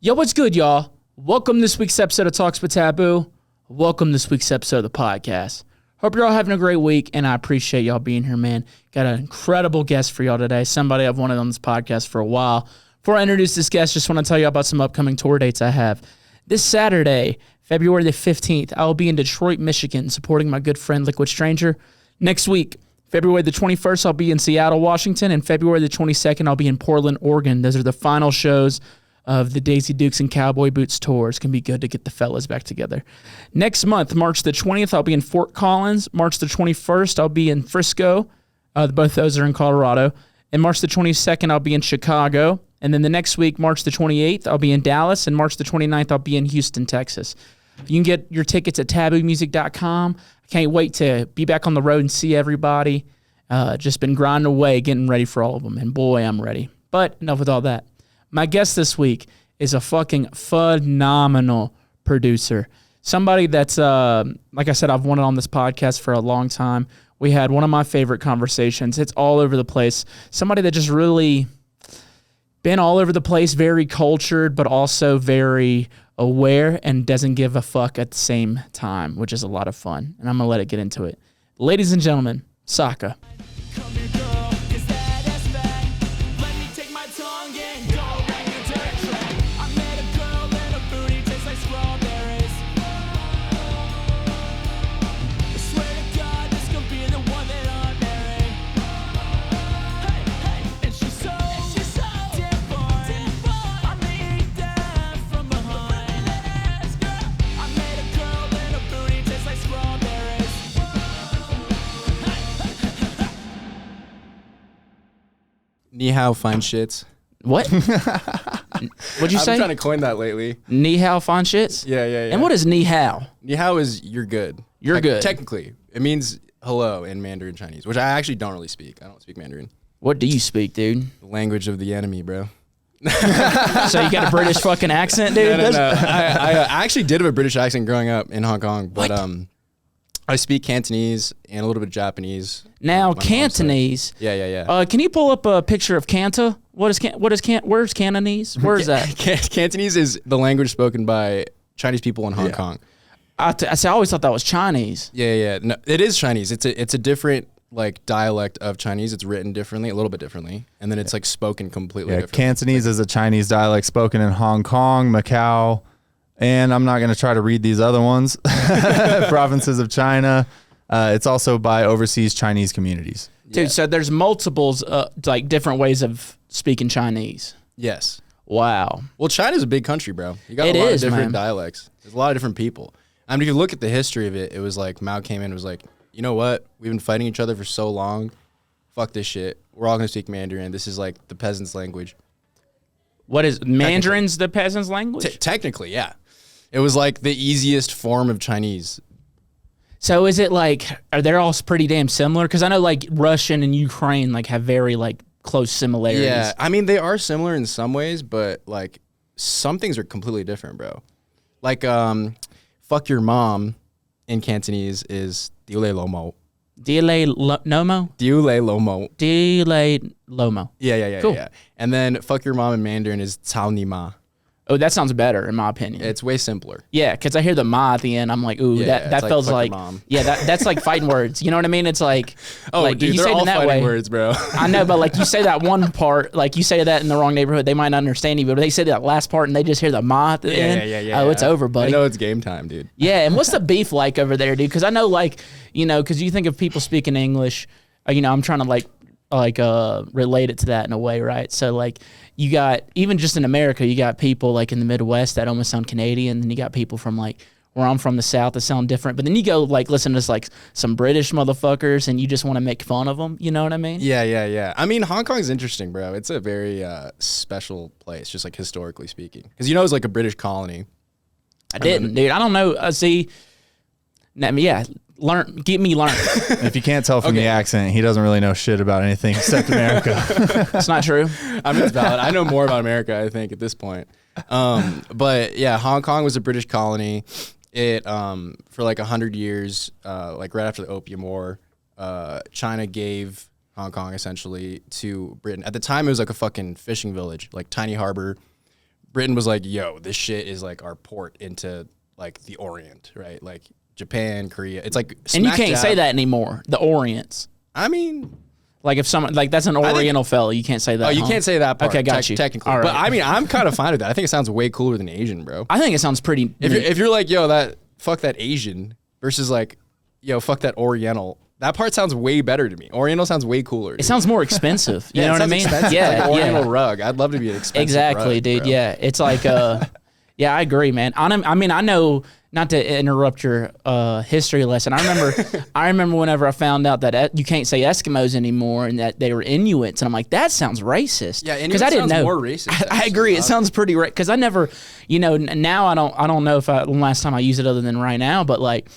Yo, what's good, y'all? Welcome to this week's episode of Talks with TVBOO. Welcome to this week's episode of the podcast. Hope you're all having a great week, and I appreciate y'all being here, man. Got an incredible guest for y'all today, somebody I've wanted on this podcast for a while. Before I introduce this guest, just want to tell you about some upcoming tour dates I have. This Saturday, February the 15th, I will be in Detroit, Michigan, supporting my good friend Liquid Stranger. Next week, February the 21st, I'll be in Seattle, Washington, and February the 22nd, I'll be in Portland, Oregon. Those are the final shows of the Daisy Dukes and Cowboy Boots tours. Can be good to get the fellas back together. Next month, March the 20th, I'll be in Fort Collins. March the 21st, I'll be in Frisco. Both those are in Colorado. And March the 22nd, I'll be in Chicago. And then the next week, March the 28th, I'll be in Dallas. And March the 29th, I'll be in Houston, Texas. You can get your tickets at TVBOOmusic.com. I can't wait to be back on the road and see everybody. Just been grinding away, getting ready for all of them. And boy, I'm ready. But enough with all that. My guest this week is a fucking phenomenal producer. Somebody that's, like I said, I've wanted on this podcast for a long time. We had one of my favorite conversations. It's all over the place. Somebody that just really been all over the place, very cultured, but also very aware and doesn't give a fuck at the same time, which is a lot of fun. And I'm going to let it get into it. Ladies and gentlemen, Saka. Ni hao, fine shits. What? What'd you say? I'm trying to coin that lately. Ni hao, fine shits? Yeah. And what is ni hao? Ni hao is you're good. You're good. Technically. It means hello in Mandarin Chinese, which I actually don't really speak. I don't speak Mandarin. What do you speak, dude? The language of the enemy, bro. So you got a British fucking accent, dude? No. I actually did have a British accent growing up in Hong Kong, but I speak Cantonese and a little bit of Japanese. Now, Cantonese. Yeah. Can you pull up a picture of Canta? Where's Cantonese? Where is that? Cantonese is the language spoken by Chinese people in Hong Kong. I always thought that was Chinese. Yeah. No, it is Chinese. It's a different like dialect of Chinese. It's written differently, a little bit differently, and then it's like spoken completely differently. Cantonese is a Chinese dialect spoken in Hong Kong, Macau, and I'm not going to try to read these other ones. Provinces of China. It's also by overseas Chinese communities. Dude, so there's multiples, like different ways of speaking Chinese. Yes. Wow. Well, China's a big country, bro. You got It a lot is, of different man. dialects. There's a lot of different people. I mean, if you look at the history of it, it was like Mao came in and was like, you know what? We've been fighting each other for so long. Fuck this shit. We're all going to speak Mandarin. This is like the peasants' language. What is Mandarin's the peasants' language? Technically, yeah. It was like the easiest form of Chinese. So is it like, are they all pretty damn similar? Because I know like Russian and Ukraine like have very like close similarities. Yeah, I mean, they are similar in some ways, but like some things are completely different, bro. Like, fuck your mom in Cantonese is diule lomo. Nomo? Diule lomo. Diule Lomo. Yeah. Cool. Yeah. And then fuck your mom in Mandarin is cao ni ma. Oh, that sounds better in my opinion. It's way simpler. Yeah, because I hear the ma at the end. I'm like, ooh, Yeah, that it's feels fuck like, your mom. yeah, that's like fighting words. You know what I mean? It's like, Oh, like, dude, you they're say it all in that fighting way. words, bro. I know, but like you say that one part, like you say that in the wrong neighborhood, they might not understand you, but they say that last part and they just hear the ma at the end. Yeah. Oh, it's over, buddy. I know it's game time, dude. Yeah, and what's the beef like over there, dude? Because I know, like, you know, because you think of people speaking English, you know, I'm trying to like relate it to that in a way, right? So like you got, even just in America, you got people like in the Midwest that almost sound Canadian, and you got people from like where I'm from, the South, that sound different. But then you go like listen to like some British motherfuckers and you just want to make fun of them. You know what I mean? Yeah. I mean, Hong Kong's interesting, bro. It's a very special place, just like historically speaking. Because you know it's like a British colony. I didn't, dude. I don't know. See, yeah, get me learn. If you can't tell from the accent, he doesn't really know shit about anything except America. It's not true. I mean, it's valid. I know more about America, I think, at this point. But yeah, Hong Kong was a British colony. It for like 100 years, like right after the Opium War, China gave Hong Kong essentially to Britain. At the time, it was like a fucking fishing village, like tiny harbor. Britain was like, yo, this shit is like our port into like the Orient, right? Like Japan, Korea. It's like And you smack can't dab. say that anymore. The Orients. I mean, Like if someone like that's an Oriental fella, you can't say that. oh, you huh? can't say that part. Okay, got you. Technically, All right. but I mean, I'm kind of fine with that. I think it sounds way cooler than Asian, bro. I think it sounds pretty. If you're like, yo, that fuck that Asian versus like, yo, fuck that Oriental. That part sounds way better to me. Oriental sounds way cooler. it Dude. sound more expensive. You Yeah, know it what I sounds mean? expensive. Yeah, It's like Oriental yeah. rug. I'd love to be an expensive Exactly, rug, dude. bro. Yeah, it's like, yeah, I agree, man. I mean, I know. Not to interrupt your history lesson. I remember whenever I found out that you can't say Eskimos anymore and that they were Inuits, and I'm like, that sounds racist. Yeah, because I didn't sounds know. more racist, I actually. agree. It sounds pretty racist because I never, now I don't know if the last time I used it other than right now, but like.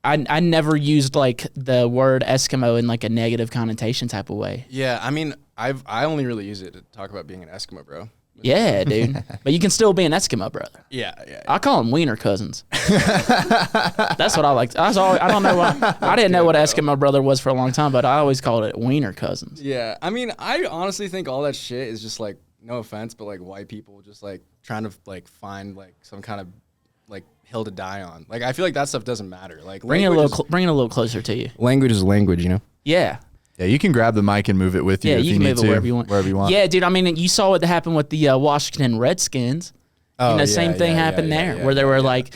I never used like the word Eskimo in like a negative connotation type of way. Yeah, I mean, I only really use it to talk about being an Eskimo, bro. Yeah, dude. But you can still be an Eskimo brother. Yeah. I call them wiener cousins. That's what I like. I don't know why. I didn't know what Eskimo brother was for a long time, but I always called it wiener cousins. Yeah, I mean, I honestly think all that shit is just like, no offense, but like white people just like trying to like find like some kind of like hill to die on. Like I feel like that stuff doesn't matter. Like Bring it a little closer to you. language is language, you know. Yeah. Yeah, you can grab the mic and move it with you Yeah, if you you can need move it to. wherever you want. Yeah, dude. I mean, you saw what happened with the Washington Redskins. Oh, Same thing happened there, where there were like,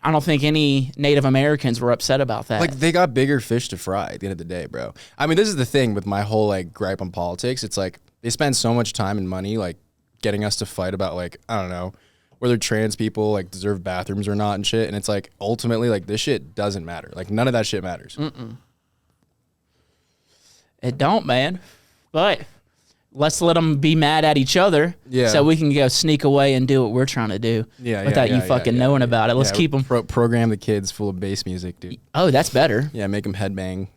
I don't think any Native Americans were upset about that. Like they got bigger fish to fry at the end of the day, bro. I mean, this is the thing with my whole like gripe on politics. It's like they spend so much time and money like getting us to fight about like, I don't know, whether trans people like deserve bathrooms or not and shit. And it's like ultimately like this shit doesn't matter. Like none of that shit matters. It don't, man. But let's let them be mad at each other, so we can go sneak away and do what we're trying to do, without you fucking knowing about it. Let's keep them. Program the kids full of bass music, dude. Oh, that's better. Yeah, make them headbang.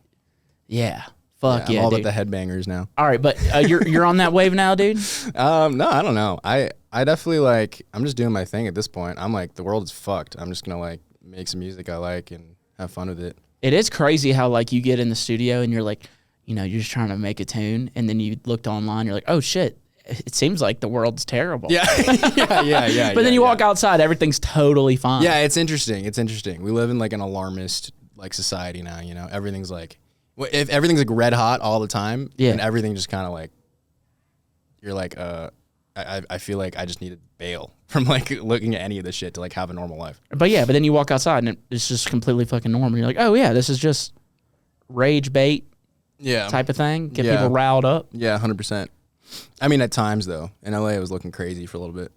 Yeah. Fuck I'm yeah, all dude. about the headbangers now. All right, but you're on that wave now, dude. No, I don't know. I definitely like. I'm just doing my thing at this point. I'm like the world is fucked. I'm just gonna like make some music I like and have fun with it. It is crazy how like you get in the studio and you're like, you're just trying to make a tune, and then you looked online, you're like, oh shit, it seems like the world's terrible. Yeah, yeah. But then you walk outside, everything's totally fine. Yeah, it's interesting. It's interesting. We live in like an alarmist like society now. You know, everything's like, if everything's like red hot all the time, and everything just kind of like, you're like, I feel like I just need to bail from like looking at any of this shit to like have a normal life. But then you walk outside and it's just completely fucking normal. You're like, oh yeah, this is just rage bait. Type of thing, get people riled up. Yeah, 100%. I mean, at times though, in LA, it was looking crazy for a little bit.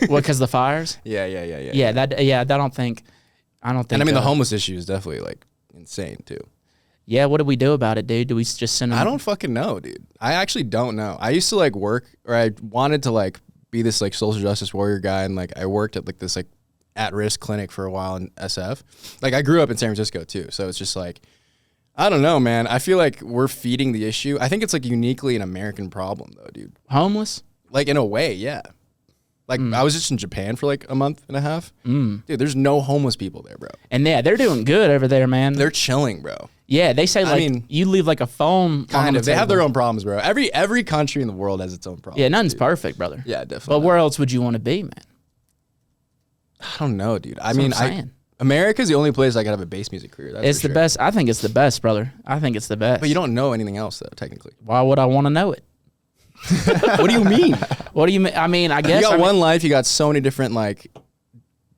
What? Because the fires? Yeah. I don't think. And I mean, the homeless issue is definitely like insane too. Yeah, what do we do about it, dude? Do we just send them? I don't fucking know, dude. I actually don't know. I used to like work, or I wanted to like be this like social justice warrior guy, and like I worked at like this like at-risk clinic for a while in SF. Like I grew up in San Francisco too, so it's just like, I don't know, man. I feel like we're feeding the issue. I think it's like uniquely an American problem though, dude. Homeless? Like in a way, yeah. Like I was just in Japan for like a month and a half. Dude, there's no homeless people there, bro. And yeah, they're doing good over there, man. They're chilling, bro. Yeah, they say like, I mean, you leave like a phone. Kind of. They have their own problems, bro. Every country in the world has its own problems. Yeah, nothing's dude. perfect, brother. Yeah, definitely. But where else would you want to be, man? I don't know, dude. That's what I'm saying. America's the only place I could have a bass music career. That's It's for the sure. best. I think it's the best, brother. I think it's the best. But you don't know anything else, though, technically. Why would I want to know it? What do you mean? What do you mean? I mean, I guess You got I mean, one life. You got so many different like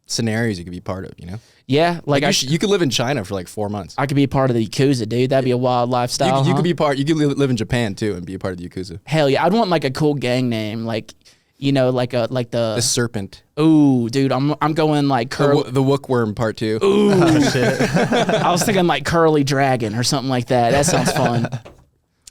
scenarios you could be part of. You know, yeah, like you could live in China for like 4 months. I could be a part of the Yakuza, dude. That'd be a wild lifestyle. You huh? could be part. You could live in Japan too and be a part of the Yakuza. Hell yeah, I'd want like a cool gang name, like like The serpent. Ooh, dude, I'm going like curly. The Wookworm Part 2. Ooh, I was thinking like Curly Dragon or something like that. That sounds fun.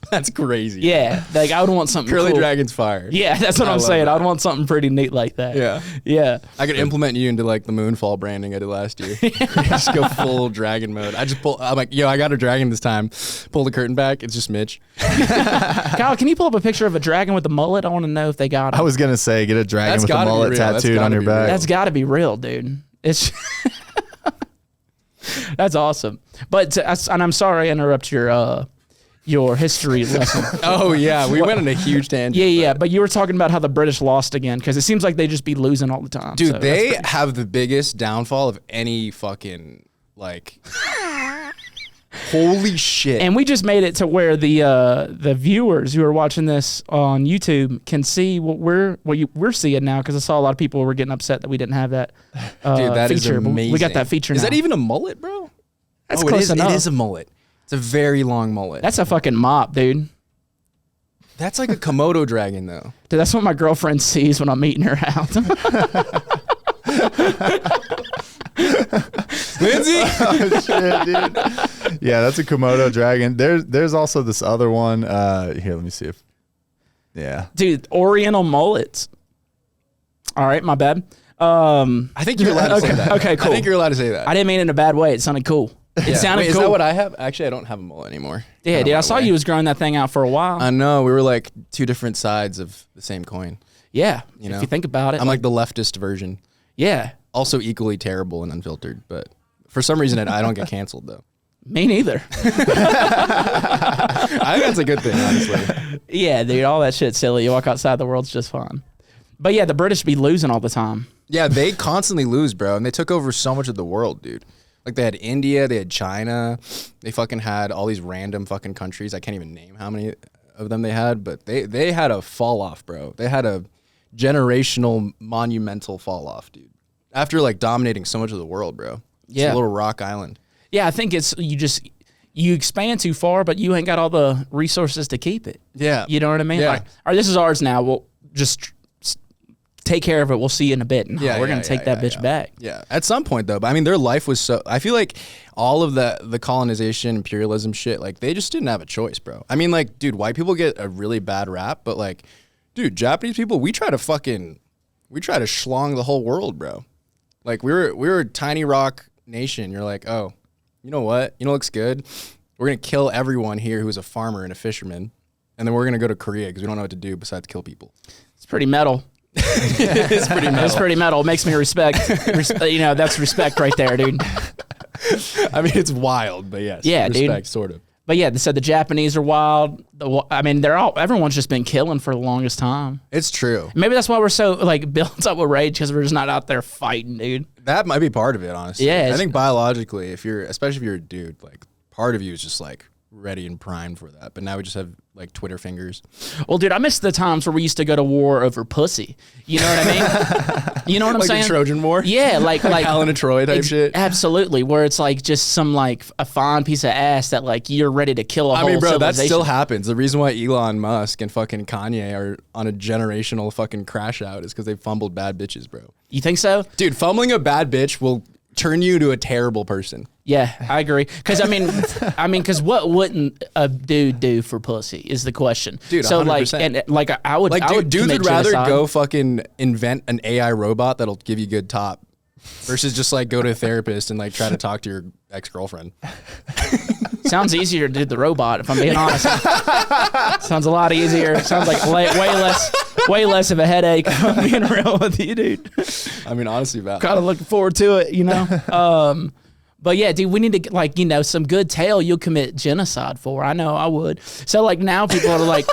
That's crazy. Yeah, like I would want something Curly cool. Dragon's fire. Yeah, that's what I'm love saying. that. I'd want something pretty neat like that. Yeah. Yeah. I could implement you into like the Moonfall branding I did last year. Just go full dragon mode. I'm like, yo, I got a dragon this time. Pull the curtain back. It's just Mitch. Kyle, can you pull up a picture of a dragon with a mullet? I want to know if they got it. I was gonna say, get a dragon That's with a gotta be mullet real. That's tattooed on gotta your be back. real. That's got to be real, dude. It's that's awesome. But and I'm sorry I interrupt your your history lesson. Oh yeah, we went on a huge tangent. Yeah. But you were talking about how the British lost again because it seems like they just be losing all the time. Dude, so they have the biggest downfall of any fucking like. Holy shit! And we just made it to where the viewers who are watching this on YouTube can see what we're seeing now because I saw a lot of people were getting upset that we didn't have that. Dude, that feature. is amazing. We got that feature now. Is that even a mullet, bro? That's close enough. It is a mullet. It's a very long mullet. That's a fucking mop, dude. That's like a Komodo dragon, though. Dude, that's what my girlfriend sees when I'm eating her out. Lindsay? Oh, shit, dude. Yeah, that's a Komodo dragon. There's also this other one. Here, let me see if. Yeah. Dude, Oriental mullets. All right, my bad. I think you're allowed to say that. Okay, cool. I think you're allowed to say that. I didn't mean it in a bad way. It sounded cool. It sounded Wait, cool. is that what I have? Actually, I don't have a mullet anymore. Yeah, dude, I saw you was growing that thing out for a while. I know. We were like two different sides of the same coin. Yeah, You know? if you think about it. I'm like the leftist version. Yeah, Also equally terrible and unfiltered, but for some reason I don't get canceled though. me neither. I think that's a good thing, honestly. Yeah, dude, all that shit's silly. You walk outside, the world's just fine. But yeah, the British be losing all the time. Yeah, they constantly lose, bro, and they took over so much of the world, dude. Like they had India, they had China, they fucking had all these random fucking countries. I can't even name how many of them they had, but they had a fall off, bro. They had a generational, monumental fall off, dude. After like dominating so much of the world, bro. It's Yeah. a little rock island. Yeah, I think it's you expand too far, but you ain't got all the resources to keep it. Yeah. You know what I mean? Yeah. Like, all right, this is ours now. We'll just take care of it. We'll see you in a bit. And we're gonna take that bitch back. Yeah. At some point though, but I mean their life was so I feel like all of the colonization, imperialism shit, like they just didn't have a choice, bro. I mean, like, dude, white people get a really bad rap, but like, dude, Japanese people, we try to schlong the whole world, bro. Like we were a tiny rock nation. You're like, oh, you know what? You know what looks good? We're gonna kill everyone here who's a farmer and a fisherman, and then we're gonna go to Korea because we don't know what to do besides kill people. It's pretty metal. It's pretty metal. It's pretty metal. It makes me respect. That's respect right there, dude. I mean, it's wild, but yes. Yeah, respect, dude. sort of. But yeah, they said the Japanese are wild. I mean, everyone's just been killing for the longest time. It's true. Maybe that's why we're so like built up with rage because we're just not out there fighting, dude. That might be part of it, honestly. Yeah, I think biologically, especially if you're a dude, like part of you is just like ready and primed for that. But now we just have like Twitter fingers. Well, dude, I miss the times where we used to go to war over pussy. You know what I mean? You know what I'm Like saying? the Trojan War? Yeah, like Helen of Troy type shit. Absolutely, where it's like just some like a fine piece of ass that like you're ready to kill a whole I mean, bro, that civilization. still happens. The reason why Elon Musk and fucking Kanye are on a generational fucking crash out is because they fumbled bad bitches, bro. You think so? Dude, fumbling a bad bitch will turn you into a terrible person. Yeah, I agree. Because because what wouldn't a dude do for pussy is the question. Dude, so 100%. like, and like I would, Like, I would dudes commit would rather genocide. go fucking invent an AI robot that'll give you good top versus just like go to a therapist and like try to talk to your ex-girlfriend. Sounds easier to do the robot, if I'm being honest. Sounds a lot easier. Sounds like way less of a headache. If I'm being real with you, dude. I mean, honestly, about Kind of looking forward to it, you know. But yeah, dude, we need to get like, some good tale you'll commit genocide for. I know I would. So like now people are like,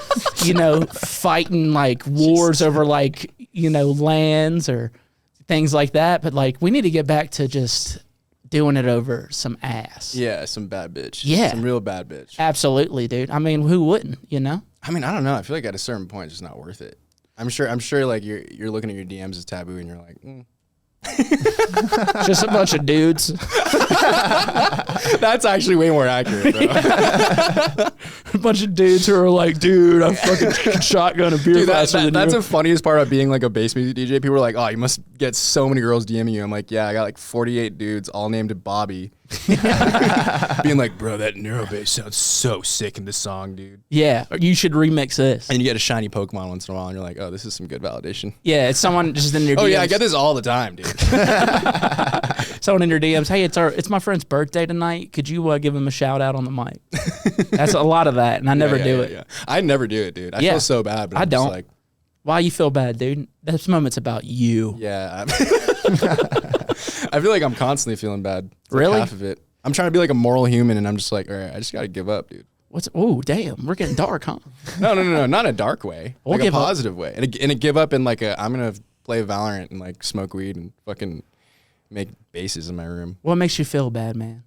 fighting like wars over like, lands or things like that. But like we need to get back to just doing it over some ass. Yeah, some bad bitch. Yeah. Some real bad bitch. Absolutely, dude. I mean, who wouldn't, I mean, I don't know. I feel like at a certain point, it's just not worth it. I'm sure like you're looking at your DMs as taboo and you're like, Just a bunch of dudes. That's actually way more accurate, bro. A bunch of dudes who are like, dude, I'm fucking shotgun a beer Dude, faster than that's you. the funniest part about being like a bass music DJ. People are like, oh, you must get so many girls DMing you. I'm like, yeah, I got like 48 dudes all named Bobby. Being like, bro, that neuro bass sounds so sick in this song, dude. Yeah, you should remix this. And you get a shiny Pokemon once in a while and you're like, oh, this is some good validation. Yeah, it's someone just in your DMs. Oh yeah, I get this all the time, dude. Someone in your DMs, hey, it's my friend's birthday tonight. Could you give him a shout out on the mic? That's a lot of that, and I never do it. Yeah. I never do it, dude. I feel so bad, but I I'm just don't. like, why you feel bad, dude? This moment's about you. yeah. I feel like I'm constantly feeling bad. It's like Really? half of it. I'm trying to be like a moral human, and I'm just like, all right, I just got to give up, dude. What's? Oh, damn, we're getting dark, huh? No, not in a dark way. We'll like a give up. positive way. And a give up in like I'm gonna play Valorant and like smoke weed and fucking make bases in my room. What makes you feel bad, man?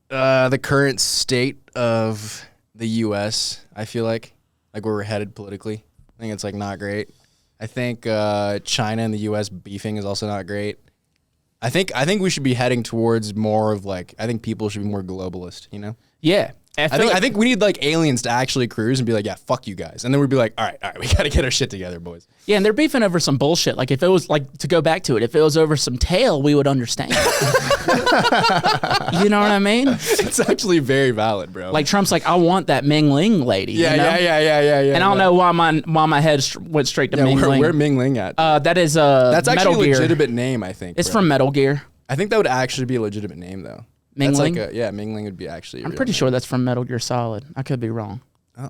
The current state of the U.S. I feel like where we're headed politically. I think it's like not great. I think China and the U.S. beefing is also not great. I think we should be heading towards more of like, I think people should be more globalist, you know? Yeah. I think we need like aliens to actually cruise and be like, yeah, fuck you guys. And then we'd be like, all right, we got to get our shit together, boys. Yeah, and they're beefing over some bullshit. Like if it was like, to go back to it, if it was over some tail, we would understand. You know what I mean? It's actually very valid, bro. Like Trump's like, I want that Ming Ling lady. yeah, you know? yeah. And I don't know why my head went straight to Ming Ling. Where Ming Ling at? That is That's Metal actually a Gear. legitimate name, I think. It's bro. from Metal Gear. I think that would actually be a legitimate name, though. Ming That's Ling? like Ming Ling would be actually. I'm pretty sure that's from Metal Gear Solid. I could be wrong. Oh,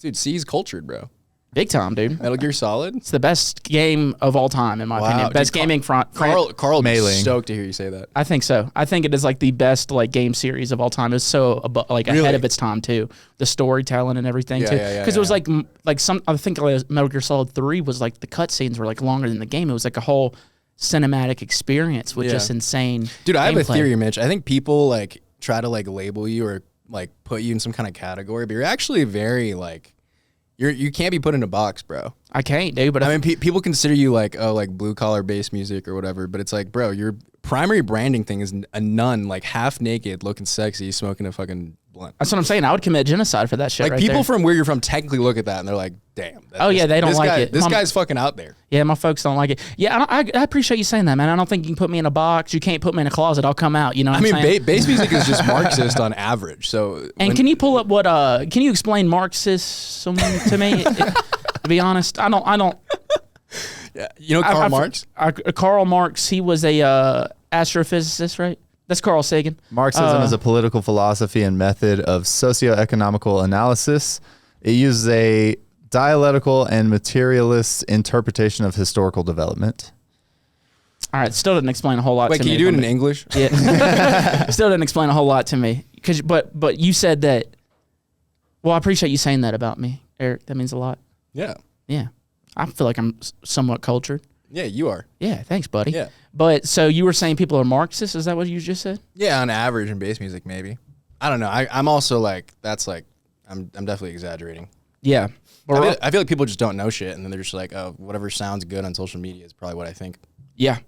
dude, C's cultured, bro. Big time, dude. Metal Gear Solid. It's the best game of all time, in my opinion. Best dude, gaming front. Carl would be Mailing. stoked to hear you say that. I think so. I think it is like the best like game series of all time. It's so ahead Really? of its time too. The storytelling and everything Yeah, too. yeah, Because it was yeah. like some. I think Metal Gear Solid 3 was like the cutscenes were like longer than the game. It was like a whole cinematic experience with Yeah. just insane. Dude, I have a gameplay. theory, Mitch. I think people like try to like label you or like put you in some kind of category, but you're actually very like you can't be put in a box, bro. I can't, dude. But I mean, people consider you like like blue collar based music or whatever, but it's like, bro, your primary branding thing is a nun, like half naked, looking sexy, smoking a fucking blunt. that's what I'm saying. I would commit genocide for that shit. Like right people there. from where you're from technically look at that and they're like, damn. Oh, yeah, they don't like it. This Mom- guy's fucking out there. Yeah, my folks don't like it. Yeah, I appreciate you saying that, man. I don't think you can put me in a box. You can't put me in a closet. I'll come out. You know what I mean, I'm saying? bass music is just Marxist on average. So And can you pull up what? Can you explain Marxism to me? To be honest, I don't. you know Karl Marx? Karl Marx. He was a astrophysicist, right? That's Carl Sagan. Marxism is a political philosophy and method of socioeconomical analysis. It uses a dialectical and materialist interpretation of historical development. All right, still didn't explain a whole lot Wait, to can me. you do it in English? Yeah. Still didn't explain a whole lot to me. But you said that. Well, I appreciate you saying that about me, Eric. That means a lot. Yeah. Yeah. I feel like I'm somewhat cultured. Yeah, you are. Yeah, thanks, buddy. Yeah. But so you were saying people are Marxists? Is that what you just said? Yeah, on average in bass music, maybe. I don't know. I'm also like, that's like, I'm definitely exaggerating. Yeah. I feel like people just don't know shit, and then they're just like, oh, whatever sounds good on social media is probably what I think. Yeah.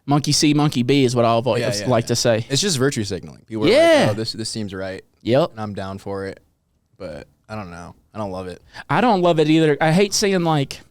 Monkey See, monkey be is what I always like to say. It's just virtue signaling. People are Yeah. like, oh, this seems right, Yep. and I'm down for it, but I don't know. I don't love it. I don't love it either. I hate seeing like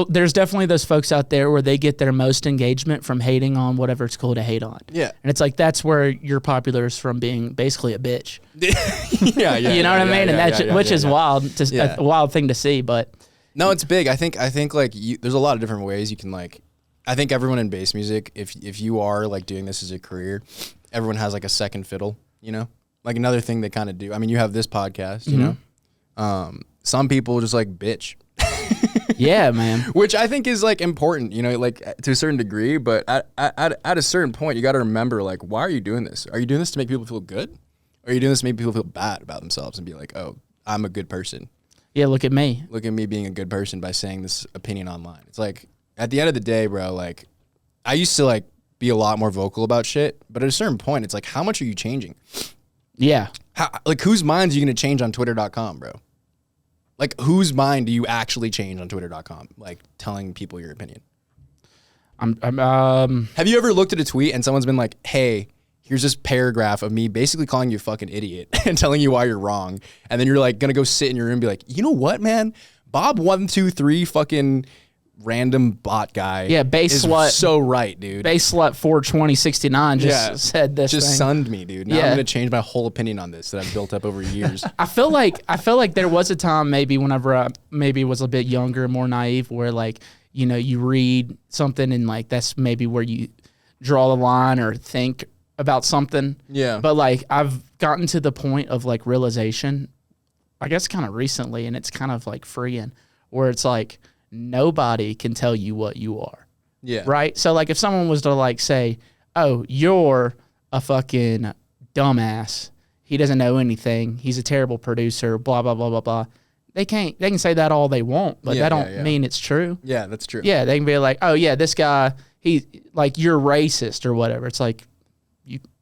there's definitely those folks out there where they get their most engagement from hating on whatever it's cool to hate on. Yeah. And it's like that's where you're popular is from being basically a bitch. yeah. You know what I mean? And that's which is wild, Yeah. a wild thing to see, but No, it's big. I think like there's a lot of different ways you can like. I think everyone in bass music, if you are like doing this as a career, everyone has like a second fiddle. You know, like another thing they kind of do. I mean, you have this podcast. You know, some people just like bitch. yeah, man. Which I think is like important, you know, like to a certain degree. But at a certain point, you got to remember, like, why are you doing this? Are you doing this to make people feel good? Or are you doing this to make people feel bad about themselves and be like, oh, I'm a good person. Yeah, look at me. Look at me being a good person by saying this opinion online. It's like, at the end of the day, bro, like, I used to like be a lot more vocal about shit. But at a certain point, it's like, how much are you changing? Yeah. Like, whose minds are you going to change on Twitter.com, bro? Like, whose mind do you actually change on Twitter.com? Like, telling people your opinion. Have you ever looked at a tweet and someone's been like, hey, here's this paragraph of me basically calling you a fucking idiot and telling you why you're wrong. And then you're like, gonna go sit in your room and be like, you know what, man? Bob123 fucking random bot guy. Yeah, base is slut. So right, dude. Base slut 42069 just said this just thing. sunned me, dude. Now Yeah. I'm gonna change my whole opinion on this that I've built up over years. I feel like there was a time maybe whenever I maybe was a bit younger, more naive, where like, you know, you read something and like that's maybe where you draw the line or think about something. Yeah. But like I've gotten to the point of like realization, I guess kind of recently, and it's kind of like freeing, where it's like nobody can tell you what you are. Yeah. Right? So, like, if someone was to, like, say, oh, you're a fucking dumbass. He doesn't know anything. He's a terrible producer, blah, blah, blah, blah, blah. They can say that all they want, but that don't mean it's true. Yeah, that's true. Yeah, they can be like, oh, yeah, this guy, like, you're racist or whatever. It's like,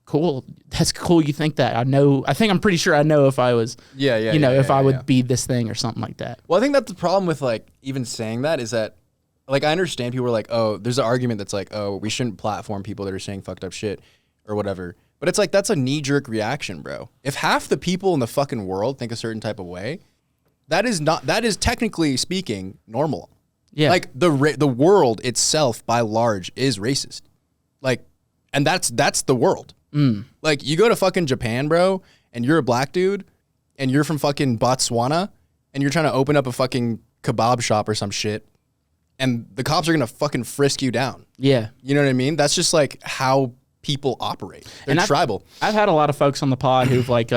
cool. That's cool you think that. I'm pretty sure I know if I was, if I would be this thing or something like that. Well, I think that's the problem with, like, even saying that is that, like, I understand people are like, oh, there's an argument that's like, oh, we shouldn't platform people that are saying fucked up shit or whatever. But it's like, that's a knee-jerk reaction, bro. If half the people in the fucking world think a certain type of way, that is technically speaking normal. Yeah. Like, the world itself, by large, is racist. Like, and that's the world. Like, you go to fucking Japan, bro, and you're a black dude, and you're from fucking Botswana, and you're trying to open up a fucking kebab shop or some shit, and the cops are gonna fucking frisk you down. Yeah. You know what I mean? That's just, like, how people operate. They're tribal. I've had a lot of folks on the pod who've, like,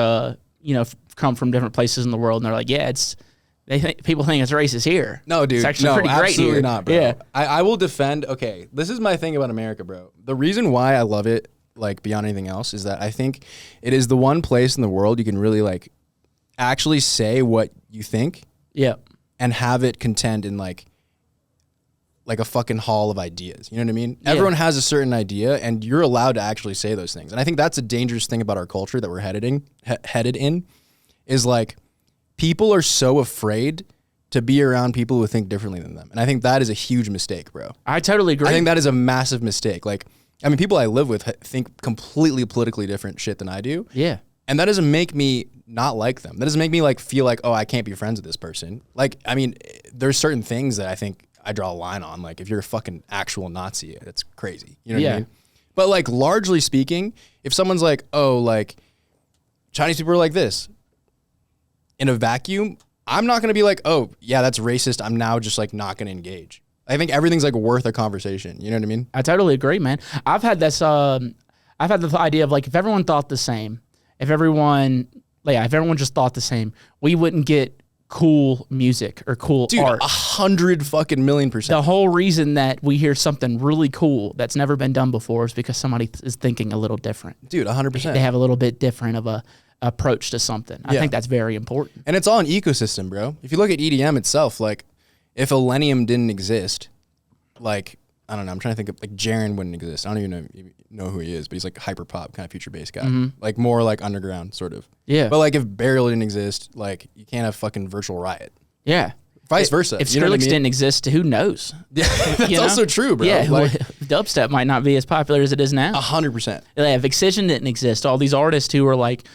come from different places in the world, and they're like, yeah, people think it's racist here. No, dude. It's actually pretty great absolutely here. Not, bro. Yeah. I will defend, okay, this is my thing about America, bro. The reason why I love it, like, beyond anything else, is that I think it is the one place in the world you can really, like, actually say what you think. Yeah. And have it contend in, like a fucking hall of ideas. You know what I mean? Yeah. Everyone has a certain idea, and you're allowed to actually say those things. And I think that's a dangerous thing about our culture that we're headed in, is, like, people are so afraid to be around people who think differently than them. And I think that is a huge mistake, bro. I totally agree. I think that is a massive mistake. Like, I mean, people I live with think completely politically different shit than I do. Yeah. And that doesn't make me not like them. That doesn't make me, like, feel like, oh, I can't be friends with this person. Like, I mean, there's certain things that I think I draw a line on. Like, if you're a fucking actual Nazi, that's crazy. You know what I mean? But, like, largely speaking, if someone's like, oh, like, Chinese people are like this, in a vacuum, I'm not going to be like, oh, yeah, that's racist. I'm now just, like, not going to engage. I think everything's, like, worth a conversation. You know what I mean? I totally agree, man. I've had this idea of, like, if everyone thought the same, if everyone just thought the same, we wouldn't get cool music or cool art. 100 fucking million%. The whole reason that we hear something really cool that's never been done before is because somebody is thinking a little different. Dude, 100%. They have a little bit different of a approach to something. I think that's very important. And it's all an ecosystem, bro. If you look at EDM itself, like, if Illenium didn't exist, like, I don't know, I'm trying to think of, like, Jaren wouldn't exist. I don't even know who he is, but he's, like, a hyper pop kind of future bass guy. Mm-hmm. Like, more like underground sort of. Yeah. But, like, if Burial didn't exist, like, you can't have fucking Virtual Riot. Yeah. Vice versa. If Skrillex didn't exist, who knows? Yeah, that's also true, bro. Yeah, like, dubstep might not be as popular as it is now. 100%. Yeah, if Excision didn't exist, all these artists who are like,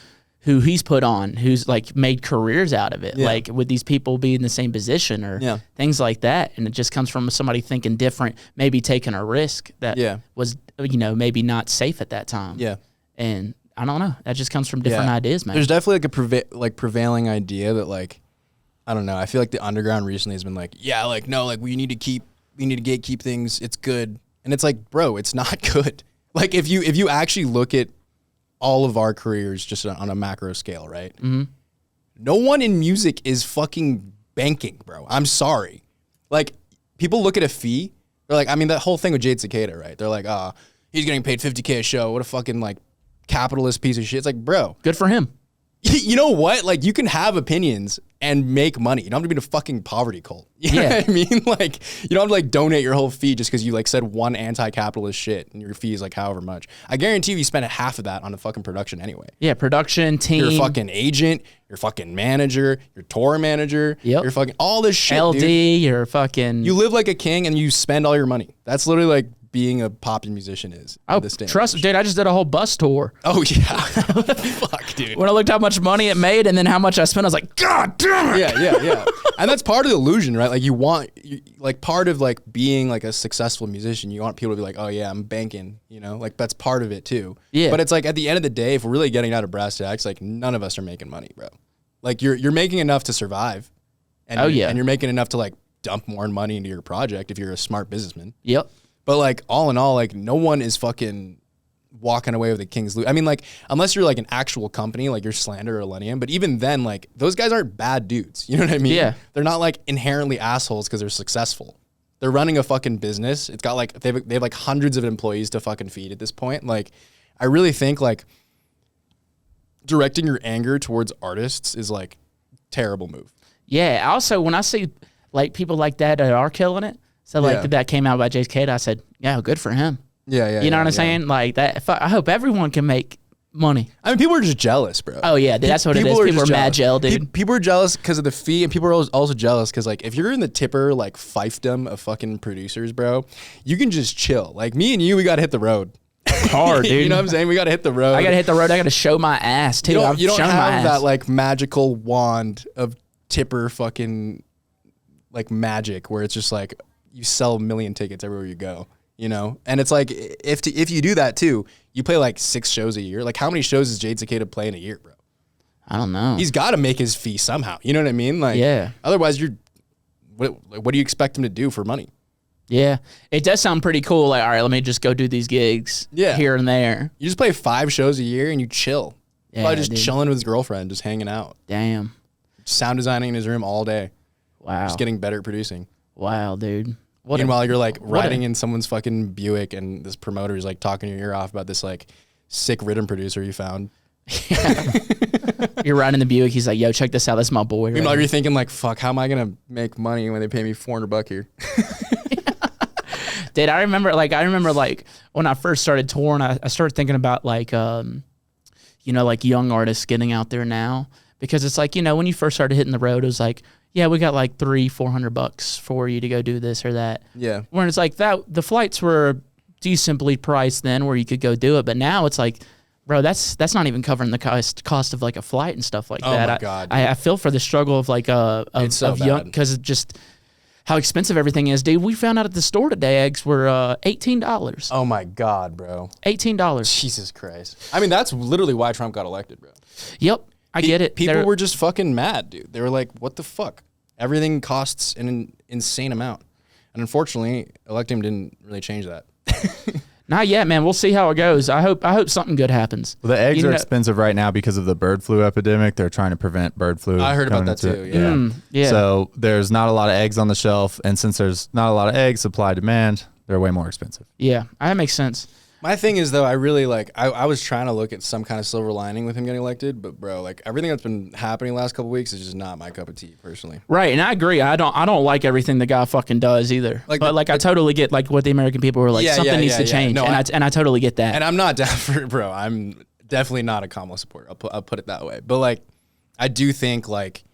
who he's put on, who's like made careers out of it, like with these people being in the same position or things like that. And it just comes from somebody thinking different, maybe taking a risk that was, maybe not safe at that time. Yeah. And I don't know. That just comes from different ideas, man. There's definitely like a prevailing idea that, like, I don't know. I feel like the underground recently has been like, we need to gatekeep things. It's good. And it's like, bro, it's not good. Like, if you actually look at all of our careers just on a macro scale, right? Mm-hmm. No one in music is fucking banking, bro. I'm sorry. Like, people look at a fee. They're like, I mean, that whole thing with Jade Cicada, right? They're like, he's getting paid $50K a show. What a fucking, like, capitalist piece of shit. It's like, bro. Good for him. You know what? Like, you can have opinions and make money. You don't have to be in a fucking poverty cult. You know what I mean? Like, you don't have to, like, donate your whole fee just because you, like, said one anti-capitalist shit and your fee is, like, however much. I guarantee you spend half of that on the fucking production anyway. Yeah, production, team. Your fucking agent, your fucking manager, your tour manager, your fucking, all this shit, LD, dude. Your fucking... You live like a king and you spend all your money. That's literally, like, being a pop musician is. Oh, trust, dude, I just did a whole bus tour. Oh, yeah. Fuck, dude. When I looked how much money it made and then how much I spent, I was like, God damn it. Yeah. And that's part of the illusion, right? Like, part of, like, being, like, a successful musician, you want people to be like, oh, yeah, I'm banking, Like, that's part of it, too. Yeah. But it's like, at the end of the day, if we're really getting out of brass tacks, like, none of us are making money, bro. Like, you're making enough to survive. And and you're making enough to, like, dump more money into your project if you're a smart businessman. Yep. But, like, all in all, like, no one is fucking walking away with a king's loot. I mean, like, unless you're, like, an actual company, like you're Slander or Illenium. But even then, like, those guys aren't bad dudes. You know what I mean? Yeah. They're not, like, inherently assholes because they're successful. They're running a fucking business. It's got like they have like hundreds of employees to fucking feed at this point. Like, I really think like directing your anger towards artists is like terrible move. Yeah. Also, when I see like people like that are killing it, so like that came out by Jace Cade, I said, yeah, good for him. Yeah. You know what I'm saying? Like that. I hope everyone can make money. I mean, people are just jealous, bro. Oh yeah, dude, that's what it is. People are mad gel, dude. People are jealous because of the fee, and people are also jealous because like if you're in the tipper like fiefdom of fucking producers, bro, you can just chill. Like me and you, we gotta hit the road. Hard, dude. You know what I'm saying? We gotta hit the road. I gotta hit the road. I gotta show my ass too. You don't have that like magical wand of tipper fucking like magic where it's just like you sell 1 million tickets everywhere you go. You know, and it's like if you do that too, you play like 6 shows a year. Like how many shows does Jade Cicada play in a year, bro? I don't know. He's got to make his fee somehow. You know what I mean? Like, yeah. Otherwise, what do you expect him to do for money? Yeah, it does sound pretty cool. Like, all right, let me just go do these gigs here and there. You just play 5 shows a year and you chill. Yeah, probably just chilling with his girlfriend, just hanging out. Damn. Sound designing in his room all day. Wow. Just getting better at producing. Wow, dude. Meanwhile, you're like riding in someone's fucking Buick and this promoter is like talking your ear off about this like sick rhythm producer you found. You're riding the Buick. He's like, yo, check this out. That's my boy. Meanwhile, you're thinking like, fuck, how am I going to make money when they pay me $400 here? Dude, I remember like when I first started touring, I started thinking about like, you know, like young artists getting out there now, because it's like, you know, when you first started hitting the road, it was like, yeah, we got like $300-$400 for you to go do this or that. Yeah. When it's like that, the flights were decently priced then where you could go do it. But now it's like, bro, that's not even covering the cost of like a flight and stuff like that. Oh my God. I feel for the struggle of like, of young, because it's just how expensive everything is, dude. We found out at the store today, eggs were $18. Oh my God, bro. $18. Jesus Christ. I mean, that's literally why Trump got elected, bro. Yep. I get it. People were just fucking mad, dude. They were like, what the fuck? Everything costs an insane amount. And unfortunately, electing him didn't really change that. Not yet, man. We'll see how it goes. I hope something good happens. Well, the eggs are expensive right now because of the bird flu epidemic. They're trying to prevent bird flu. I heard about that too, yeah. Yeah. So there's not a lot of eggs on the shelf. And since there's not a lot of eggs, supply, demand, they're way more expensive. Yeah, that makes sense. My thing is, though, I really like, I was trying to look at some kind of silver lining with him getting elected, but bro, like everything that's been happening the last couple of weeks is just not my cup of tea, personally. Right, and I agree. I don't like everything the guy fucking does either. Like, but I totally get like what the American people were like. Something needs to change, no, and I totally get that. And I'm not down for it, bro. I'm definitely not a Kamala supporter. I'll put it that way. But like, I do think like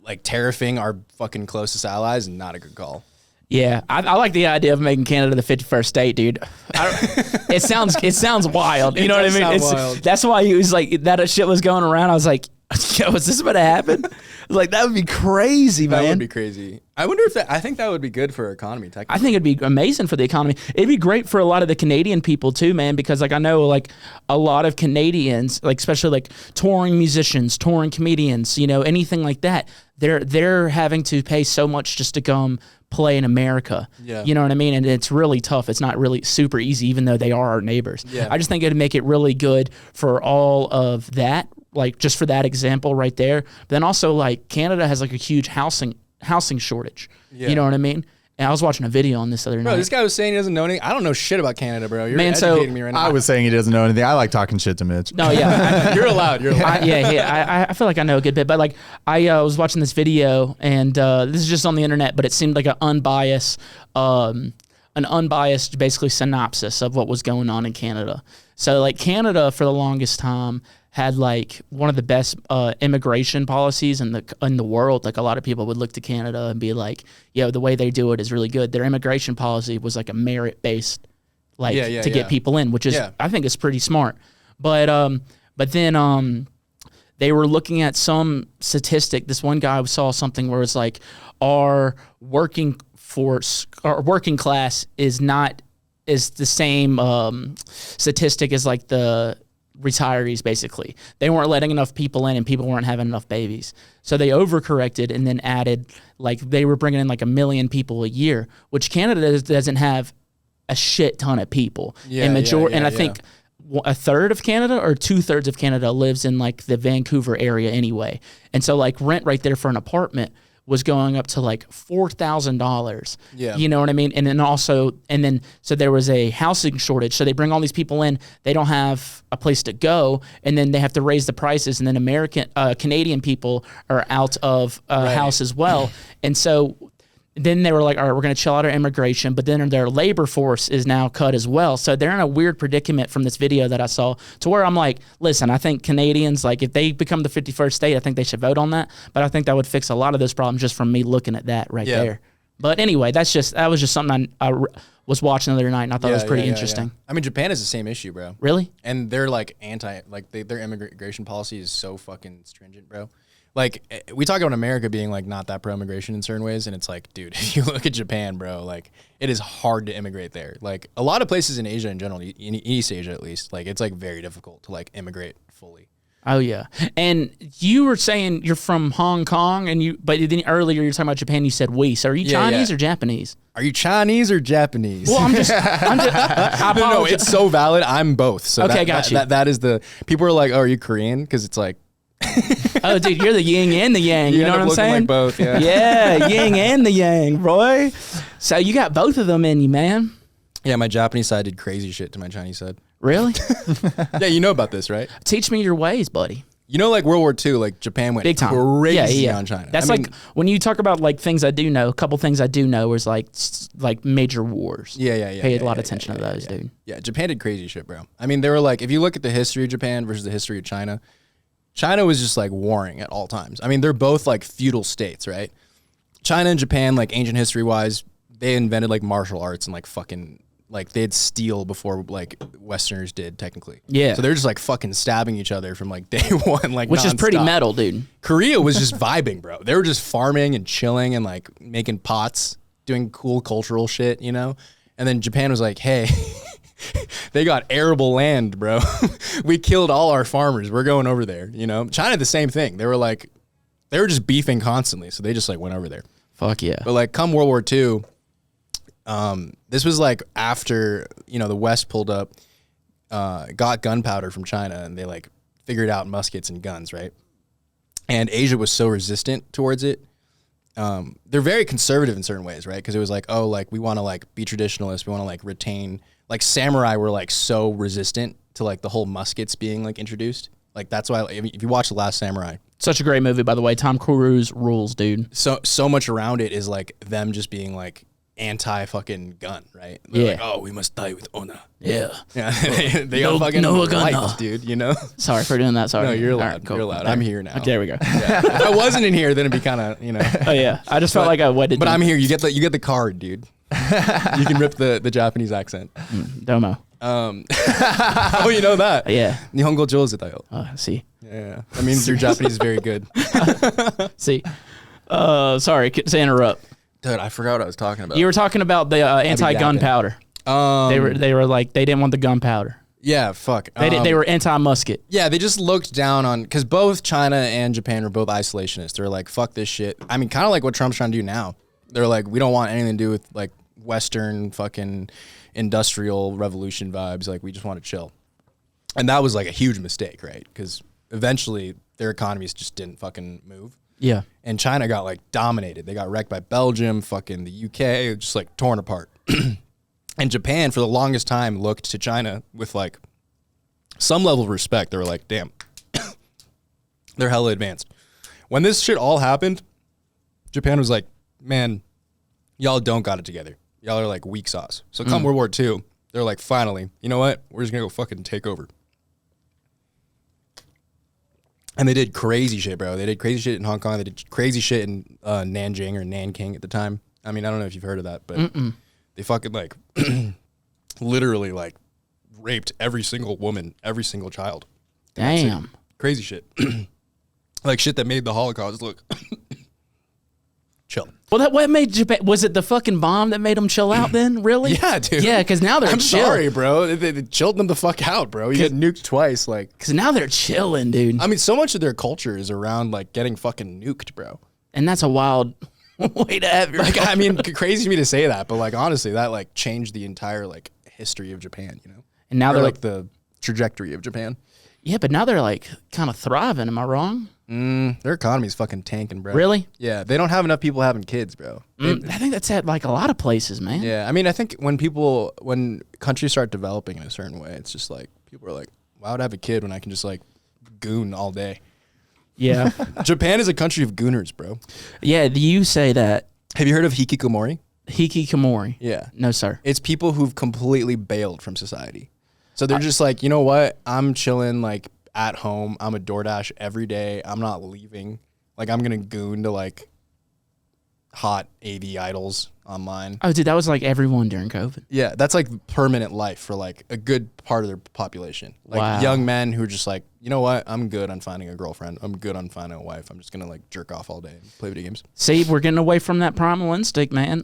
tariffing our fucking closest allies is not a good call. Yeah, I like the idea of making Canada the 51st state, dude. It sounds wild. You know what I mean? That's why he was like, that shit was going around. I was like, yo, is this about to happen? I was like, that would be crazy, man. That would be crazy. I wonder if I think that would be good for our economy, technically. I think it'd be amazing for the economy. It'd be great for a lot of the Canadian people too, man, because like I know like a lot of Canadians, like especially like touring musicians, touring comedians, you know, anything like that, they're having to pay so much just to come play in America. Yeah. You know what I mean? And it's really tough. It's not really super easy, even though they are our neighbors. Yeah. I just think it'd make it really good for all of that, like just for that example right there. But then also like Canada has like a huge housing shortage. Yeah. You know what I mean? And I was watching a video on this other night. Bro, this guy was saying he doesn't know anything. I don't know shit about Canada, bro. You're educating me right now. I was saying he doesn't know anything. I like talking shit to Mitch. No, yeah. You're allowed. I feel like I know a good bit. But like I was watching this video, and this is just on the internet, but it seemed like an unbiased basically synopsis of what was going on in Canada. So like Canada for the longest time had like one of the best immigration policies in the world. Like a lot of people would look to Canada and be like, yo, the way they do it is really good. Their immigration policy was like a merit-based, like to get people in, which is I think is pretty smart. But then they were looking at some statistic. This one guy saw something where it's like our working class is the same statistic as like the retirees. Basically, they weren't letting enough people in and people weren't having enough babies, so they overcorrected and then added, like they were bringing in like 1 million people a year, which Canada doesn't have a shit ton of people. And I think a third of Canada or 2/3 of Canada lives in like the Vancouver area anyway, and so like rent right there for an apartment was going up to like $4,000. Yeah. You know what I mean? And then so there was a housing shortage. So they bring all these people in, they don't have a place to go, and then they have to raise the prices, and then Canadian people are out of house as well. And so then they were like, all right, we're going to chill out our immigration, but then their labor force is now cut as well. So they're in a weird predicament from this video that I saw, to where I'm like, listen, I think Canadians, like if they become the 51st state, I think they should vote on that. But I think that would fix a lot of those problems just from me looking at that right there. But anyway, that was just something I was watching the other night, and I thought it was pretty interesting. Yeah. I mean, Japan is the same issue, bro. Really? And they're like their immigration policy is so fucking stringent, bro. Like, we talk about America being like not that pro-immigration in certain ways, and it's like, dude, if you look at Japan, bro, like it is hard to immigrate there. Like a lot of places in Asia in general, in East Asia at least, like it's like very difficult to like immigrate fully. Oh yeah. And you were saying you're from Hong Kong, but then earlier you were talking about Japan. You said we. So are you Chinese or Japanese? Are you Chinese or Japanese? Well, no, it's so valid. I'm both. So okay, got you. That is the people are like, oh, are you Korean? Because it's like. Oh, dude, you're the yin and the yang. You know what I'm saying? Like both, yeah. Yeah, yin and the yang, Roy. So you got both of them in you, man. Yeah, my Japanese side did crazy shit to my Chinese side. Really? Yeah, you know about this, right? Teach me your ways, buddy. You know, like World War II, like Japan went big time crazy on China. That's like when you talk about like things I do know. A couple things I do know is like major wars. Yeah. Paid a lot of attention to those, dude. Yeah, Japan did crazy shit, bro. I mean, they were like, if you look at the history of Japan versus the history of China, China was just like warring at all times. I mean, they're both like feudal states, right? China and Japan, like ancient history wise, they invented like martial arts and like fucking like they'd steal before like Westerners did technically. Yeah. So they're just like fucking stabbing each other from like day one, like which is pretty metal, dude. Korea was just vibing, bro. They were just farming and chilling and like making pots, doing cool cultural shit, you know? And then Japan was like, hey, they got arable land, bro. We killed all our farmers. We're going over there, you know? China, the same thing. They were just beefing constantly. So they just like went over there. Fuck yeah. But like come World War II, this was like after, you know, the West pulled up, got gunpowder from China, and they like figured out muskets and guns, right? And Asia was so resistant towards it. They're very conservative in certain ways, right? Because it was like, oh, like we want to like be traditionalist. We want to like retain, like samurai were like so resistant to like the whole muskets being like introduced. Like that's why, I mean, if you watch The Last Samurai, such a great movie, by the way. Tom Cruise rules, dude. So much around it is like them just being like anti-fucking gun, right? They're like, oh, we must die with honor. Yeah. They all fucking lights, dude, you know? Sorry for doing that. Sorry. No, you're allowed. Right, cool. You're allowed. I'm here now. Okay, there we go. Yeah. If I wasn't in here, then it'd be kind of, you know. Oh, yeah. I just felt like I wetted. But I'm here. You get the card, dude. You can rip the Japanese accent. Domo. Oh, you know that? Yeah. Nihongo jouzu da yo. See. Yeah. That means your Japanese is very good. See. Sorry to interrupt. Dude, I forgot what I was talking about. You were talking about the anti-gunpowder. They were like, they didn't want the gunpowder. Yeah, fuck. They were anti-musket. Yeah, they just looked down on, because both China and Japan were both isolationists. They're like, fuck this shit. I mean, kind of like what Trump's trying to do now. They're like, we don't want anything to do with like Western fucking industrial revolution vibes. Like, we just want to chill. And that was like a huge mistake, right? Because eventually their economies just didn't fucking move. Yeah. And China got like dominated. They got wrecked by Belgium, fucking the UK, just like torn apart. And Japan for the longest time looked to China with like some level of respect. They were like, damn, they're hella advanced. When this shit all happened, Japan was like, man, y'all don't got it together. Y'all are like weak sauce. So come World War II, they're like, finally, you know what? We're just gonna go fucking take over. And they did crazy shit, bro. They did crazy shit in Hong Kong. They did crazy shit in Nanjing or Nanking at the time. I mean, I don't know if you've heard of that, but they fucking like literally like raped every single woman, every single child. Damn. Crazy shit. Like shit that made the Holocaust look chill. Well, what made Japan? Was it the fucking bomb that made them chill out then? Really? Yeah, dude. Yeah, because now they're chill. Sorry, bro. They chilled them the fuck out, bro. You get nuked twice. Like, because now they're chilling, dude. I mean, so much of their culture is around like getting fucking nuked, bro. And that's a wild way to have your like. I mean, crazy to me to say that, but like honestly, that like changed the entire like history of Japan, you know. And now they're like the trajectory of Japan. Yeah, but now they're like kind of thriving. Am I wrong? Their economy's fucking tanking, bro. Really? Yeah, they don't have enough people having kids, bro. I think that's at like a lot of places, man. Yeah, I mean, I think when countries start developing in a certain way, it's just like people are like, why would I have a kid when I can just like goon all day? Yeah. Japan is a country of gooners, bro. Yeah, you say that. Have you heard of hikikomori? Hikikomori. Yeah. No, sir. It's people who've completely bailed from society. So they're just like, you know what? I'm chilling like at home. I'm a DoorDash every day. I'm not leaving. Like I'm going to goon to like hot AV idols online. Oh, dude, that was like everyone during COVID. Yeah, that's like permanent life for like a good part of their population. Like Wow. young men who are just like, you know what? I'm good on finding a girlfriend. I'm good on finding a wife. I'm just going to like jerk off all day and play video games. See, we're getting away from that primal instinct, man.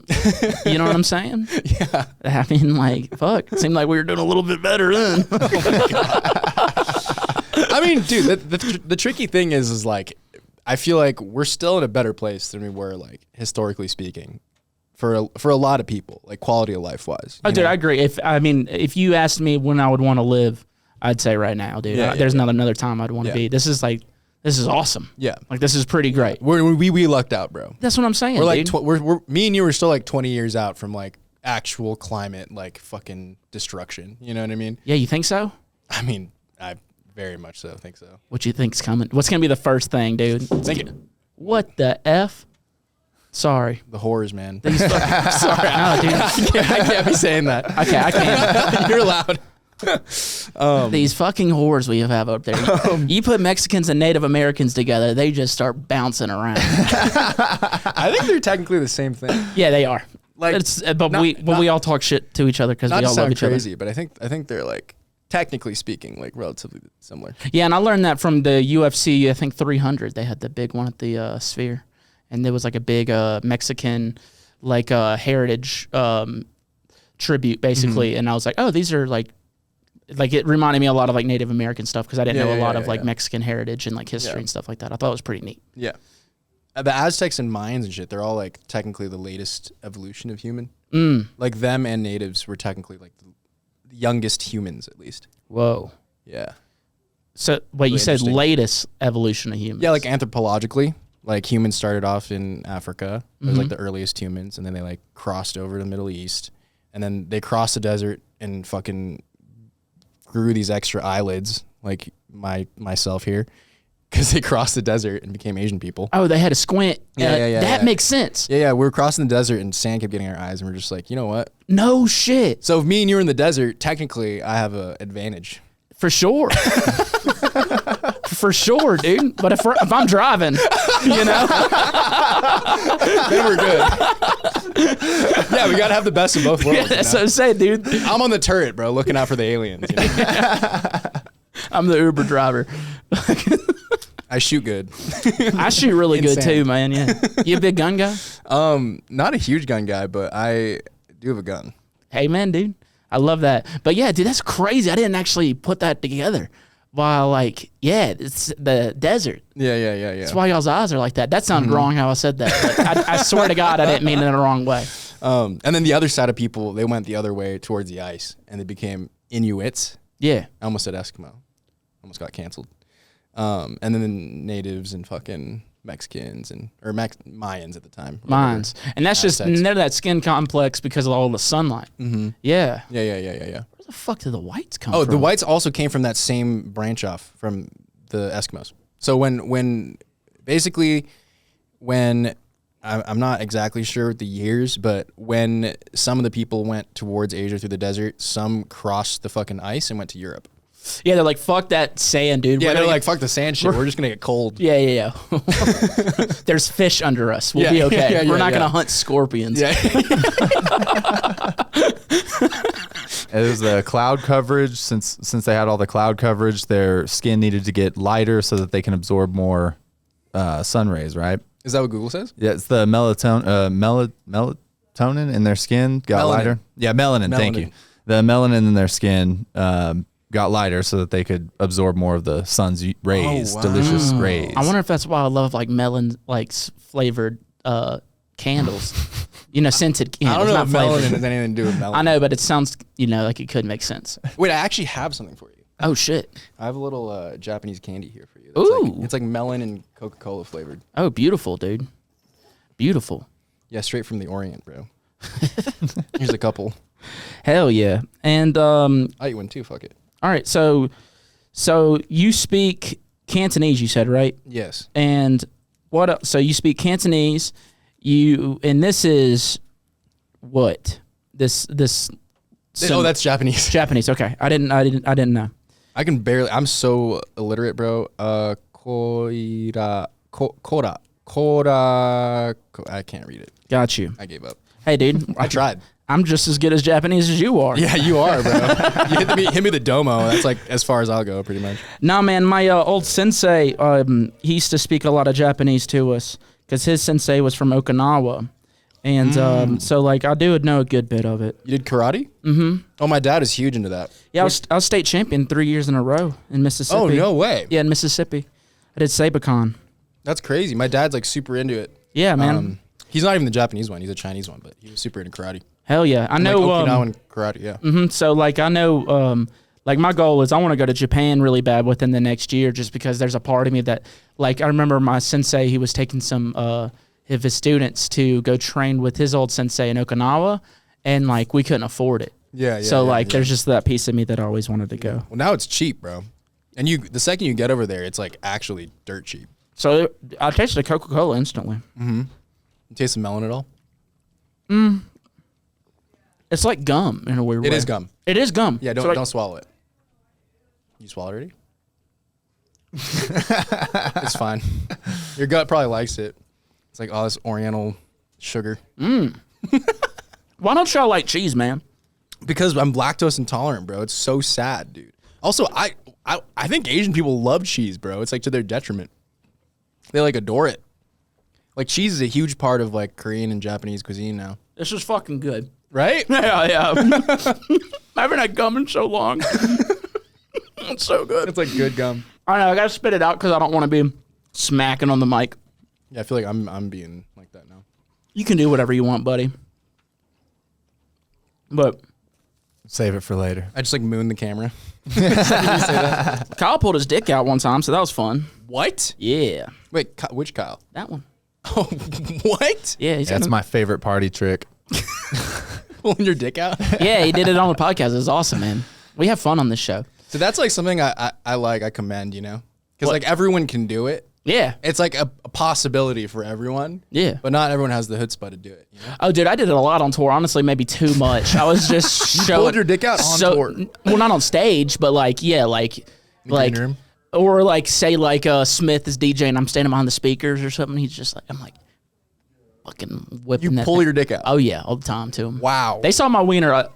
You know what I'm saying? Yeah. I mean, like, fuck. It seemed like we were doing a little bit better then. I mean, dude, the tricky thing is like, I feel like we're still in a better place than we were, like, historically speaking, for a lot of people, like, quality of life wise. Oh, dude, I agree. If you asked me when I would want to live, I'd say right now, dude. There's not another time I'd want to be. This is awesome. Yeah. Like, this is pretty great. We lucked out, bro. That's what I'm saying, We're like, dude. we're me and you are still like 20 years out from like actual climate, like fucking destruction. You know what I mean? Yeah, you think so? I mean, I very much so think so. What you think's coming? What's going to be the first thing, dude? What the F? Sorry. The horrors, man. Sorry. No, dude. I can't be saying that. Okay, I can't. You're allowed. These fucking whores we have up there. You put Mexicans and Native Americans together, they just start bouncing around. I think they're technically the same thing. Yeah, they are. Like, we all talk shit to each other because we Not to all love sound each crazy, but I think they're like, technically speaking, like relatively similar. other. Yeah, and I learned that from the UFC, I think 300. They had the big one at the Sphere. And there was like a big Mexican like heritage tribute, basically. Mm-hmm. And I was like, oh, these are like it reminded me a lot of like Native American stuff because I didn't know a lot of like Mexican heritage and like history and stuff like that. I thought it was pretty neat. Yeah. The Aztecs and Mayans and shit, they're all like technically the latest evolution of human. Like them and natives were technically like the youngest humans, at least. Whoa. Yeah. So, wait, you said interesting. latest evolution of humans? Yeah, like anthropologically, like humans started off in Africa. It was like the earliest humans, and then they like crossed over to the Middle East, and then they crossed the desert and fucking grew these extra eyelids, like myself here, because they crossed the desert and became Asian people. Oh, they had a squint. Yeah. That makes sense. Yeah, we were crossing the desert, and sand kept getting our eyes, and we're just like, you know what? No shit. So if me and you were in the desert, technically, I have an advantage. For sure. For sure, dude. But if I'm driving, you know? Then we're good. Yeah, we got to have the best of both worlds. Yeah, that's what I'm saying, dude. I'm on the turret, bro, looking out for the aliens. You know? I'm the Uber driver. I shoot good. I shoot really good Insane. too, man. Yeah. You a big gun guy? Not a huge gun guy, but I do have a gun. Hey, man, dude. I love that. But yeah, dude, that's crazy. I didn't actually put that together. While like, yeah, it's the desert. Yeah. That's why y'all's eyes are like that. That sounded wrong how I said that. But I swear to God, I didn't mean it in the wrong way. And then the other side of people, they went the other way towards the ice, and they became Inuits. Yeah. I almost said Eskimo. Almost got canceled. And then the natives and fucking Mexicans or Mayans at the time. Mines. And that's just, Aztecs. they're that skin complex because of all the sunlight. Yeah. Yeah. Where the fuck did the whites come Oh, from? the whites also came from that same branch off from the Eskimos. So when I'm not exactly sure the years, but when some of the people went towards Asia through the desert, some crossed the fucking ice and went to Europe. Yeah, they're like, fuck that sand, dude. Yeah, We're they're gonna like, fuck the sand shit. We're just going to get cold. Yeah. There's fish under us. We'll be okay. We're not going to hunt scorpions. Yeah. It was the cloud coverage. Since they had all the cloud coverage, their skin needed to get lighter so that they can absorb more sun rays, right? Is that what Google says? Yeah, it's the melatonin in their skin got Melanin. lighter. Yeah, melanin. Thank you. The melanin in their skin got lighter so that they could absorb more of the sun's rays, wow. delicious rays. I wonder if that's why I love like melon like flavored candles. Scented I candles. don't know not if melanin flavored. has anything to do with melanin. I know, but it sounds like it could make sense. Wait, I actually have something for you. Oh shit. I have a little Japanese candy here for you. Ooh. It's like melon and Coca-Cola flavored. Oh, beautiful, dude. Beautiful. Yeah, straight from the Orient, bro. Here's a couple. Hell yeah. And I'll eat one too. Fuck it. all right, so you speak Cantonese, you said, right? Yes. And what else? So you speak Cantonese, and this is what? This Oh, that's Japanese. Japanese. Okay. I didn't know. I can barely. I'm so illiterate, bro. Kora. I can't read it. Got you. I gave up. Hey, dude. I tried. I'm just as good as Japanese as you are. Yeah, you are, bro. You hit me the domo. That's like as far as I'll go, pretty much. Nah, man, my old sensei, he used to speak a lot of Japanese to us because his sensei was from Okinawa. And so, like, I do know a good bit of it. You did karate? Mm-hmm. Oh, my dad is huge into that. Yeah, I was state champion 3 years in a row in Mississippi. Oh, no way. Yeah, in Mississippi. I did Sabakan. That's crazy. My dad's, like, super into it. Yeah, man. He's not even the Japanese one. He's a Chinese one, but he was super into karate. Hell yeah. I know. Like Okinawan karate, yeah. So, like, I know, like, my goal is I want to go to Japan really bad within the next year just because there's a part of me that, like, I remember my sensei, he was taking some of his students to go train with his old sensei in Okinawa, and, like, we couldn't afford it. Yeah, yeah. So, like, there's just that piece of me that I always wanted to go. Well, now it's cheap, bro. And the second you get over there, it's, like, actually dirt cheap. So, I tasted the Coca-Cola instantly. Mm-hmm. You taste the melon at all? It's like gum in a weird way. It is gum. It is gum. Yeah, don't swallow it. You swallow already? It's fine. Your gut probably likes it. It's like all this Oriental sugar. Why don't y'all like cheese, man? Because I'm lactose intolerant, bro. It's so sad, dude. Also, I think Asian people love cheese, bro. It's like to their detriment. They like adore it. Like cheese is a huge part of like Korean and Japanese cuisine now. This is fucking good. Right? Yeah. I haven't had gum in so long. It's so good. It's like good gum. I know. I gotta spit it out because I don't want to be smacking on the mic. Yeah, I feel like I'm being like that now. You can do whatever you want, buddy. But Save it for later. I just like moon the camera. Kyle pulled his dick out one time, so that was fun. What? Yeah, Wait, which Kyle? that one. Oh, what? Yeah, he's That's got my favorite party trick. Pulling your dick out? Yeah, he did it on the podcast. It was awesome, man. We have fun on this show. So that's like something I like, I commend, you know? Because like everyone can do it. Yeah. It's like a possibility for everyone. Yeah. But not everyone has the chutzpah to do it. You know? Oh, dude, I did it a lot on tour. Honestly, maybe too much. I was just showing. pulled your dick out on tour? Well, not on stage, but like, yeah, like, green room? or like, say, like, Smith is DJ and I'm standing behind the speakers or something. He's just like, I'm like, fucking whipping You that pull thing. your dick out. Oh yeah, all the time too. Wow. They saw my wiener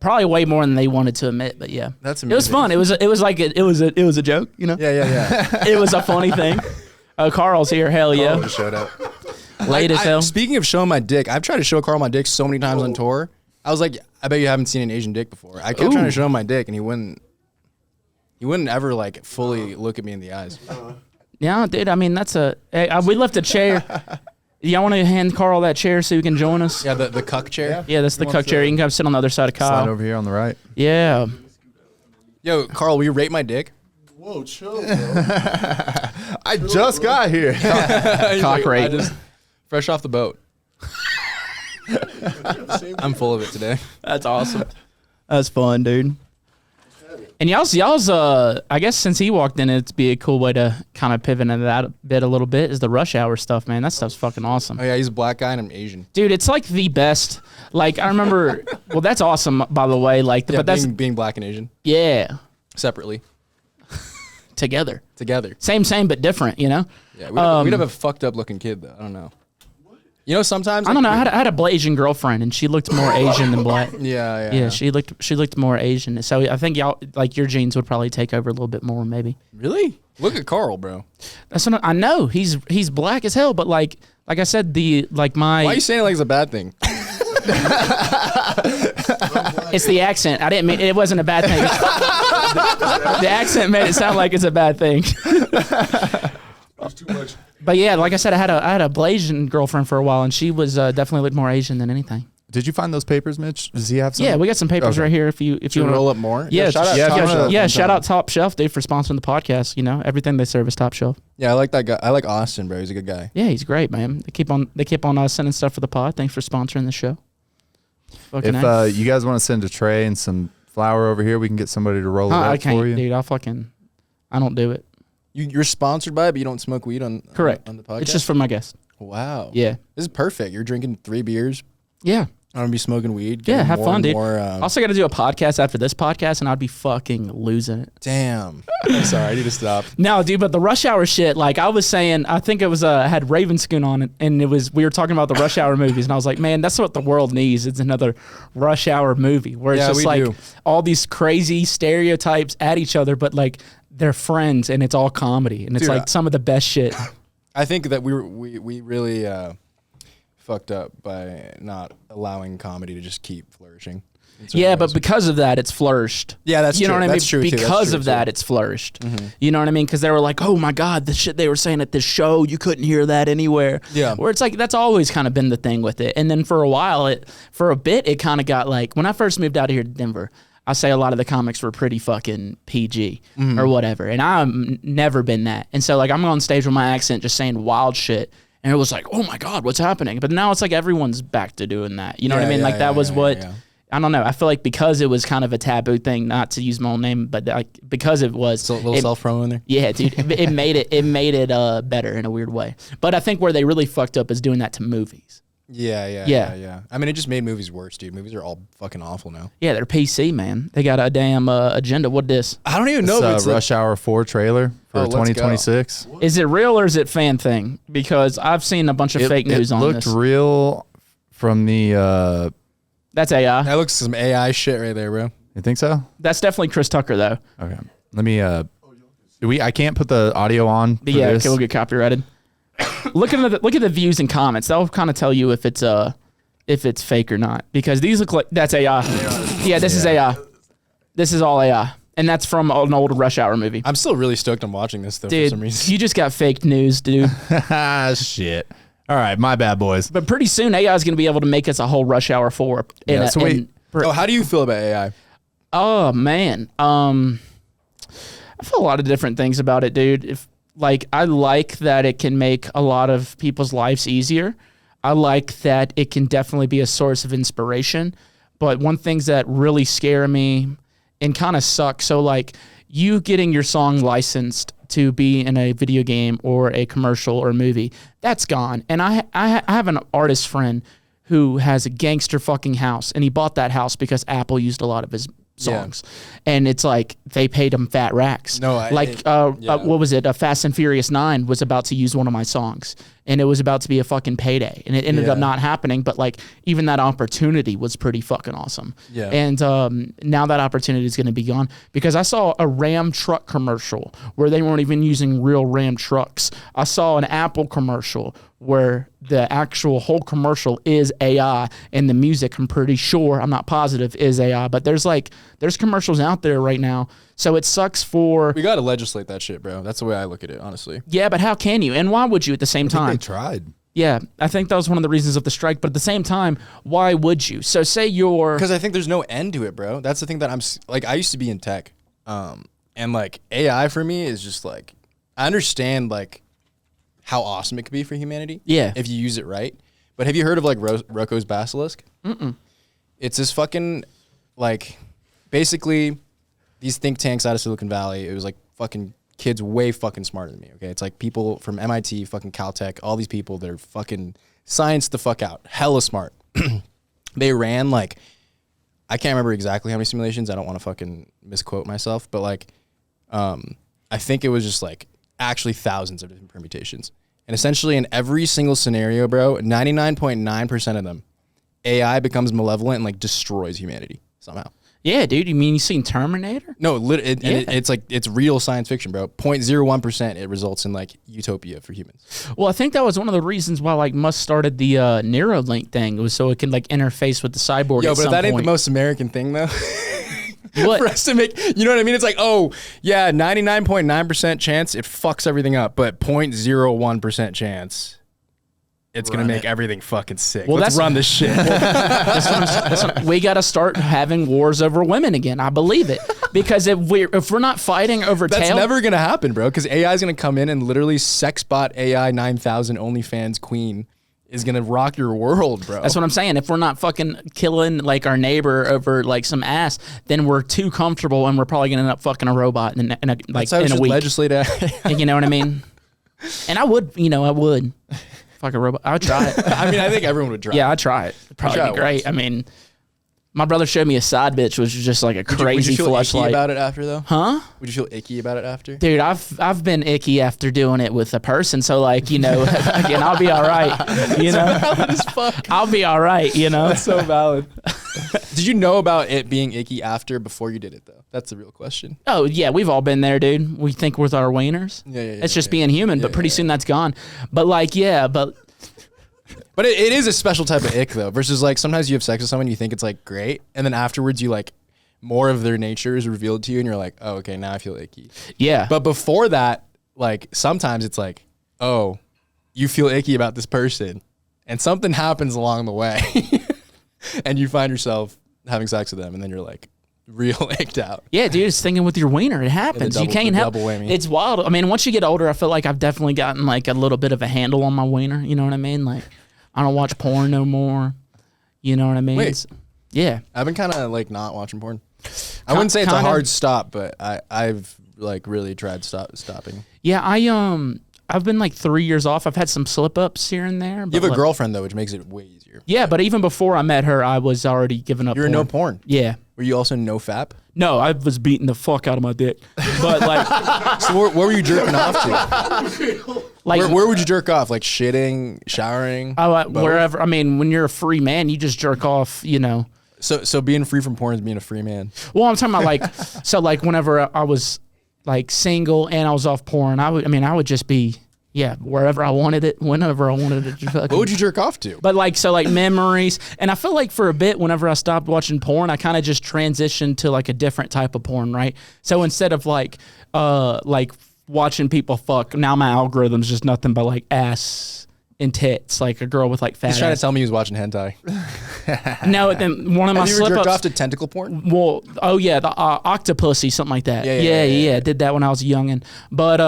probably way more than they wanted to admit, but yeah, That's It was amazing. fun. It was a joke, you know. Yeah. It was a funny thing. Carl's here. Hell yeah, Carl just showed up. late as hell. Speaking of showing my dick, I've tried to show Carl my dick so many times on tour. I was like, I bet you haven't seen an Asian dick before. I kept trying to show him my dick, and he wouldn't ever like fully look at me in the eyes. Yeah, dude. I mean, that's we left a chair. Y'all want to hand Carl that chair so he can join us? Yeah, the cuck chair. Yeah, that's the He cuck wants chair. to You can come sit on the other side of Slide Kyle. over here on the right. Yeah. Yo, Carl, will you rate my dick? Whoa, chill, bro. I just got here. Cock rate. I just fresh off the boat. I'm full of it today. That's awesome. That's fun, dude. And y'all's I guess since he walked in, it'd be a cool way to kind of pivot into that a little bit is the rush hour stuff, man. That stuff's fucking awesome. Oh yeah, he's a black guy and I'm Asian. Dude, it's like the best. Like I remember, well, that's awesome, by the way. Like, Yeah, but that's being black and Asian yeah, separately together, together. same but different, you know. Yeah, we'd have a fucked up looking kid though. I don't know. You know, sometimes I don't know. I had a Blasian girlfriend, and she looked more Asian than black. Yeah. She looked more Asian. So I think y'all like your genes would probably take over a little bit more, maybe. Really? Look at Carl, bro. That's what I know. He's black as hell, but like I said, Why are you saying it like it's a bad thing? it's the accent. I didn't mean it wasn't a bad thing. The accent made it sound like it's a bad thing. It's too much. But yeah, like I said, I had a Blasian girlfriend for a while, and she was definitely looked more Asian than anything. Did you find those papers, Mitch? Does he have some? Yeah, we got some papers right here. If you Should we want roll up more? Yeah, shout out. yeah, Top if you Shelf. wanna- shout out Top Shelf, dude, for sponsoring the podcast. You know, everything they serve is Top Shelf. Yeah, I like that guy. I like Austin, bro. He's a good guy. Yeah, he's great, man. They keep on sending stuff for the pod. Thanks for sponsoring the show. Fucking If you guys want to send a tray and some flour over here, we can get somebody to roll it I up can't, for you. dude. I don't do it. You're sponsored by it, but you don't smoke weed on Correct. on the podcast. It's just for my guests. Wow. Yeah. This is perfect. You're drinking 3 beers. Yeah. I'm gonna be smoking weed. Yeah, getting have more fun, and dude. More, Also got to do a podcast after this podcast, and I'd be fucking losing it. damn. I'm sorry. I need to stop. No, dude, but the Rush Hour shit, like I was saying, I think it was I had Ravenscoon on it, and we were talking about the Rush Hour movies, and I was like, man, that's what the world needs. It's another Rush Hour movie where it's Yeah, just we like do. all these crazy stereotypes at each other, but like they're friends, and it's all comedy, and it's Dude, like some of the best shit. I think that we really fucked up by not allowing comedy to just keep flourishing. in certain Yeah, ways. but because of that, it's flourished. Yeah, that's you know true. what I That's mean. true, too. That's Because true, of that, too. it's flourished. You know what I mean? Because they were like, "Oh my god, the shit they were saying at this show, you couldn't hear that anywhere." Yeah. Where it's like that's always kind of been the thing with it. And then for a bit, it kind of got like when I first moved out here to Denver. I say a lot of the comics were pretty fucking PG or whatever, and I've never been that. And so like I'm on stage with my accent, just saying wild shit. And it was like, oh my God, what's happening? But now it's like everyone's back to doing that. You know what I Yeah, mean? yeah, Like that yeah, was yeah, what, yeah. I don't know. I feel like because it was kind of a taboo thing, not to use my own name, but like because it was. It's a little it- self promo in there. Yeah, dude. It made it better in a weird way. But I think where they really fucked up is doing that to movies. Yeah. I mean, it just made movies worse, dude. Movies are all fucking awful now. Yeah, they're PC, man. They got a damn agenda. What this? I don't even know. It's If it's Rush Hour 4 trailer for let's go. 2026. Is it real or is it fan thing? Because I've seen a bunch of fake news on looked this. real from the. That's AI. that looks some AI shit right there, bro. You think so? That's definitely Chris Tucker, though. Okay. Let me. I can't put the audio on. For But yeah, this. okay, we'll get copyrighted. look at the views and comments. That'll kind of tell you if it's fake or not. Because these look like that's AI. Yeah, this is AI. This is all AI, and that's from an old Rush Hour movie. I'm still really stoked on watching this though Dude, for some reason. you just got fake news, dude. Shit. All right, my bad, boys. But pretty soon, AI is going to be able to make us a whole Rush Hour 4. Yeah, so wait. Oh, how do you feel about AI? Oh man, I feel a lot of different things about it, dude. I like that it can make a lot of people's lives easier. I like that it can definitely be a source of inspiration. But one things that really scare me and kind of suck. So like you getting your song licensed to be in a video game or a commercial or a movie, that's gone. And I have an artist friend who has a gangster fucking house, and he bought that house because Apple used a lot of his songs. And it's like they paid him fat racks. No, what was it? Fast and Furious 9 was about to use one of my songs, and it was about to be a fucking payday, and it ended up not happening. But like even that opportunity was pretty fucking awesome. Yeah. And now that opportunity is going to be gone because I saw a Ram truck commercial where they weren't even using real Ram trucks. I saw an Apple commercial where the actual whole commercial is AI, and the music, I'm pretty sure, I'm not positive, is AI. But there's commercials out there right now. So it sucks for... We gotta legislate that shit, bro. That's the way I look at it, honestly. Yeah, but how can you? And why would you at the same time? They tried. Yeah, I think that was one of the reasons of the strike. But at the same time, why would you? So say you're... Because I think there's no end to it, bro. That's the thing that I used to be in tech. And like AI for me is just like, I understand like how awesome it could be for humanity. Yeah. If you use it right. But have you heard of like Rocco's Basilisk? It's this fucking like, basically these think tanks out of Silicon Valley. It was like fucking kids way fucking smarter than me. Okay. It's like people from MIT, fucking Caltech, all these people that are fucking science the fuck out. Hella smart. They ran like, I can't remember exactly how many simulations. I don't want to fucking misquote myself, but like, I think it was just like actually thousands of different permutations. And essentially in every single scenario, bro, 99.9% of them, AI becomes malevolent and like destroys humanity somehow. Yeah, dude. You mean you seen Terminator? No, it's like, it's real science fiction, bro. 0.01% it results in like utopia for humans. Well, I think that was one of the reasons why like Musk started the Neuralink thing. It was so it can like interface with the cyborg. Yo, at but some that ain't point. the most American thing though. What? For us to make, you know what I mean? It's like, oh, yeah, 99.9% chance it fucks everything up, but 0.01% chance it's going to make everything fucking sick. Well, Let's run this shit. We got to start having wars over women again. I believe it, because if we're not fighting over That's tail, never going to happen, bro, because AI is going to come in and literally sexbot AI 9000 OnlyFans queen is going to rock your world, bro. That's what I'm saying. If we're not fucking killing like our neighbor over like some ass, then we're too comfortable, and we're probably going to end up fucking a robot in a week. Legislate You know what I mean? And I would fuck a robot. I would try it. I mean, I think everyone would try. Yeah, I'd try it. It'd probably try be it great. once. I mean, my brother showed me a side bitch, which was just like a Would crazy you feel icky fleshlight. about it after, though? Huh? Would you feel icky about it after? Dude, I've been icky after doing it with a person, so like, you know, again, I'll be all right. You know, Valid as fuck. I'll be all right. You know, That's so valid. Did you know about it being icky before you did it, though? That's the real question. oh yeah, we've all been there, dude. We think with our wieners. Yeah. It's just being human, but pretty soon that's gone. But like, But it is a special type of ick, though, versus like sometimes you have sex with someone, you think it's like great, and then afterwards you like more of their nature is revealed to you, and you're like, oh, okay, now I feel icky. yeah. But before that, like sometimes it's like, oh, you feel icky about this person, and something happens along the way, and you find yourself having sex with them, and then you're like real icked out. Yeah, dude, it's thinking with your wiener. It happens. double- You can't the help. double whammy. It's wild. I mean, once you get older, I feel like I've definitely gotten like a little bit of a handle on my wiener. You know what I mean? Like, I don't watch porn no more. You know what I mean? Wait. Yeah. I've been kind of like not watching porn. I wouldn't say it's a Kinda. hard stop, but I've like really tried stopping. Yeah, I've been like 3 years off. I've had some slip ups here and there. You But have a like- girlfriend though, which makes it way easier. Yeah, but even before I met her, I was already giving up. You were no porn. Yeah. Were you also no fap? No, I was beating the fuck out of my dick. But like, So where were you jerking off to? like Where would you jerk off? Like shitting, showering? Both? wherever. I mean, when you're a free man, you just jerk off. You know. So being free from porn is being a free man. Well, I'm talking about like, so like whenever I was like single and I was off porn, I would just be, wherever I wanted it, whenever I wanted it. Just What would you jerk off to? But like, so like memories. And I feel like for a bit, whenever I stopped watching porn, I kind of just transitioned to like a different type of porn, right? So instead of like watching people fuck, now my algorithm's just nothing but like ass and tits, like a girl with like fat He's trying to ass. tell me he was watching hentai. No, then one of my Have you ever slip jerked off ups. to tentacle porn? Well, oh yeah, the octopussy, something like that. Yeah. Did that when I was a youngin'. But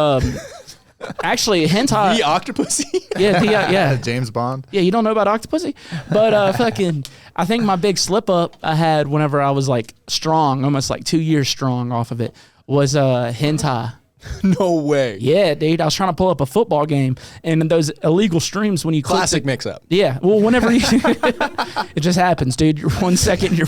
actually, hentai. The octopus? Yeah. James Bond. Yeah, you don't know about Octopussy? But fucking, I think my big slip up I had whenever I was like strong, almost like 2 years strong off of it, was hentai. No way. Yeah, dude, I was trying to pull up a football game, and in those illegal streams when you click Classic mix up. yeah, well, whenever you, it just happens, dude. You're 1 second, your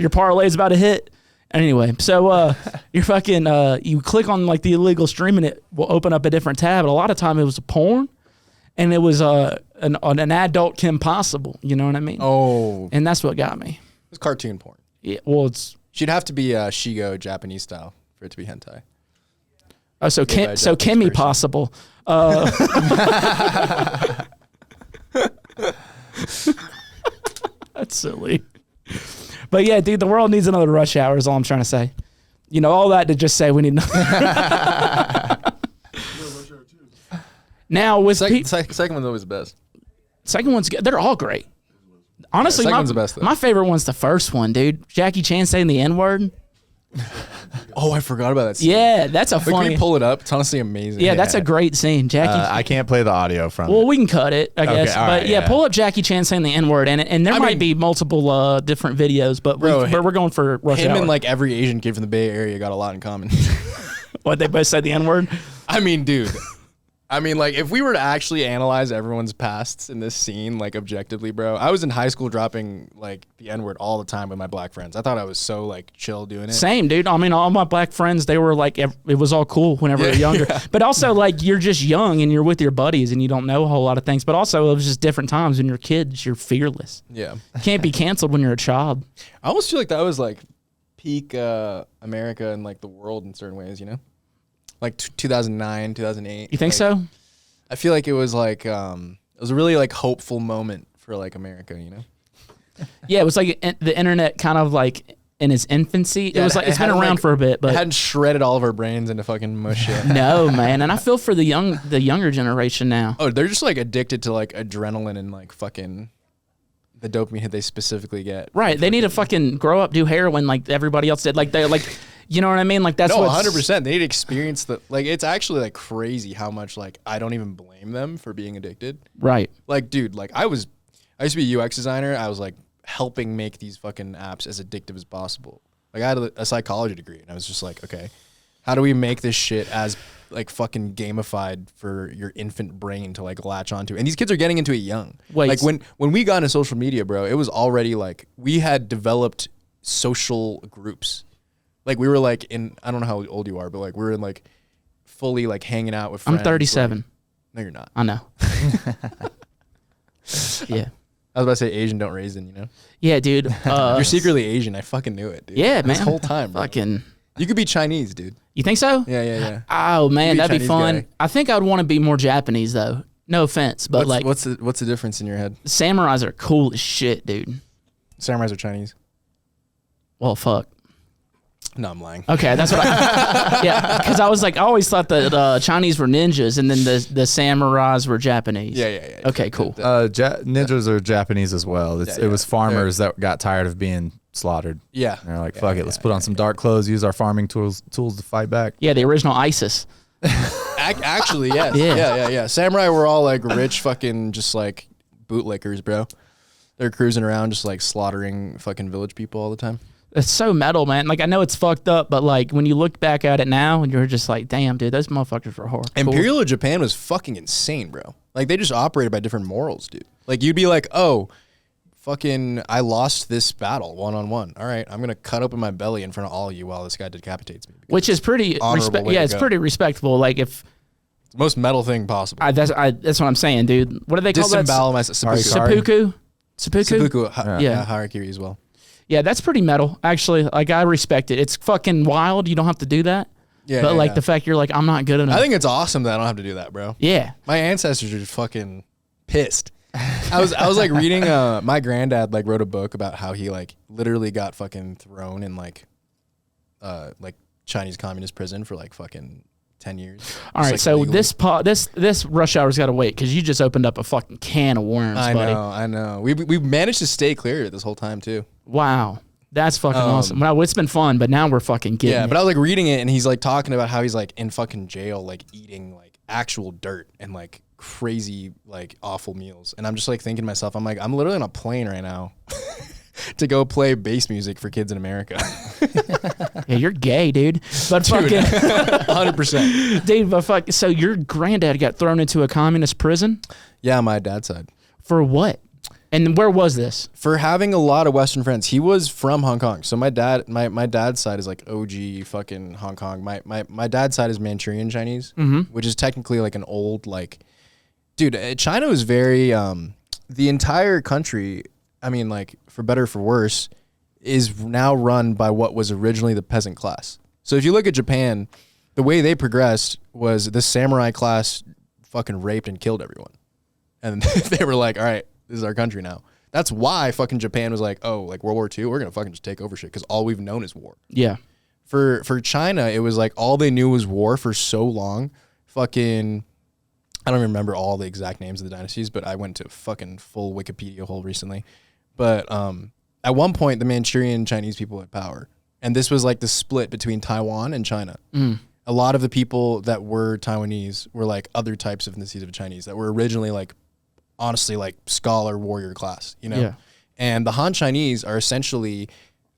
parlay's about to hit. Anyway, so you're fucking, you click on like the illegal stream and it will open up a different tab. And a lot of time it was a porn, and it was an adult Kim Possible. You know what I mean? Oh, And that's what got me. it's cartoon porn. Yeah, well, it's She'd have to be Shigo Japanese style for it to be hentai. so Made by a Japanese Kimmy person. Possible. That's silly. But yeah, dude, the world needs another Rush Hour is all I'm trying to say. You know, all that to just say we need now with Second one's always the best. second one's good. They're all great. Honestly, second my, one's the best, though. my favorite one's the first one, dude. Jackie Chan saying the N-word. Oh, I forgot about that scene. Yeah, that's a Wait, can funny. we pull it up? It's honestly amazing. Yeah, that's a great scene. Jackie. I can't play the audio from Well, it. we can cut it, I guess. all But right, yeah, yeah. pull up Jackie Chan saying the N-word, and there I might mean- be multiple different videos, but Bro, we're going for Rush Him Hour. and like every Asian kid from the Bay Area got a lot in common. What, they both said the N-word? I mean, dude. I mean, like, if we were to actually analyze everyone's pasts in this scene, like, objectively, bro, I was in high school dropping, like, the N-word all the time with my black friends. I thought I was so, like, chill doing it. Same, dude. I mean, all my black friends, they were like, it was all cool whenever we were younger. Yeah. But also, like, you're just young and you're with your buddies and you don't know a whole lot of things. But also, it was just different times when you're kids. You're fearless. Yeah. You can't be canceled when you're a child. I almost feel like that was, like, peak America and, like, the world in certain ways, you know? Like, 2009, 2008. You think like, so? I feel like it was, like, it was a really, like, hopeful moment for, like, America, you know? Yeah, it was like the internet kind of like in its infancy. Yeah, It's been hadn't, around for a bit, It but hadn't shredded all of our brains into fucking mush yet. no, man. And I feel for the younger generation now. Oh, they're just like addicted to like adrenaline and like fucking the dopamine hit they specifically get. Right. They need to fucking grow up, do heroin like everybody else did. Like they like, you know what I mean? Like that's No, what 100%. They need to experience the like. It's actually like crazy how much like I don't even blame them for being addicted. Right. Like, dude, like I used to be a UX designer. I was like helping make these fucking apps as addictive as possible. Like I had a psychology degree, and I was just like, okay, how do we make this shit as like fucking gamified for your infant brain to like latch onto? And these kids are getting into it young. Wait. Like when we got into social media, bro, it was already like we had developed social groups. Like we were like in, I don't know how old you are, but like we were in like fully like hanging out with friends. I'm 37. Like, no, you're not. I know. Yeah. I was about to say Asian don't raisin, you know? Yeah, dude. You're secretly Asian. I fucking knew it, dude. Yeah, man. This whole time, bro. Fucking. You could be Chinese, dude. You think so? Yeah. Oh man, You be that'd be Chinese fun. guy. I think I'd want to be more Japanese though. No offense, but what's the difference in your head? samurais are cool as shit, dude. Samurais are Chinese. Well, fuck. No, I'm lying. Okay, that's what I. Yeah, because I was like, I always thought that Chinese were ninjas, and then the samurais were Japanese. Yeah. Okay, cool. Ninjas are Japanese as well. It was farmers They're- that got tired of being slaughtered. Yeah. And they're like, fuck it, let's put on some dark clothes, use our farming tools to fight back. Yeah, the original ISIS. Actually, yes. Yeah. Yeah. Samurai were all like rich fucking just like bootlickers, bro. They're cruising around just like slaughtering fucking village people all the time. It's so metal, man. Like I know it's fucked up, but like when you look back at it now, and you're just like, damn, dude, those motherfuckers were hard. Imperial Japan was fucking insane, bro. Like they just operated by different morals, dude. Like you'd be like, oh, fucking, I lost this battle 1-on-1. All right, I'm gonna cut open my belly in front of all of you while this guy decapitates me. Which is pretty honorable way to it's go. pretty respectable. Like if It's the most metal thing possible. that's what I'm saying, dude. What do they call that? Disembowel myself. Sorry. Seppuku. Seppuku. Yeah. Harakiri as well. Yeah, that's pretty metal. Actually, like I respect it. It's fucking wild. You don't have to do that. Yeah, But yeah, like yeah. the fact you're like, I'm not good enough. I think it's awesome that I don't have to do that, bro. Yeah. My ancestors are just fucking pissed. I was like reading my granddad like wrote a book about how he like literally got fucking thrown in like Chinese communist prison for like fucking 10 years. All right. Like, So legally. this rush hour's got to wait because you just opened up a fucking can of worms, buddy. I know. We managed to stay clear of it this whole time too. Wow. That's fucking awesome. Well, it's been fun, but now we're fucking getting Yeah, it. but I was like reading it and he's like talking about how he's like in fucking jail, like eating like actual dirt and like crazy like awful meals. And I'm just like thinking to myself, I'm like, I'm literally on a plane right now to go play bass music for kids in America. Yeah, you're gay, dude. But Dude, fucking 100%. dude, but fuck. So your granddad got thrown into a communist prison Yeah, my dad's side. for what? And where was this? For having a lot of Western friends. He was from Hong Kong. So my dad's side is like OG fucking Hong Kong. My dad's side is Manchurian Chinese, which is technically like an old like, dude, China was very, the entire country, I mean like for better or for worse, is now run by what was originally the peasant class. So if you look at Japan, the way they progressed was the samurai class fucking raped and killed everyone. And they were like, all right, this is our country now. That's why fucking Japan was like, oh, like World War II, we're going to fucking just take over shit because all we've known is war. Yeah. For China, it was like all they knew was war for so long. Fucking, I don't remember all the exact names of the dynasties, but I went to fucking full Wikipedia hole recently. But at one point, the Manchurian Chinese people had power. And this was like the split between Taiwan and China. A lot of the people that were Taiwanese were like other types of ethnicities of Chinese that were originally like, honestly, like scholar warrior class, you know? Yeah. And the Han Chinese are essentially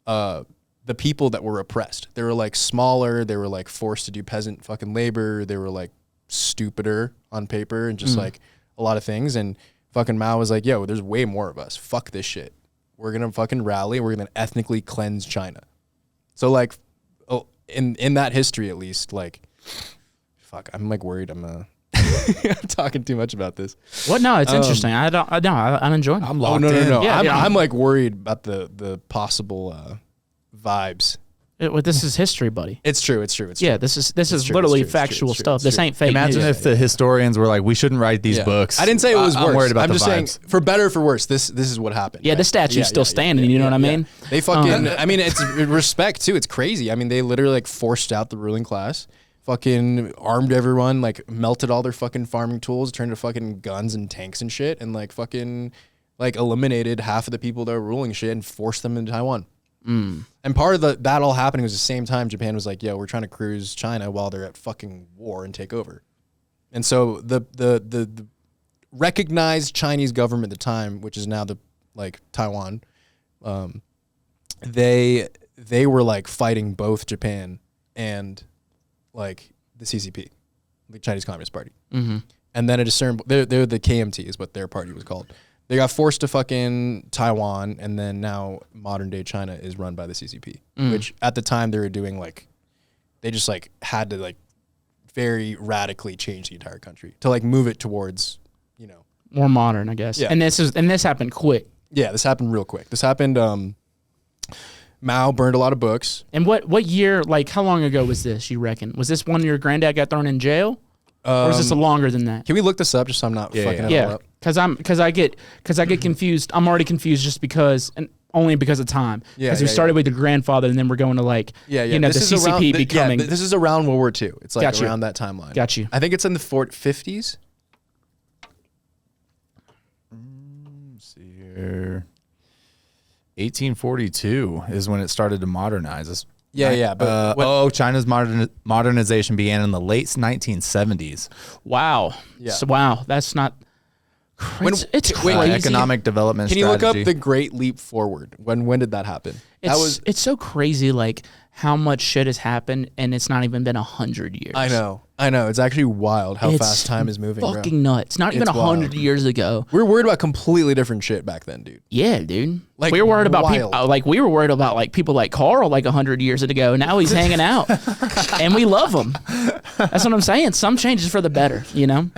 the people that were oppressed. They were like smaller. They were like forced to do peasant fucking labor. They were like stupider on paper and just like a lot of things. And fucking Mao was like, yo, there's way more of us. Fuck this shit. We're going to fucking rally. We're going to ethnically cleanse China. So like in that history, at least, like, fuck, I'm like worried I'm talking too much about this. What? No, it's interesting. I'm enjoying it. I'm Oh, locked no. in. Yeah, I'm like worried about the possible vibes This is history, buddy. It's true. It's true. It's Yeah, true. this is true, literally it's true, factual it's true, stuff. it's This true. ain't fake Imagine news. if the historians were like, we shouldn't write these books. I didn't say it was worse. I'm worried about I'm the just saying, vibes. for better or for worse, this is what happened. Yeah, right? the statue's still standing, you know what I mean? They fucking, I mean, it's respect too. It's crazy. I mean, they literally like forced out the ruling class, fucking armed everyone, like melted all their fucking farming tools, turned to fucking guns and tanks and shit, and like fucking like eliminated half of the people that were ruling shit and forced them into Taiwan. And part of that all happening was the same time Japan was like, yo, we're trying to cruise China while they're at fucking war and take over. And so the recognized Chinese government at the time, which is now the like Taiwan, they were like fighting both Japan and like the CCP, the Chinese Communist Party. And then at a certain, they're the KMT is what their party was called. They got forced to fucking Taiwan, and then now modern day China is run by the CCP, which at the time they were doing like, they just like had to like very radically change the entire country to like move it towards, you know, More modern, I guess. Yeah. And this happened quick. yeah, this happened real quick. This happened, Mao burned a lot of books. And what year, like how long ago was this, you reckon? Was this when your granddad got thrown in jail? Or is this longer than that? Can we look this up just so I'm not fucking it all Yeah, up? because I get confused. I'm already confused just because, and only because of time. Yeah, Because we yeah, started with your grandfather, and then we're going to like, you know, the This is CCP around, becoming. this is around World War II. It's like Got you. around that timeline. Got you. I think it's in the 50s. Let's see here. 1842 is when it started to modernize. It's But China's modernization began in the late 1970s. Wow. Yeah. So, wow. That's not. It's wait, crazy. Economic development can you look strategy. up the Great Leap Forward? When did that happen? It's so crazy, like how much shit has happened, and it's not even been 100 years. I know. It's actually wild how It's fast time is moving, Fucking bro. nuts. Not even It's 100 wild. years ago. We were worried about completely different shit back then, dude. Yeah, dude. Like, we were worried about people. wild. Like we were worried about like people like Carl like 100 years ago. Now he's hanging out, and we love him. That's what I'm saying. Some changes for the better, you know.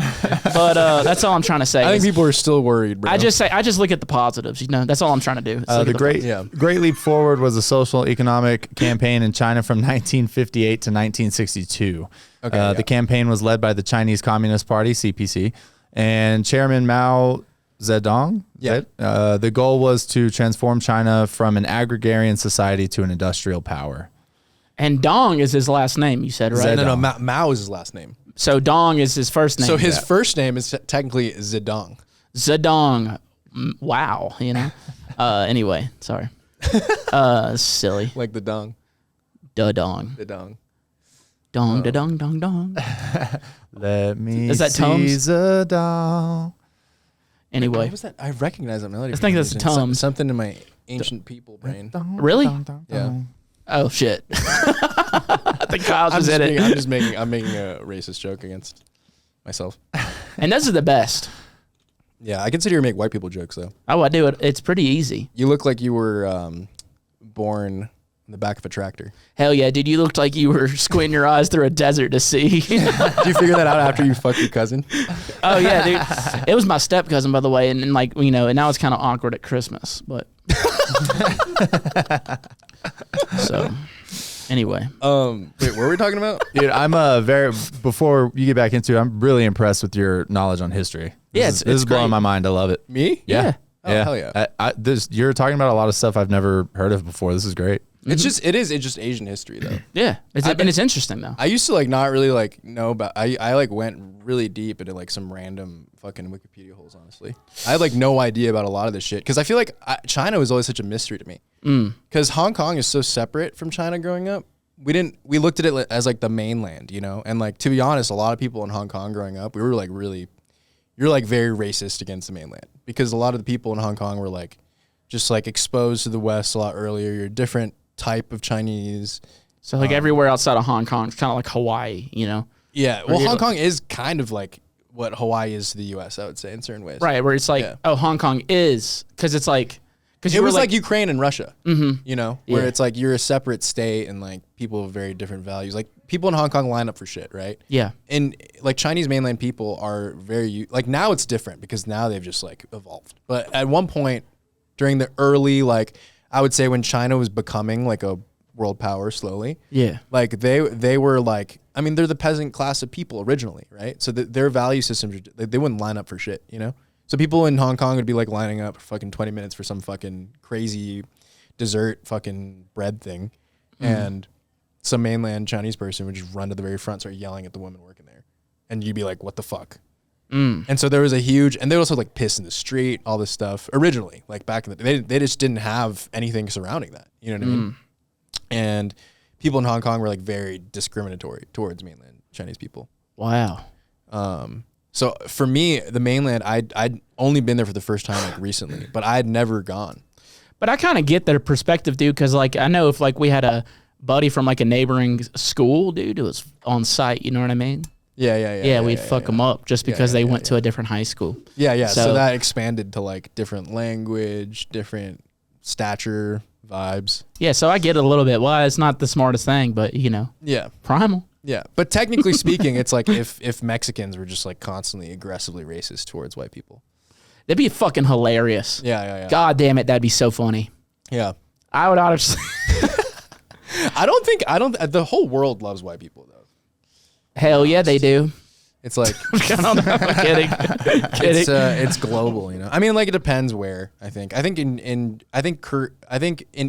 But that's all I'm trying to say. I think is people are still worried, bro. I just look at the positives. You know, that's all I'm trying to do. is look The at Great Leap Forward was a social economic campaign in China from 1958 to 1962. The campaign was led by the Chinese Communist Party, CPC, and Chairman Mao Zedong. Yeah. The goal was to transform China from an agrarian society to an industrial power. And Dong is his last name. You said right. no, Mao is his last name. So Dong is his first name. So his first name is technically Zedong. Zedong. Wow. You know. Anyway, sorry. Silly. Like the dong. Da dong. The dong. Dong da dong dong dong. Let me Is that see Tums? Zedong. Anyway. What was that? I recognize that melody. I for think some that's reason. Tums. Something in my ancient people brain. Really? Yeah. Oh shit. I think Kyle just hit it. I'm making a racist joke against myself. And those are the best. Yeah, I consider you make white people jokes though. Oh, I do it. It's pretty easy. You look like you were born in the back of a tractor. Hell yeah, dude. You looked like you were squinting your eyes through a desert to see. Did you figure that out after you fucked your cousin? Oh yeah, dude. It was my step cousin, by the way, and like you know, and now it's kind of awkward at Christmas, but. So, anyway. Wait, what were we talking about? Dude, I'm before you get back into it, I'm really impressed with your knowledge on history. This it's is blowing great. my mind. I love it. Me? Yeah. Oh, hell yeah. You're talking about a lot of stuff I've never heard of before. This is great. It's just Asian history though. Yeah. And it's interesting though. I used to like not really like know about. I like went really deep into like some random fucking Wikipedia holes. Honestly, I had like no idea about a lot of this shit because I feel like China was always such a mystery to me. Because Hong Kong is so separate from China. Growing up, we looked at it as like the mainland, you know. And like to be honest, a lot of people in Hong Kong growing up, we were like you're like very racist against the mainland because a lot of the people in Hong Kong were like just like exposed to the West a lot earlier. You're a different type of Chinese. So like everywhere outside of Hong Kong, it's kind of like Hawaii, you know? Yeah, well, Hong Kong is kind of like what Hawaii is to the U.S., I would say, in certain ways. Right, where it's like, oh, Hong Kong is, because it's like, because It was like Ukraine and Russia, you know, where Yeah. it's like you're a separate state and like people have very different values. Like people in Hong Kong line up for shit, right? Yeah. And like Chinese mainland people are very, like now it's different because now they've just like evolved. But at one point during the early, like I would say when China was becoming like a world power slowly. Yeah. Like they were like, I mean, they're the peasant class of people originally, right? So their value systems, they wouldn't line up for shit, you know? So people in Hong Kong would be like lining up for fucking 20 minutes for some fucking crazy dessert fucking bread thing. And some mainland Chinese person would just run to the very front, start yelling at the woman working there. And you'd be like, what the fuck? And so there was a huge, and they also like piss in the street, all this stuff originally, like back in the day, they just didn't have anything surrounding that. You know what I mean? And people in Hong Kong were like very discriminatory towards mainland Chinese people. Wow. So for me, the mainland, I'd only been there for the first time like recently, but I had never gone. But I kind of get their perspective, dude, because like I know if like we had a buddy from like a neighboring school, dude, it was on site. You know what I mean? Yeah, we'd fuck them up just because they went to a different high school. Yeah. So that expanded to like different language, different stature, vibes. Yeah, so I get it a little bit. Well, it's not the smartest thing, but you know. Yeah. Primal. Yeah. But technically speaking, it's like if Mexicans were just like constantly aggressively racist towards white people. That'd be fucking hilarious. Yeah. God damn it, that'd be so funny. Yeah. I would honestly. the whole world loves white people though. Hell yeah, they do. It's like I'm kidding. it's global, you know. I mean, like it depends where. I think in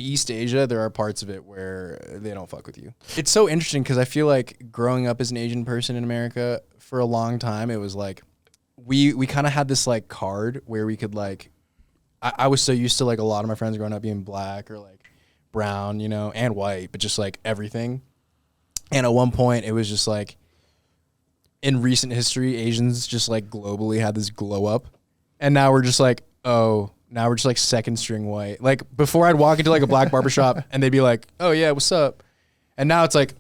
East Asia there are parts of it where they don't fuck with you. It's so interesting because I feel like growing up as an Asian person in America for a long time, it was like we kind of had this like card where we could like. I was so used to like a lot of my friends growing up being black or like brown, you know, and white, but just like everything. And at one point, it was just like. In recent history, Asians just like globally had this glow up, and now we're just like, now we're just like second string white. Like before, I'd walk into like a black barbershop and they'd be like, "Oh yeah, what's up?" And now it's like,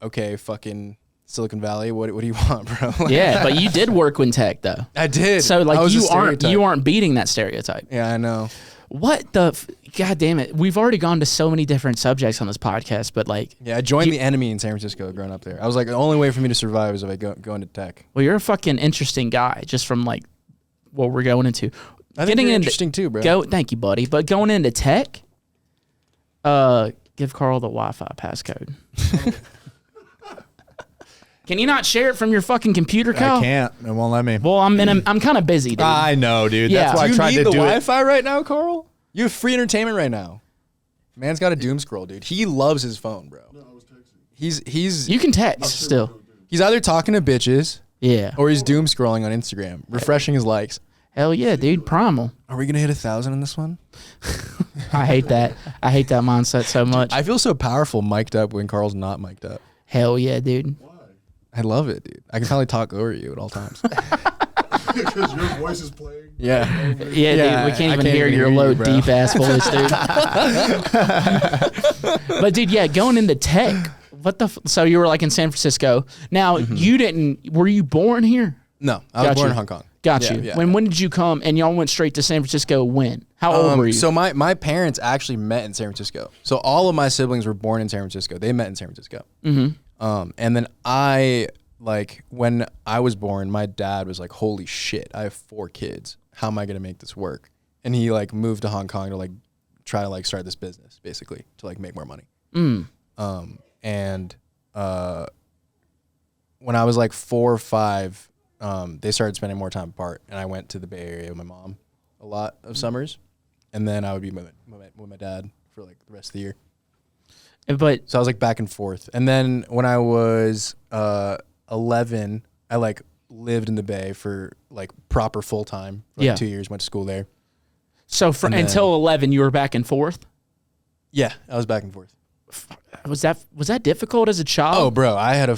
"Okay, fucking Silicon Valley, what do you want, bro?" Yeah, but you did work in tech though. I did. So like you you aren't beating that stereotype. Yeah, I know. What the God damn it. We've already gone to so many different subjects on this podcast, but like I joined the enemy in San Francisco growing up there. I was like, the only way for me to survive is if I go into tech. Well, you're a fucking interesting guy just from like what we're going into. I think you're interesting too, bro. Thank you, buddy. But going into tech, give Carl the Wi-Fi passcode. Can you not share it from your fucking computer, Kyle? I can't. It won't let me. Well, I'm kind of busy, dude. I know, dude. Yeah. That's why I tried Do you to need the do it. Wi-Fi right now, Carl? You have free entertainment right now. Man's got a doom scroll, dude. He loves his phone, bro. No, I was texting. He's You can text still. he's either talking to bitches Yeah. or he's doom scrolling on Instagram, refreshing his likes. Hell yeah, dude. Primal. Are we gonna hit 1,000 in this one? I hate that. I hate that mindset so much. I feel so powerful mic'd up when Carl's not mic'd up. Hell yeah, dude. Why? I love it, dude. I can probably talk over you at all times. Because your voice is playing. Yeah. Yeah, dude, we can't even hear your low, you, bro. deep ass voice, dude. But dude, yeah, going into tech, so you were like in San Francisco. Now were you born here? No, I was born in Hong Kong. Got Yeah, you. yeah, When did you come and y'all went straight to San Francisco when? How old were you? So my parents actually met in San Francisco. So all of my siblings were born in San Francisco. They met in San Francisco. And then when I was born, my dad was like, "Holy shit, I have 4 kids. How am I gonna make this work?" And he like moved to Hong Kong to like try to like start this business, basically to like make more money. When I was like 4 or 5, they started spending more time apart, and I went to the Bay Area with my mom a lot of summers, and then I would be with my dad for like the rest of the year. But So I was like back and forth. And then when I was 11, I like lived in the Bay for like proper full time for like 2 years, went to school there. so until 11, you were back and forth. Yeah, I was back and forth. Was that difficult as a child? Oh, bro, I had a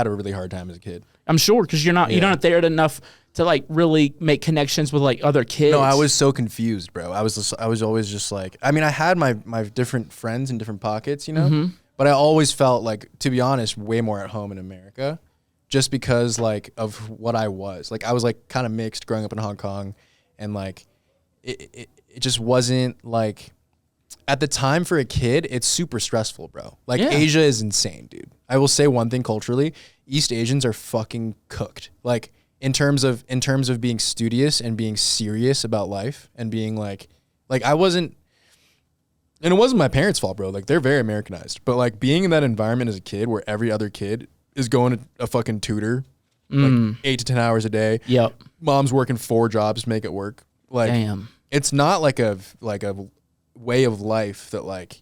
really hard time as a kid. I'm sure because you're not there enough to like really make connections with like other kids. No, I was so confused, bro. I was always just like, I mean, I had my different friends in different pockets, you know, but I always felt like, to be honest, way more at home in America, just because like of what I was. Like I was like kind of mixed growing up in Hong Kong, and like it just wasn't like. At the time for a kid, it's super stressful, bro. Like Asia is insane, dude. I will say one thing culturally, East Asians are fucking cooked. Like in terms of being studious and being serious about life and being like I wasn't And it wasn't my parents' fault, bro. Like, they're very Americanized. But, like, being in that environment as a kid where every other kid is going to a fucking tutor, like, 8 to 10 hours a day. Yep. Mom's working 4 jobs to make it work. Like, Damn. It's not like a way of life that, like,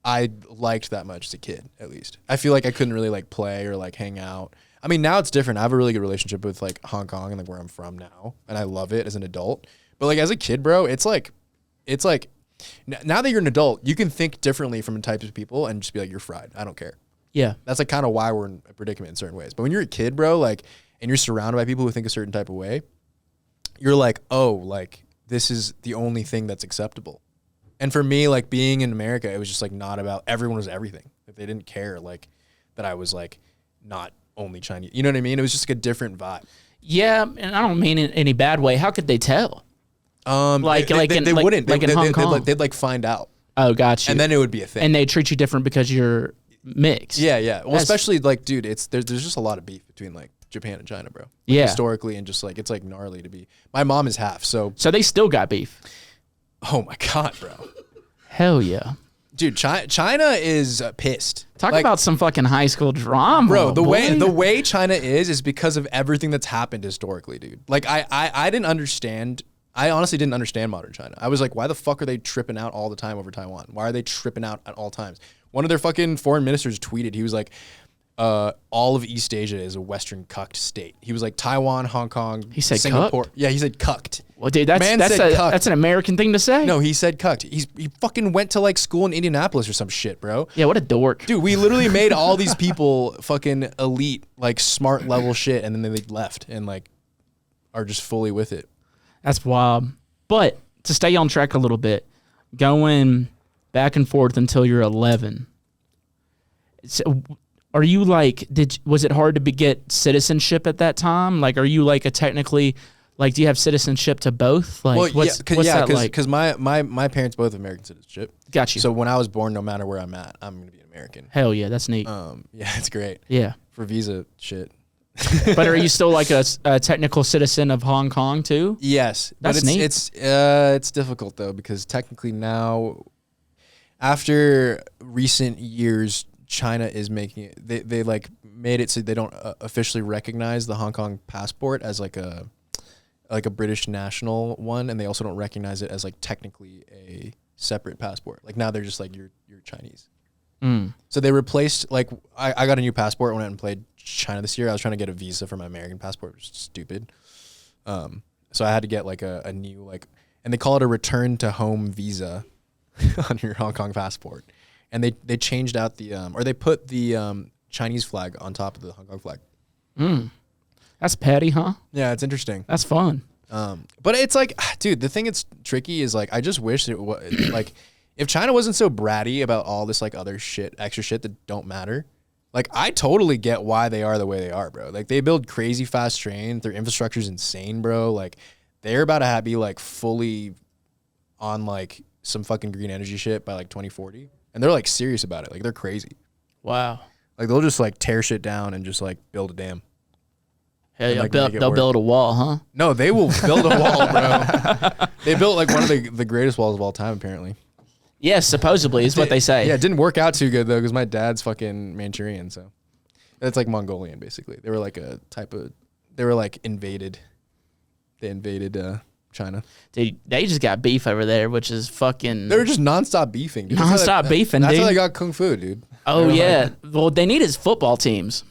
I liked that much as a kid, at least. I feel like I couldn't really, like, play or, like, hang out. I mean, now it's different. I have a really good relationship with, like, Hong Kong and, like, where I'm from now. And I love it as an adult. But, like, as a kid, bro, it's like, now that you're an adult, you can think differently from types of people and just be like, you're fried. I don't care. Yeah. That's like kind of why we're in a predicament in certain ways. But when you're a kid, bro, like, and you're surrounded by people who think a certain type of way, you're like, oh, like, this is the only thing that's acceptable. And for me, like, being in America, it was just like not about, everyone was everything. Like, they didn't care, like, that I was like not only Chinese. You know what I mean? It was just like a different vibe. Yeah, and I don't mean it in any bad way. How could they tell? They wouldn't. Like in Hong Kong. They'd like find out. Oh, got you. And then it would be a thing. And they treat you different because you're mixed. Yeah. Well, especially like, dude, there's just a lot of beef between like Japan and China, bro. Like, yeah. Historically, and just like it's like gnarly to be. My mom is half, so they still got beef. Oh my god, bro. Hell yeah. Dude, China is pissed. Talk about some fucking high school drama, bro. The way China is because of everything that's happened historically, dude. Like I didn't understand. I honestly didn't understand modern China. I was like, why the fuck are they tripping out all the time over Taiwan? Why are they tripping out at all times? One of their fucking foreign ministers tweeted, he was like, all of East Asia is a Western cucked state. He was like Taiwan, Hong Kong, he said Singapore. Cucked? Yeah, he said cucked. Well, dude, that's an American thing to say. No, he said cucked. He fucking went to like school in Indianapolis or some shit, bro. Yeah, what a dork. Dude, we literally made all these people fucking elite, like smart level shit, and then they left and like are just fully with it. That's wild. But to stay on track a little bit, going back and forth until you're 11. So, are you like, was it hard to get citizenship at that time? Like, are you like a technically, like, do you have citizenship to both? Like, well, what's that like? Because my parents both have American citizenship. Got you. So when I was born, no matter where I'm at, I'm going to be an American. Hell yeah, that's neat. Yeah, it's great. Yeah. For visa shit. But are you still like a technical citizen of Hong Kong too? Yes. That's but neat. It's difficult though, because technically now, after recent years, China is making it, they like made it so they don't officially recognize the Hong Kong passport as like a British national one, and they also don't recognize it as like technically a separate passport. Like now they're just like you're Chinese. So they replaced, like, I got a new passport when I went and played China this year. I was trying to get a visa for my American passport, which is stupid. So I had to get like a new, like, and they call it a return to home visa on your Hong Kong passport. And they changed out the, or they put the Chinese flag on top of the Hong Kong flag. That's petty, huh? Yeah, it's interesting. That's fun. But it's like, dude, the thing that's tricky is like, I just wish it was like, if China wasn't so bratty about all this like other shit, extra shit that don't matter, like I totally get why they are the way they are, bro. Like they build crazy fast trains. Their infrastructure's insane, bro. Like they're about to be like fully on like some fucking green energy shit by like 2040. And they're like serious about it. Like they're crazy. Wow. Like they'll just like tear shit down and just like build a dam. Hell yeah, like, they'll build a wall, huh? No, they will build a wall, bro. They built like one of the greatest walls of all time, apparently. Yes, supposedly is what they say. Yeah, it didn't work out too good though, because my dad's fucking Manchurian, so it's like Mongolian basically. They were like a type of, they were like invaded. They invaded China. Dude, they just got beef over there, which is fucking. They were just nonstop beefing, dude. Nonstop beefing, That's dude. how they got kung fu, dude. Oh yeah. Well, they need his football teams.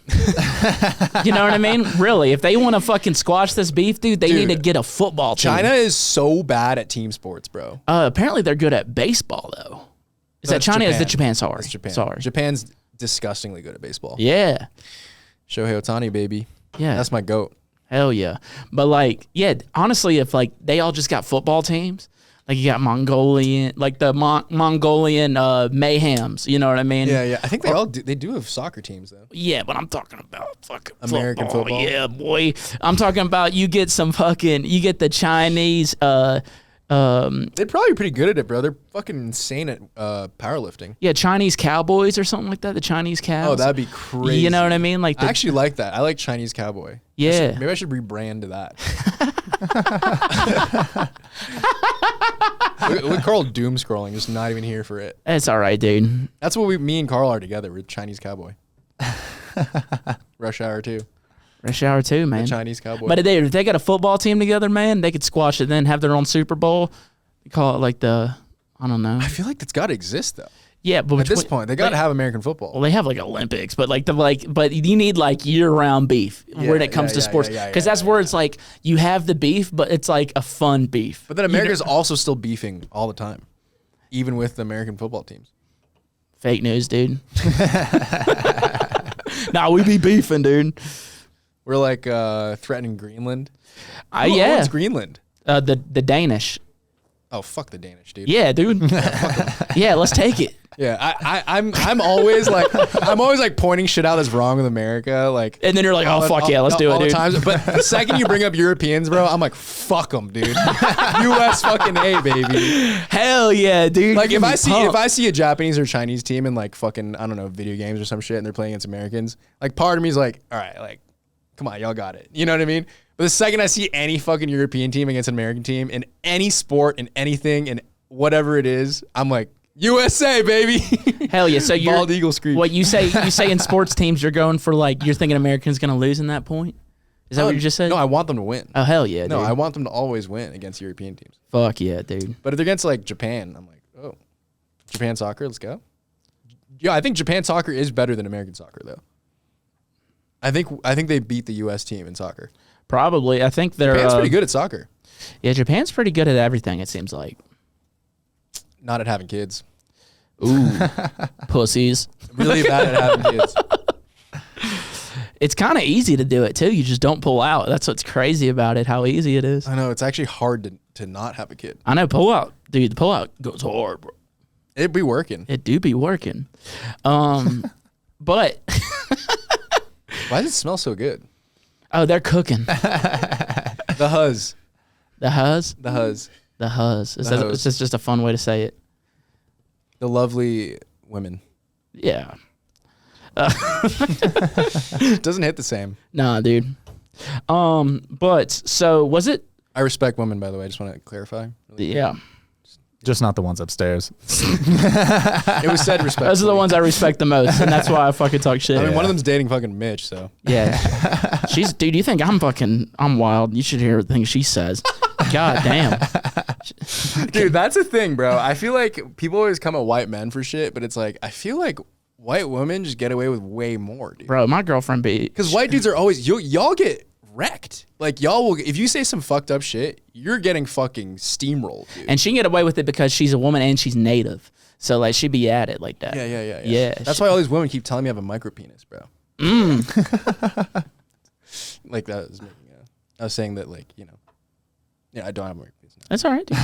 You know what I mean? Really, if they want to fucking squash this beef, dude, they need to get a football team. China is so bad at team sports, bro. Apparently they're good at baseball though. Is that China? Is that Japan? Sorry. It's Japan. Sorry. Japan's disgustingly good at baseball. Yeah. Shohei Ohtani, baby. Yeah. That's my goat. Hell yeah. But like, yeah, honestly, if like they all just got football teams, like you got Mongolian, like the Mongolian mayhems, you know what I mean? Yeah. I think they all do. They do have soccer teams though. Yeah, but I'm talking about fucking American football. Yeah, boy. I'm talking about you get the Chinese. They'd probably be pretty good at it, bro. They're fucking insane at powerlifting. Yeah, Chinese cowboys or something like that. The Chinese cows. Oh, that'd be crazy. You know what I mean? Like I actually like that. I like Chinese cowboy. Yeah. Maybe I should rebrand to that. Look, Carl doom scrolling, just not even here for it. It's all right, dude. That's what me and Carl are together. We're Chinese cowboy. Rush Hour 2. Rush Hour 2, man. The Chinese cowboy. But if they got a football team together, man, they could squash it, then have their own Super Bowl. They call it like I don't know. I feel like that's got to exist though. Yeah, but At this point, they got to have American football. Well, they have like Olympics, but but you need like year-round beef when it comes to sports, because that's where it's like you have the beef, but it's like a fun beef. But then America's also still beefing all the time, even with the American football teams. Fake news, dude. Nah, we be beefing, dude. We're like threatening Greenland. Yeah. Who owns Greenland? The Danish. Oh, fuck the Danish, dude. Yeah, dude. Yeah, let's take it. Yeah, I'm always like pointing shit out that's wrong with America, like. And then you're like, oh fuck yeah, let's do it, dude. Times, but the second you bring up Europeans, bro, I'm like, fuck them, dude. U.S. fucking A, baby. Hell yeah, dude. Like if I see a Japanese or Chinese team in like fucking I don't know video games or some shit, and they're playing against Americans, like part of me is like, all right, like, come on, y'all got it. You know what I mean? But the second I see any fucking European team against an American team in any sport, in anything, in whatever it is, I'm like, USA, baby. Hell yeah. So you're Bald eagle screech. What you say in sports teams, you're going for like, you're thinking Americans going to lose in that point? Is that what you just said? No, I want them to win. Oh, hell yeah, No, dude. I want them to always win against European teams. Fuck yeah, dude. But if they're against like Japan, I'm like, oh, Japan soccer, let's go. Yeah, I think Japan soccer is better than American soccer though. I think they beat the U.S. team in soccer. Probably. I think they're Japan's pretty good at soccer. Yeah, Japan's pretty good at everything, it seems like. Not at having kids. Ooh, pussies. Really bad at having kids. It's kind of easy to do it too. You just don't pull out. That's what's crazy about it, how easy it is. I know, it's actually hard to not have a kid. I know, pull out. Dude, the pull out goes hard, bro. It'd be working. It do be working. But Why does it smell so good? oh, they're cooking. The huzz. The huzz? The huzz. The huzz. Is The that, huzz. it's just a fun way to say it. The lovely women. Yeah. It doesn't hit the same. Nah, dude. But so was it? I respect women, by the way. I just want to clarify. Yeah. Just not the ones upstairs. It was said respect. Those are the ones I respect the most, and that's why I fucking talk shit. I mean, one of them's dating fucking Mitch, so. Yeah. Dude, you think I'm wild. You should hear the things she says. God damn. Dude, that's a thing, bro. I feel like people always come at white men for shit, but it's like, I feel like white women just get away with way more, dude. Bro, my girlfriend Because white dudes are always, y'all get wrecked. Like, y'all will, if you say some fucked up shit, you're getting fucking steamrolled, dude. and she can get away with it because she's a woman and she's native. So, like, she be at it like that. Yeah. That's why all these women keep telling me I have a micro penis, bro. Like, I was saying that, like, you know, yeah, I don't have a micro penis now. That's all right, dude.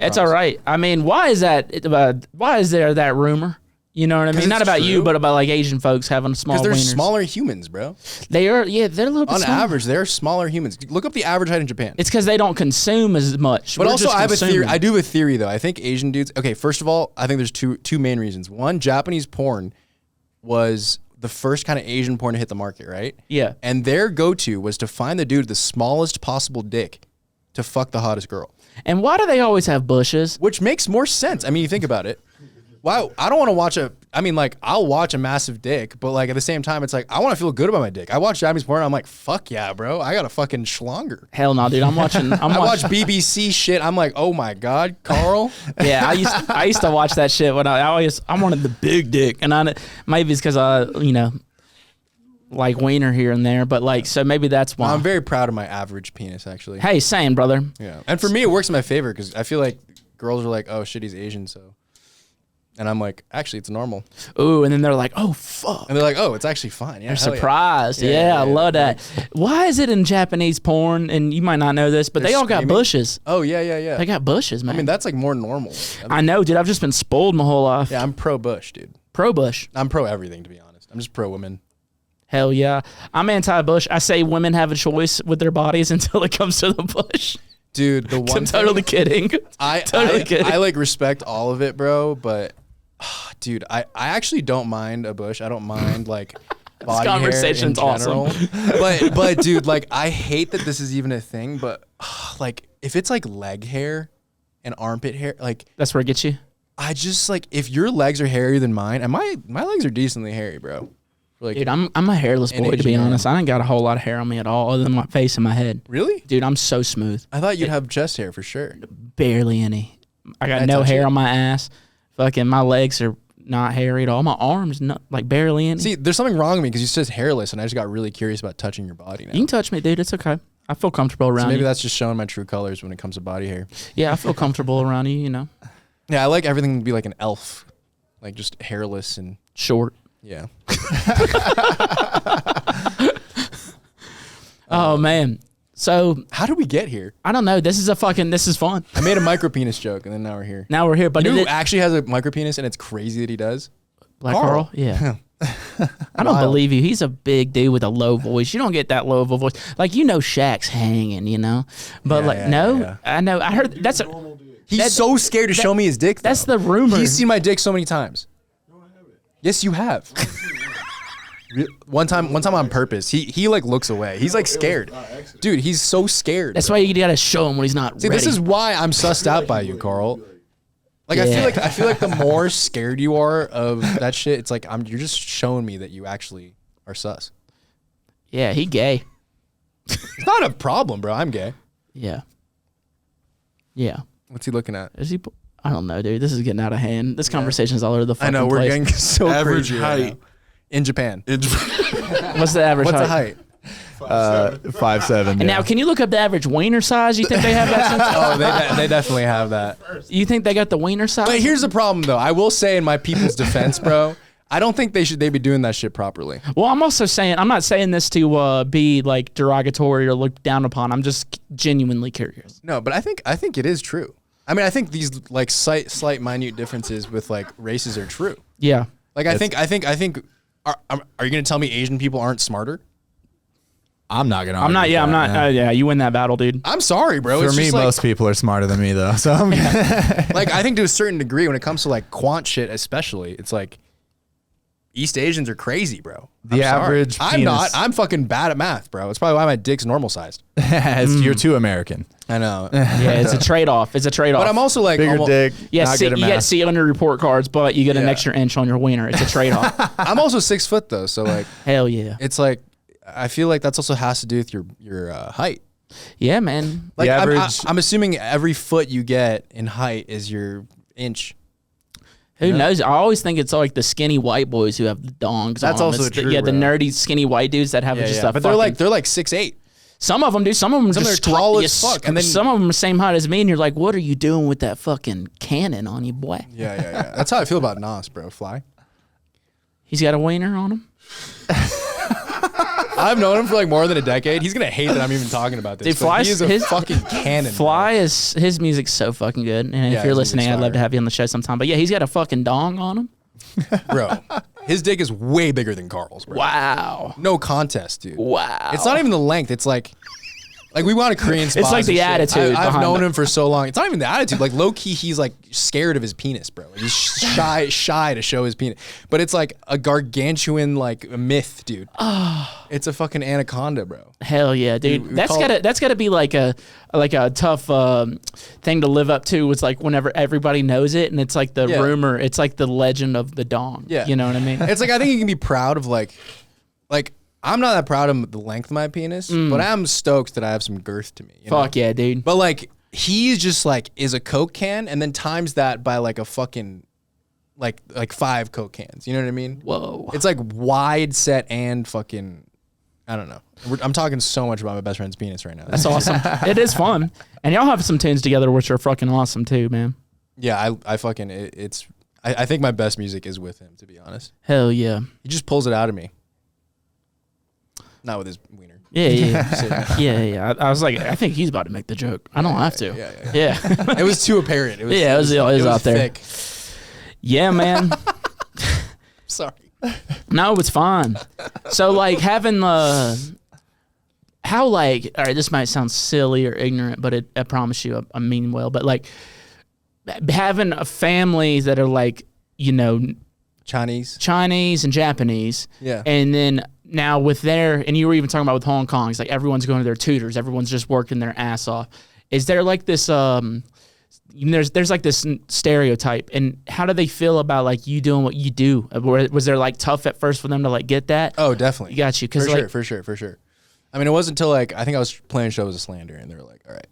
It's all right. I mean, why is that? Why is there that rumor? You know what I mean? Not it's about you, true. but about like Asian folks having small wieners. Because they're smaller humans, bro. They are, yeah, they're a little bit On smaller. average, they're smaller humans. Look up the average height in Japan. It's because they don't consume as much. But We're also, just I have a theory. consuming. I do have a theory, though. I think Asian dudes. Okay, first of all, I think there's two main reasons. One, Japanese porn was the first kind of Asian porn to hit the market, right? Yeah. And their go-to was to find the dude with the smallest possible dick to fuck the hottest girl, And why do they always have bushes? which makes more sense. I mean, you think about it. Wow, I don't want to watch I'll watch a massive dick, but like at the same time, it's like I want to feel good about my dick. I watch Japanese porn, I'm like, fuck yeah, bro. I got a fucking schlonger. Hell no, dude. I'm watching. I watch BBC shit. I'm like, oh my god, Carl. Yeah, I used to watch that shit when I wanted the big dick, and maybe it's because I like wiener here and there, but like so maybe that's why. I'm very proud of my average penis, actually. Hey, same brother. Yeah, and for me, it works in my favor because I feel like girls are like, oh shit, he's Asian, so. And I'm like, actually, it's normal. Ooh, and then they're like, oh fuck. And they're like, oh, it's actually fine. Yeah, They're hell yeah. surprised. Yeah, I love that. Why is it in Japanese porn? And you might not know this, but They're they all got screaming? bushes. Oh yeah. They got bushes, man. I mean, that's like more normal. I know, dude. I've just been spoiled my whole life. Yeah, I'm pro Bush, dude. Pro bush. I'm pro everything, to be honest. I'm just pro women. Hell yeah. I'm anti-bush. I say women have a choice with their bodies until it comes to the bush. Dude, the one I'm totally kidding. Totally kidding. I like respect all of it, bro, but dude, I actually don't mind a bush. I don't mind like body conversation's hair in general. awesome. but dude, like I hate that this is even a thing, but like if it's like leg hair, and armpit hair, like That's where it gets you. I just like if your legs are hairier than mine, and my legs are decently hairy, bro. Like, Dude, I'm a hairless boy, to be Asian man. honest. I ain't got a whole lot of hair on me at all other than my face and my head. really? Dude, I'm so smooth. I thought you'd have chest hair for sure. Barely any. I got Can I no touch hair it? on my ass. Fucking my legs are not hairy at all. My arms, not like barely any. See, there's something wrong with me because you said hairless, and I just got really curious about touching your body now. You can touch me, dude. It's okay. I feel comfortable So around maybe you. that's just showing my true colors when it comes to body hair. Yeah, I feel comfortable around you, you know. Yeah, I like everything to be like an elf, like just hairless and Short. yeah. Oh, man. So, How did we get here? I don't know. This is fun. I made a micro penis joke, and then now we're here. Now we're here. But Who it, actually has a micro penis, and it's crazy that he does. Black Carl. Carl? Yeah. I don't believe you. He's a big dude with a low voice. You don't get that low of a voice. Like, you know Shaq's hanging, you know? But, Yeah, like, yeah, no. yeah. I know. I heard that's a, Normal dick. He's That- so scared to show me his dick. that's though. the rumor. He's seen my dick so many times. No, I haven't. Yes, you have. One time on purpose. He like looks away. He's like scared. accident. Dude, he's so scared. That's why you gotta show him when he's not See, ready. this is why I'm sussed out by you, Carl. Like Yeah. I feel like the more scared you are of that shit, it's like you're just showing me that you actually are sus. Yeah, he gay. It's not a problem, bro. I'm gay. Yeah. Yeah. What's he looking at? Is he? I don't know, dude. This is getting out of hand. This conversation's all over the I fucking know we're place. getting so Average crazy right height. now. In Japan. What's the average What's the height? height? 5'7". And now, can you look up the average wiener size? You think they have that? Oh, they definitely have that. You think they got the wiener size? But here's the problem, though. I will say, in my people's defense, bro, I don't think they be doing that shit properly. Well, I'm also saying I'm not saying this to be like derogatory or looked down upon. I'm just genuinely curious. No, but I think it is true. I mean, I think these like slight minute differences with like races are true. Yeah. Like I think are you gonna tell me Asian people aren't smarter? I'm not gonna. I'm not. argue Yeah, I'm with not. that, Yeah, you win that battle, dude. I'm sorry, bro. For It's me, just like, most people are smarter than me, though. So I'm like I think to a certain degree, when it comes to like quant shit, especially, it's like East Asians are crazy, bro. The I'm sorry. average I'm not. penis- I'm fucking bad at math, bro. It's probably why my dick's normal sized. You're too American. I know. Yeah, it's a trade off. It's a trade off. But I'm also like Bigger dick. Yeah, not see, good at you get math. C on your report cards, but you get an Yeah. extra inch on your wiener. It's a trade off. I'm also 6 foot though, so like Hell yeah. it's like I feel like that's also has to do with your height. Yeah, man. Like average- I'm assuming every foot you get in height is your inch. Who knows? I always think it's like the skinny white boys who have the dongs. That's on. also It's the, true, Yeah, the bro. nerdy skinny white dudes that have just a. But they're like 6'8". some of them do. Some of them are Some just are tall you as fuck, and then- some of them are the same height as me, and you're like, what are you doing with that fucking cannon on you, boy? Yeah. That's how I feel about Nas, bro. Fly. He's got a wiener on him. I've known him for like more than a decade. He's gonna hate that I'm even talking about this. Dude, but Fly's- he is a his- fucking cannon. Fly is his music's so fucking good, and Yeah, if his you're music's listening, I'd love fire. to have you on the show sometime. But yeah, he's got a fucking dong on him. bro. His dick is way bigger than Carl's, bro. Wow, No contest, dude. wow. It's not even the length. It's like we want a Korean spas. like the and shit. attitude I've behind known it. him for so long. It's not even the attitude. Like low key, he's like scared of his penis, bro. Like, he's shy to show his penis. But it's like a gargantuan like myth, dude. It's a fucking anaconda, bro. Hell yeah, dude. We That's call gotta be like a tough thing to live up to. It's like whenever everybody knows it, and it's like the Yeah. rumor. It's like the legend of the dong. Yeah. You know what I mean? It's like I think you can be proud of like I'm not that proud of the length of my penis, but I'm stoked that I have some girth to me. You know? Fuck yeah, dude. But like he's just like is a Coke can and then times that by like a fucking like 5 Coke cans. You know what I mean? Whoa. It's like wide set and fucking I don't know. I'm talking so much about my best friend's penis right now. That's awesome. It is fun, and y'all have some tunes together which are fucking awesome too, man. Yeah, I fucking it's I think my best music is with him, to be honest. Hell yeah. He just pulls it out of me. Not with his wiener. Yeah. Yeah. I was like, I think he's about to make the joke. I don't have to. Yeah. Yeah. It was too apparent. It was, Yeah, it was out there. thick. Yeah, man. Sorry. No, it's fine. So like having how like all right, this might sound silly or ignorant, but I promise you I mean well. But like having a family that are like, you know, Chinese. Chinese and Japanese. Yeah. And then now with and you were even talking about with Hong Kong, it's like everyone's going to their tutors, everyone's just working their ass off. Is there like this there's like this stereotype, and how do they feel about like you doing what you do? Was there like tough at first for them to like get that? Oh, definitely. You got you. Cause For sure. I mean, it wasn't until like, I think I was playing shows as Slander and they were like, all right,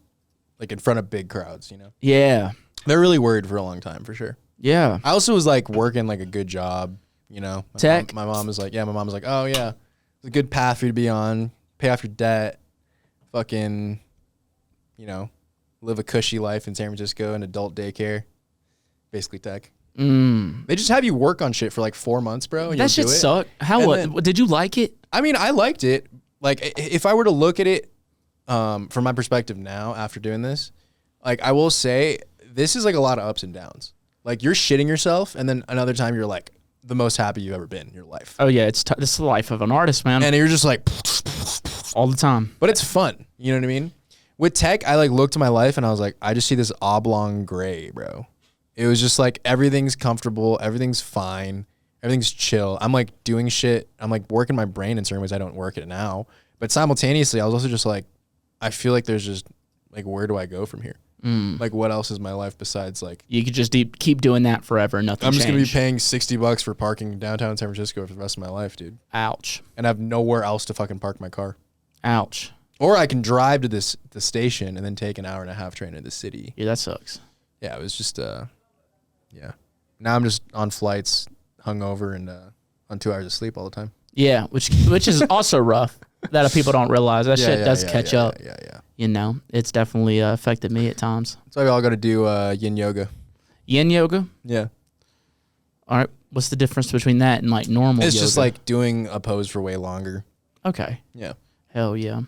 like in front of big crowds, you know? Yeah. They're really worried for a long time, for sure. Yeah. I also was like working like a good job, you know? My mom was like, oh yeah, it's a good path for you to be on, pay off your debt, fucking, you know, live a cushy life in San Francisco in adult daycare, basically tech. They just have you work on shit for like 4 months, bro. And that shit sucked. Did you like it? I mean, I liked it. Like, if I were to look at it from my perspective now after doing this, like, I will say this is like a lot of ups and downs. Like, you're shitting yourself, and then another time you're like the most happy you've ever been in your life. Oh yeah, this is the life of an artist, man. And you're just like all the time. But it's fun. You know what I mean? With tech, I like looked at my life and I was like, I just see this oblong gray, bro. It was just like everything's comfortable, everything's fine, everything's chill. I'm like doing shit. I'm like working my brain in certain ways I don't work it now. But simultaneously, I was also just like, I feel like there's just like, where do I go from here? Like, what else is my life besides like? You could just keep doing that forever. Nothing. I'm just gonna be paying $60 for parking downtown San Francisco for the rest of my life, dude. Ouch. And I have nowhere else to fucking park my car. Ouch. Or I can drive to the station and then take an hour and a half train to the city. Yeah, that sucks. Yeah, it was just yeah. Now I'm just on flights, hungover, and on 2 hours of sleep all the time. Yeah, which is also rough. That people don't realize that shit does catch up. Yeah. You know, it's definitely affected me at times. So we all got to do yin yoga. Yin yoga. Yeah. All right. What's the difference between that and like normal? It's yoga? just like doing a pose for way longer. Okay. Yeah. Hell yeah.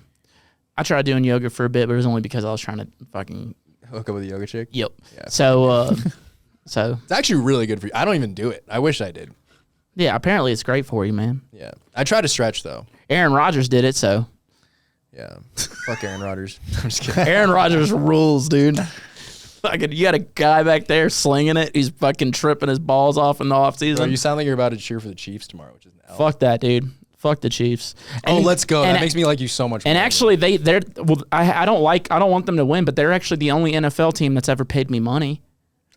I tried doing yoga for a bit, but it was only because I was trying to fucking hook up with a yoga chick. Yep. Yeah. So it's actually really good for you. I don't even do it. I wish I did. Yeah. Apparently, it's great for you, man. Yeah. I try to stretch though. Aaron Rodgers did it, so. Yeah. Fuck Aaron Rodgers. I'm just kidding. Aaron Rodgers rules, dude. Fucking, you got a guy back there slinging it. He's fucking tripping his balls off in the offseason. Bro, you sound like you're about to cheer for the Chiefs tomorrow, which is an L. Fuck that, dude. Fuck the Chiefs. And let's go. That makes me like you so much more. And actually, I don't want them to win, but they're actually the only NFL team that's ever paid me money.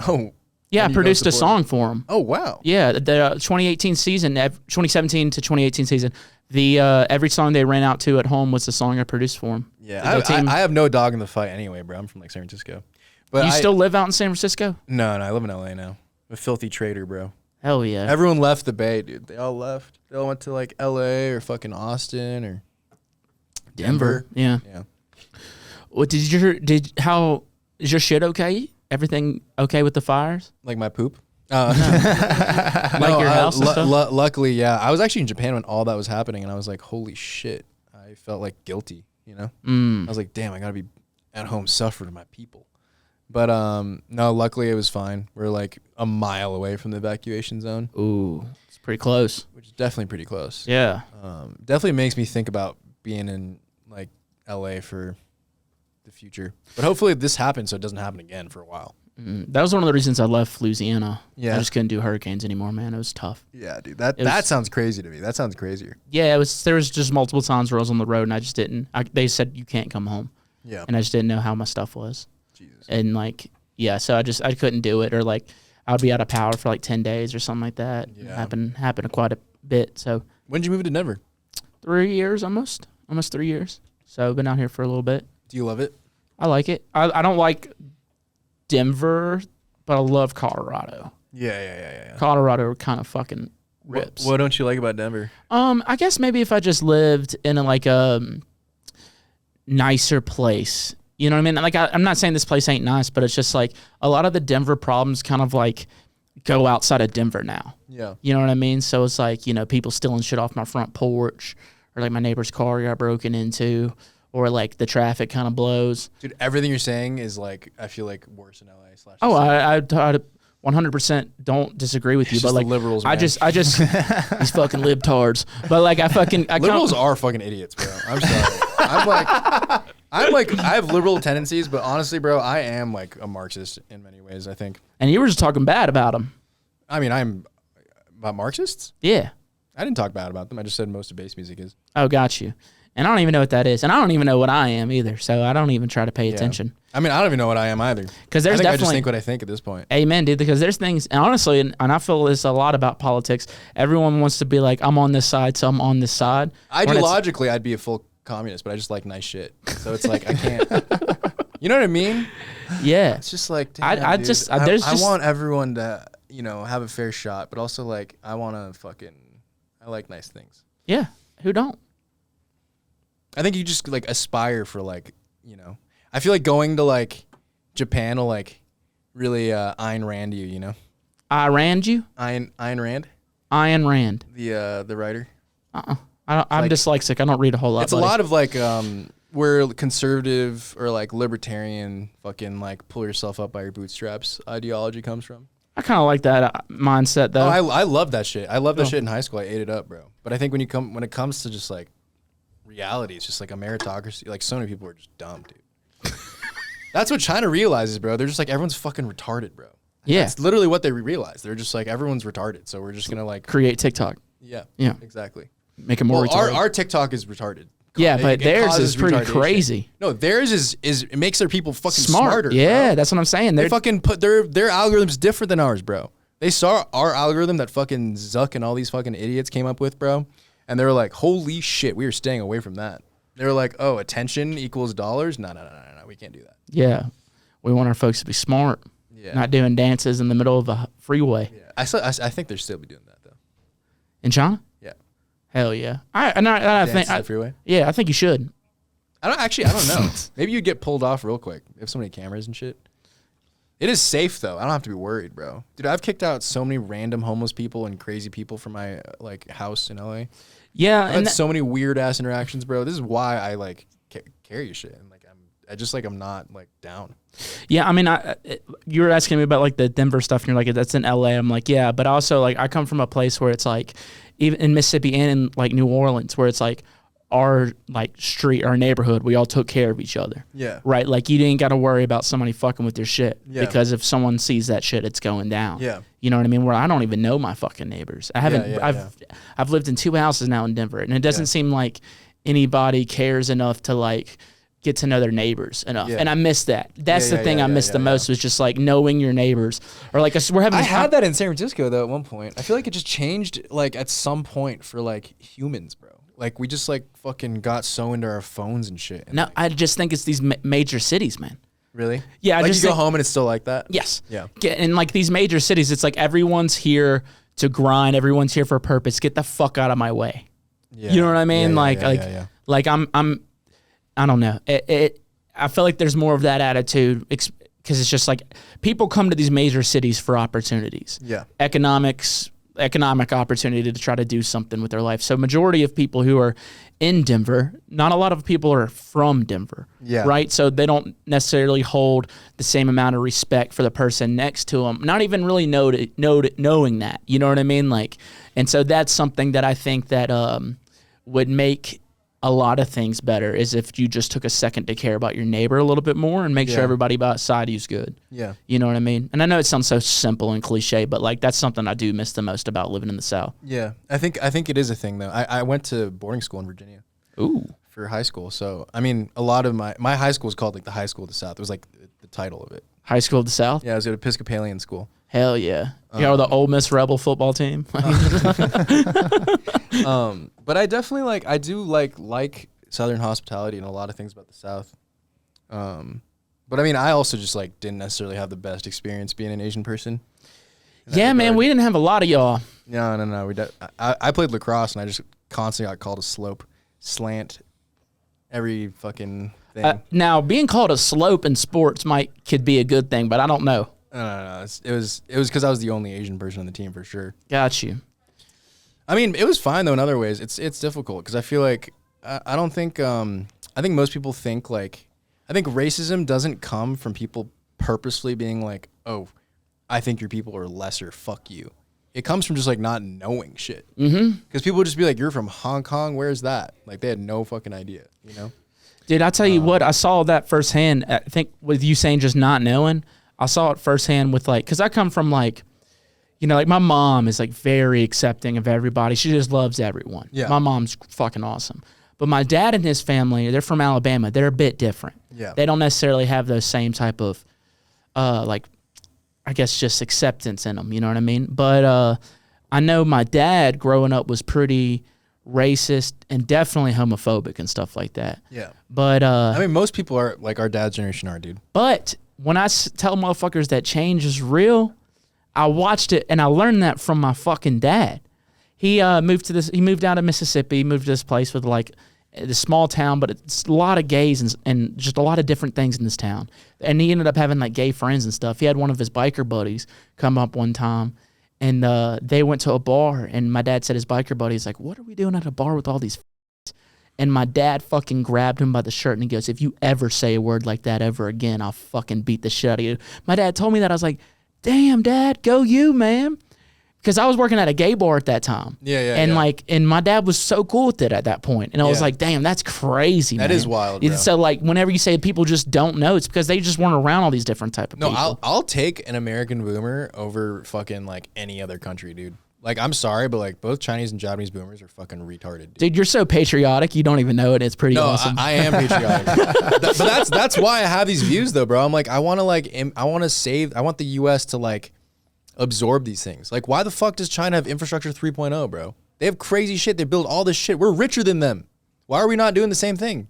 Oh. Yeah, I produced a song for them. Oh, wow. Yeah, the 2018 season, 2017 to 2018 season, the every song they ran out to at home was the song I produced for them. Yeah, I have no dog in the fight anyway, bro. I'm from like San Francisco. But you still live out in San Francisco? No, I live in LA now. I'm a filthy trader, bro. Hell yeah. Everyone left the Bay, dude. They all left. They all went to like LA or fucking Austin or Denver. Yeah. Yeah. What how is your shit okay? Everything okay with the fires? Like my poop? Like your house and stuff? Luckily, yeah. I was actually in Japan when all that was happening, and I was like, holy shit. I felt like guilty, you know? I was like, damn, I got to be at home suffering to my people. But no, luckily it was fine. We're like a mile away from the evacuation zone. Ooh, it's pretty close. Which is definitely pretty close. Yeah. Definitely makes me think about being in like LA for the future. But hopefully this happens so it doesn't happen again for a while. That was one of the reasons I left Louisiana. Yeah. I just couldn't do hurricanes anymore, man. It was tough. Yeah, dude. That sounds crazy to me. That sounds crazier. Yeah, there was just multiple times where I was on the road and I just didn't. They said you can't come home. Yeah. And I just didn't know how my stuff was. Jesus. And like, yeah, so I couldn't do it, or like I would be out of power for like 10 days or something like that. Yeah. Happened quite a bit. So When did you move to Denver? 3 years almost 3 years. So I've been out here for a little bit. Do you love it? I like it. I don't like Denver, but I love Colorado. Yeah. Colorado kind of fucking rips. What don't you like about Denver? I guess maybe if I just lived in a nicer place. You know what I mean? Like I'm not saying this place ain't nice, but it's just like a lot of the Denver problems kind of like go outside of Denver now. Yeah. You know what I mean? So it's like, you know, people stealing shit off my front porch, or like my neighbor's car got broken into, or like the traffic kind of blows. Dude, everything you're saying is like, I feel like worse in LA. Oh, I 100% don't disagree with you, but like liberals, I just these fucking libtards. But like liberals are fucking idiots, bro. I'm sorry. I'm like I have liberal tendencies, but honestly, bro, I am like a Marxist in many ways, I think. And you were just talking bad about them. I mean, I'm about Marxists? Yeah. I didn't talk bad about them. I just said most of bass music is. Oh, got you. And I don't even know what that is. And I don't even know what I am either. So I don't even try to pay Yeah. attention. I mean, I don't even know what I am either. Because I there's think I definitely. just think what I think at this point. Amen, dude. Because there's things, and honestly, and I feel this a lot about politics. Everyone wants to be like, I'm on this side, so I'm on this side. Ideologically, I'd be a full communist, but I just like nice shit. So it's like, I can't. You know what I mean? Yeah. It's just like, I damn, dude. just- I there's just- want everyone to, you know, have a fair shot, but also like, I like nice things. Yeah. Who don't? I think you just like aspire for like, you know, I feel like going to like Japan will like really Ayn Rand you, you know? I Rand you? Ayn Rand, Ayn Rand. the writer. I'm like- dyslexic. I don't read a whole lot. It's a lot of like where conservative or like libertarian fucking like pull yourself up by your bootstraps ideology comes from. I kind of like that mindset though. Oh, I love that shit. I love that shit in high school. I ate it up, bro. But I think when it comes to just like reality, it's just like a meritocracy. Like so many people are just dumb, dude. That's what China realizes, bro. They're just like everyone's fucking retarded, bro. Yeah. That's literally what they realize. They're just like everyone's retarded, so we're just gonna like Create TikTok. yeah exactly. Make it more Well, retarded. our TikTok is retarded. Yeah, but theirs causes is pretty retardation. crazy. No, theirs is it makes their people fucking Smart. smarter. Yeah, bro. that's what I'm saying. They They're fucking put their algorithm's different than ours, bro. They saw our algorithm that fucking Zuck and all these fucking idiots came up with, bro, and they were like, "Holy shit, we are staying away from that." They were like, "Oh, attention equals dollars? No, we can't do that." yeah. We want our folks to be smart. Yeah. Not doing dances in the middle of a freeway. Yeah, I think they're still be doing that though. In China? Yeah, Hell yeah. I Dance think to the freeway. yeah, I think you should. I don't know. Maybe you'd get pulled off real quick if so many cameras and shit. It is safe though. I don't have to be worried, bro. Dude, I've kicked out so many random homeless people and crazy people from my like house in LA. Yeah, I've and had so many weird ass interactions, bro. This is why I like carry shit and like I'm not like down. yeah, I mean, you were asking me about like the Denver stuff, and you're like, that's in LA. I'm like, yeah, but also like I come from a place where it's like, even in Mississippi and in like New Orleans, where it's like our like street, our neighborhood, we all took care of each other. Yeah. Right. Like you didn't got to worry about somebody fucking with your shit because if someone sees that shit, it's going down. Yeah. You know what I mean? Where I don't even know my fucking neighbors. I haven't. I've lived in 2 houses now in Denver, and it doesn't seem like anybody cares enough to like get to know their neighbors enough. Yeah. And I miss that. That's the thing I miss the most was just like knowing your neighbors. Or like we're having. I had that in San Francisco though at one point. I feel like it just changed like at some point for like humans, bro. Like we just like fucking got so into our phones and shit. And No, like, I just think it's these major cities, man. really? Yeah, I like just you go think- home and it's still like that. Yes. Yeah. In like these major cities, it's like everyone's here to grind. Everyone's here for a purpose. Get the fuck out of my way. Yeah. You know what I mean? Yeah. Like I'm I don't know. I feel like there's more of that attitude because it's just like people come to these major cities for opportunities. Yeah. Economic opportunity to try to do something with their life. So majority of people who are in Denver, not a lot of people are from Denver. Yeah. Right? So they don't necessarily hold the same amount of respect for the person next to them. Not even really knowing that. You know what I mean? Like, and so that's something that I think that would make a lot of things better is if you just took a second to care about your neighbor a little bit more and make sure everybody beside you's good. Yeah. You know what I mean? And I know it sounds so simple and cliche, but like that's something I do miss the most about living in the South. Yeah. I think it is a thing though. I went to boarding school in Virginia. Ooh. For high school. So I mean a lot of my high school was called like the High School of the South. It was like the title of it. High School of the South? Yeah, I was at Episcopalian school. Hell yeah. You know the Ole Miss Rebel football team? But I definitely like Southern hospitality and a lot of things about the South. But I mean, I also just like didn't necessarily have the best experience being an Asian person. Yeah, man, we didn't have a lot of y'all. No. I played lacrosse and I just constantly got called a slant, every fucking thing. Now, being called a slope in sports could be a good thing, but I don't know. No. It was because I was the only Asian person on the team for sure. Got you. I mean, it was fine though. In other ways, it's difficult because I feel like I don't think I think most people think like I think racism doesn't come from people purposely being like, oh, I think your people are lesser. Fuck you. It comes from just like not knowing shit. Mm-hmm. Because people would just be like, you're from Hong Kong. Where's that? Like they had no fucking idea. You know. Dude, I tell you what, I saw that firsthand. I think with you saying just not knowing, I saw it firsthand with like, because I come from like, you know, like my mom is like very accepting of everybody. She just loves everyone. Yeah. My mom's fucking awesome. But my dad and his family, they're from Alabama. They're a bit different. Yeah. They don't necessarily have those same type of, like, I guess just acceptance in them. You know what I mean? But I know my dad growing up was pretty racist and definitely homophobic and stuff like that. Yeah. But I mean, most people are like our dad's generation are, dude. but when I tell motherfuckers that change is real, I watched it and I learned that from my fucking dad. He moved out of Mississippi, moved to this place with like this small town, but it's a lot of gays and just a lot of different things in this town. And he ended up having like gay friends and stuff. He had one of his biker buddies come up one time, and they went to a bar, and my dad said his biker buddy's like, "What are we doing at a bar with all these?" And my dad fucking grabbed him by the shirt and he goes, "If you ever say a word like that ever again, I'll fucking beat the shit out of you." My dad told me that. I was like, "Damn, Dad, go you, man." Because I was working at a gay bar at that time. And my dad was so cool with it at that point. And I was like, damn, that's crazy, man. That is wild, bro. So like whenever you say people just don't know, it's because they just weren't around all these different type of people. No, I'll take an American boomer over fucking like any other country, dude. Like, I'm sorry, but like both Chinese and Japanese boomers are fucking retarded, dude. You're so patriotic, you don't even know it. It's pretty awesome. I am patriotic. But that's why I have these views though, bro. I'm like, I want the US to like absorb these things. Like, why the fuck does China have infrastructure 3.0, bro? They have crazy shit. They build all this shit. We're richer than them. Why are we not doing the same thing?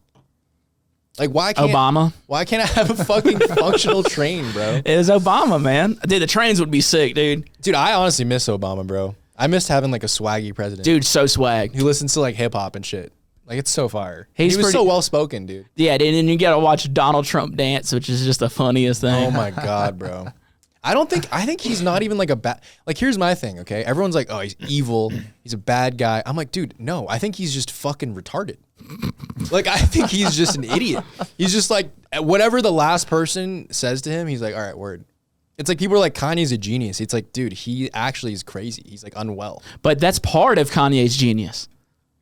Like, why can't I have a fucking functional train, bro? It was Obama, man. Dude, the trains would be sick, dude. Dude, I honestly miss Obama, bro. I missed having like a swaggy president. Dude, so swag. Who listens to like hip hop and shit. Like, it's so fire. He was so well spoken, dude. Yeah, and you gotta watch Donald Trump dance, which is just the funniest thing. Oh my God, bro. I think he's not even like a bad, like, here's my thing, okay? Everyone's like, oh, he's evil. He's a bad guy. I'm like, dude, no, I think he's just fucking retarded. Like, I think he's just an idiot. He's just like, whatever the last person says to him, he's like, all right, word. It's like people are like, Kanye's a genius. It's like, dude, he actually is crazy. He's like unwell. But that's part of Kanye's genius.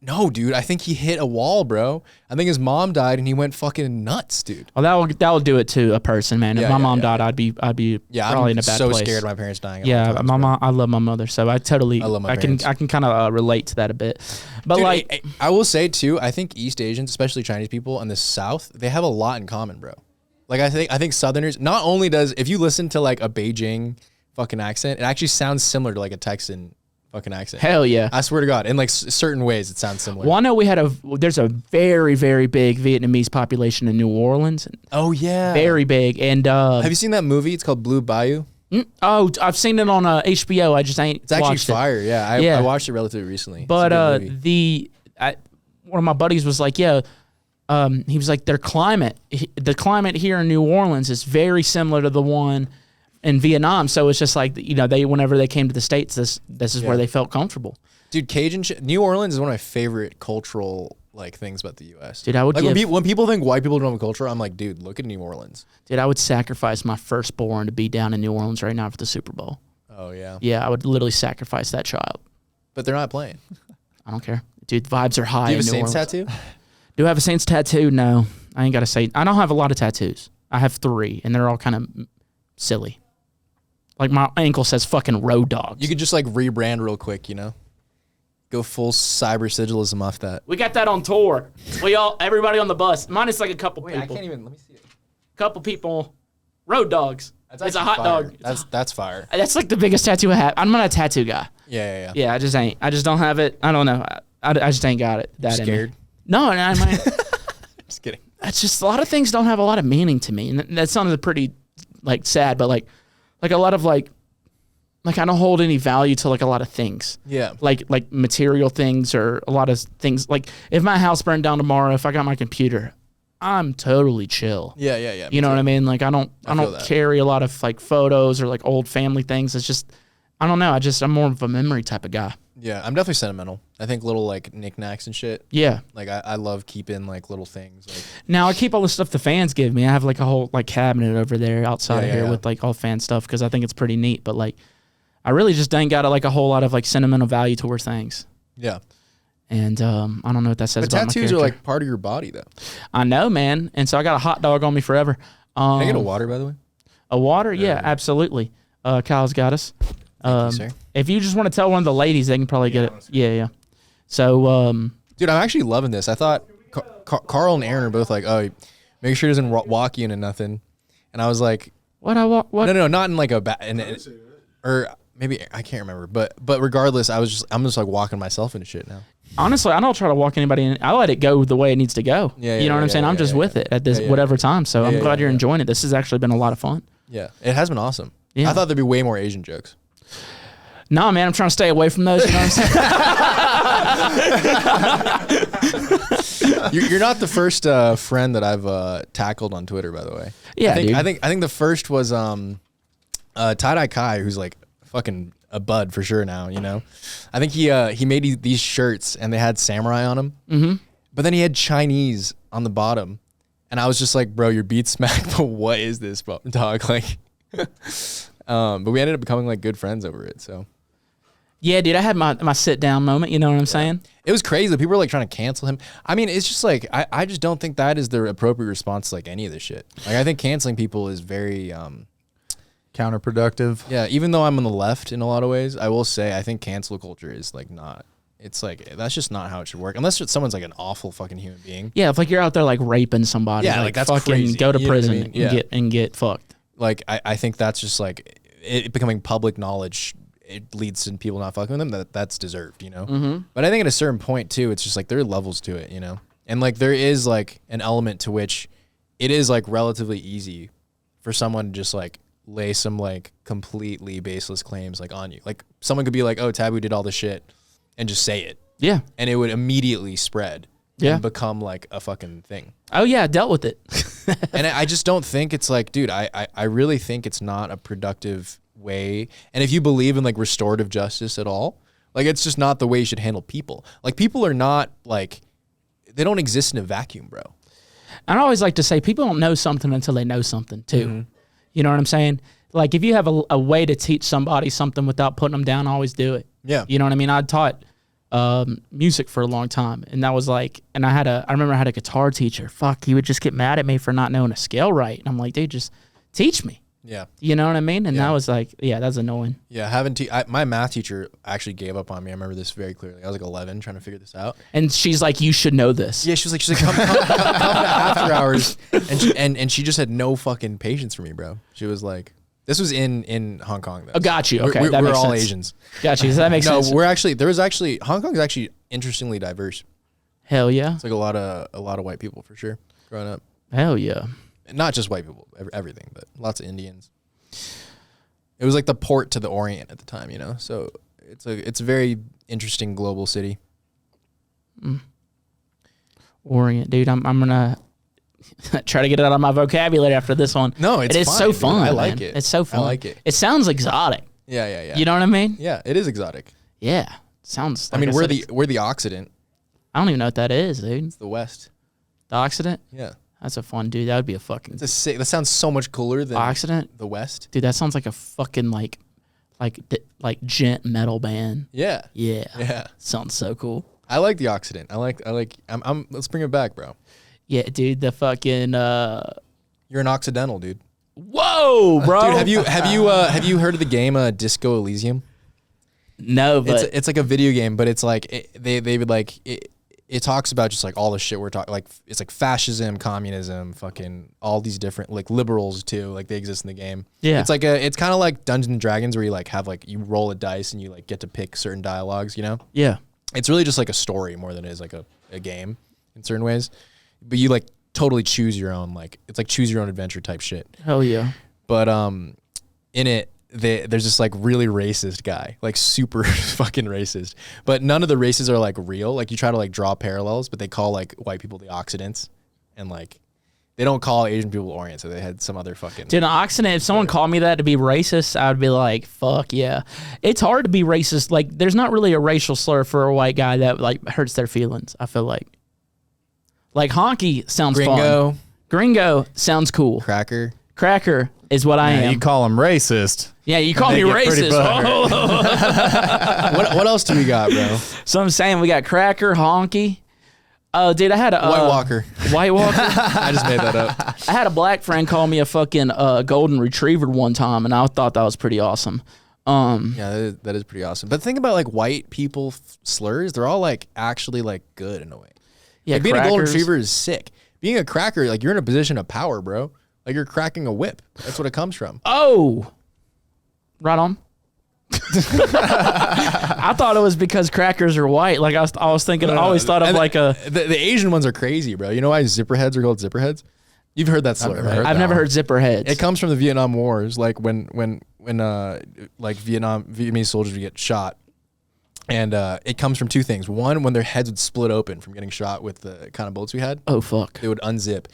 No, dude, I think he hit a wall, bro. I think his mom died and he went fucking nuts, dude. Well, that will do it to a person, man. If my mom died, I'd be probably in a bad place. I'm so scared of my parents dying. Yeah, my mom. I love my mother, so I love my parents. I can kind of relate to that a bit. But dude, like, I will say too, I think East Asians, especially Chinese people in the South, they have a lot in common, bro. Like, I think Southerners, not only does, if you listen to like a Beijing fucking accent, it actually sounds similar to like a Texan fucking accent. Hell yeah. I swear to God. In like certain ways, it sounds similar. Well, I know there's a very, very big Vietnamese population in New Orleans. Oh, yeah. Very big. And have you seen that movie? It's called Blue Bayou. Oh, I've seen it on HBO. I just ain't It's actually watched fire. it. Yeah. I watched it relatively recently. But one of my buddies was like, yeah, he was like, the climate here in New Orleans is very similar to the one in Vietnam. So it's just like, you know, whenever they came to the States, this is where they felt comfortable. Dude, Cajun shit. New Orleans is one of my favorite cultural like things about the U.S. Dude, I would like when people think white people don't have a culture, I'm like, dude, look at New Orleans. Dude, I would sacrifice my firstborn to be down in New Orleans right now for the Super Bowl. Oh yeah. Yeah, I would literally sacrifice that child. But they're not playing. I don't care. Dude, vibes are high. Do you have in a New Saints Orleans. tattoo? Do I have a Saints tattoo? No, I ain't got a Saint. I don't have a lot of tattoos. I have 3, and they're all kind of silly. Like, my ankle says fucking Road Dogs. You could just like rebrand real quick, you know? Go full cyber sigilism off that. We got that on tour. Everybody on the bus. Minus like a couple people. I can't even, let me see it. Couple people. Road Dogs. It's a hot fire. dog. That's fire. That's like the biggest tattoo I have. I'm not a tattoo guy. Yeah. Yeah, I just ain't. I just don't have it. I don't know. I just ain't got it. That in me. Scared? No, I mean, just kidding. It's just a lot of things don't have a lot of meaning to me, and that sounded pretty like sad, but like a lot of like I don't hold any value to like a lot of things. Yeah. Like material things or a lot of things. Like, if my house burned down tomorrow, if I got my computer, I'm totally chill. Yeah. You know what I mean? Like, I don't carry a lot of like photos or like old family things. It's just, I don't know. I'm more of a memory type of guy. Yeah, I'm definitely sentimental. I think little like knickknacks and shit. Yeah. Like I love keeping like little things. Like, now I keep all the stuff the fans give me. I have like a whole like cabinet over there outside of here with like all fan stuff because I think it's pretty neat. But like, I really just ain't got like a whole lot of like sentimental value towards things. Yeah. And I don't know what that says about my character. Tattoos are like part of your body though. I know, man. And so I got a hot dog on me forever. Can I get a water, by the way? A water? Yeah, absolutely. Kyle's got us. Thank you, sir. If you just want to tell one of the ladies, they can probably get it. Yeah. So, dude, I'm actually loving this. I thought Carl and Aaron are both like, oh, make sure he doesn't walk you into nothing. And I was like, What I walk? What? no, not in like a or maybe I can't remember, but regardless, I'm just like walking myself into shit now. Honestly, I don't try to walk anybody in. I let it go the way it needs to go. Yeah, you know what I'm saying? I'm just with it at this whatever time. So I'm glad you're enjoying it. This has actually been a lot of fun. Yeah, it has been awesome. Yeah. I thought there'd be way more Asian jokes. Nah, man, I'm trying to stay away from those. You know what I'm saying? You're not the first friend that I've tackled on Twitter, by the way. Yeah, I think the first was Tie-Dye Kai, who's like fucking a bud for sure now. You know, I think he made these shirts and they had samurai on them, but then he had Chinese on the bottom, and I was just like, bro, your beat smack, but what is this, dog? Like, but we ended up becoming like good friends over it. So. Yeah, dude, I had my sit down moment. You know what I'm saying? It was crazy. People were like trying to cancel him. I mean, it's just like I just don't think that is the appropriate response to like any of this shit. Like I think canceling people is very counterproductive. yeah. Even though I'm on the left in a lot of ways, I will say I think cancel culture is like not. It's like that's just not how it should work unless someone's like an awful fucking human being. Yeah, if like you're out there like raping somebody, Yeah, like that's fucking crazy. go to You know what I prison mean? Yeah. and get fucked. Like I think that's just like it becoming public knowledge. It leads to people not fucking with them. That's deserved, you know. But I think at a certain point too, it's just like there are levels to it, you know. And like there is like an element to which it is like relatively easy for someone to just like lay some like completely baseless claims like on you. Like someone could be like, "Oh, Taboo did all this shit," and just say it, Yeah. and it would immediately spread Yeah. and become like a fucking thing. Oh yeah, I dealt with it. And I just don't think it's like, dude, I really think it's not a productive way. And if you believe in like restorative justice at all, like it's just not the way you should handle people. Like people are not like, they don't exist in a vacuum, bro. I always like to say people don't know something until they know something too. You know what I'm saying? Like if you have a way to teach somebody something without putting them down, always do it. Yeah. You know what I mean? I taught music for a long time, and that was like, and I remember I had a guitar teacher. Fuck, he would just get mad at me for not knowing a scale right, and I'm like, dude, just teach me. Yeah. You know what I mean? And Yeah. that was like, yeah, that's annoying. Yeah. My math teacher actually gave up on me. I remember this very clearly. I was like 11 trying to figure this out. And she's like, you should know this. Yeah. She's like, come to after hours. And she just had no fucking patience for me, bro. She was like, this was in Hong Kong though. Oh, got you. Okay. We're makes all sense. Asians. Got you. So that makes No, sense. Hong Kong is actually interestingly diverse. Hell yeah. It's like a lot of white people for sure growing up. Hell yeah. Not just white people, everything, but lots of Indians. It was like the port to the Orient at the time, you know. So it's a very interesting global city. Orient, dude. I'm gonna try to get it out of my vocabulary after this one. No, it is fine, so dude. fun. I like man. it. It's so fun. I like it. It sounds exotic. Yeah. You know what I mean? Yeah, it is exotic. Yeah. Sounds. I like mean, said, we're the Occident. I don't even know what that is, dude. It's the West. The Occident. Yeah. That's a fun dude. That would be a fucking That sounds so much cooler than Occident. the West. Dude, that sounds like a fucking like gent metal band. Yeah. Yeah. Yeah. Sounds so cool. I like the Occident. Let's bring it back, bro. Yeah, dude. The fucking. You're an Occidental, dude. Whoa, bro. Dude, have you heard of the game Disco Elysium? No, but It's like a video game, but it's like they would like it talks about just like all the shit we're talking, like it's like fascism, communism, fucking all these different like liberals too, like they exist in the game. Yeah. It's like it's kind of like Dungeons and Dragons where you like have like you roll a dice and you like get to pick certain dialogues, you know? yeah. It's really just like a story more than it is like a game in certain ways. But you like totally choose your own, like it's like choose your own adventure type shit. Hell yeah. But in it, there's this like really racist guy, like super fucking racist. But none of the races are like real. Like you try to like draw parallels, but they call like white people the Occidents, and like they don't call Asian people Orient. So they had some other fucking. Dude, an Occident, if someone called me that to be racist, I would be like, fuck yeah. It's hard to be racist. Like, there's not really a racial slur for a white guy that like hurts their feelings, I feel like. Like honky sounds Gringo, fun. Gringo sounds cool. cracker. Cracker is what I am. You call them racist. Yeah, you call me They get pretty racist. butthurt. Oh. What else do we got, bro? So I'm saying we got cracker, honky. Oh, dude, I had a White Walker. White Walker. I just made that up. I had a black friend call me a fucking golden retriever one time, and I thought that was pretty awesome. Yeah, that is pretty awesome. But think about like white people slurs; they're all like actually like good in a way. Yeah, Like being a golden crackers. retriever is sick. Being a cracker, like you're in a position of power, bro. Like you're cracking a whip. That's what it comes from. Oh, right on. I thought it was because crackers are white. Like I was thinking, I always thought of And like a. The Asian ones are crazy, bro. You know why zipper heads are called zipper heads? You've heard that slur, right? I've never heard zipper heads. It comes from the Vietnam Wars, like when like Vietnamese soldiers would get shot, and it comes from two things. One, when their heads would split open from getting shot with the kind of bullets we had. Oh fuck! They would unzip.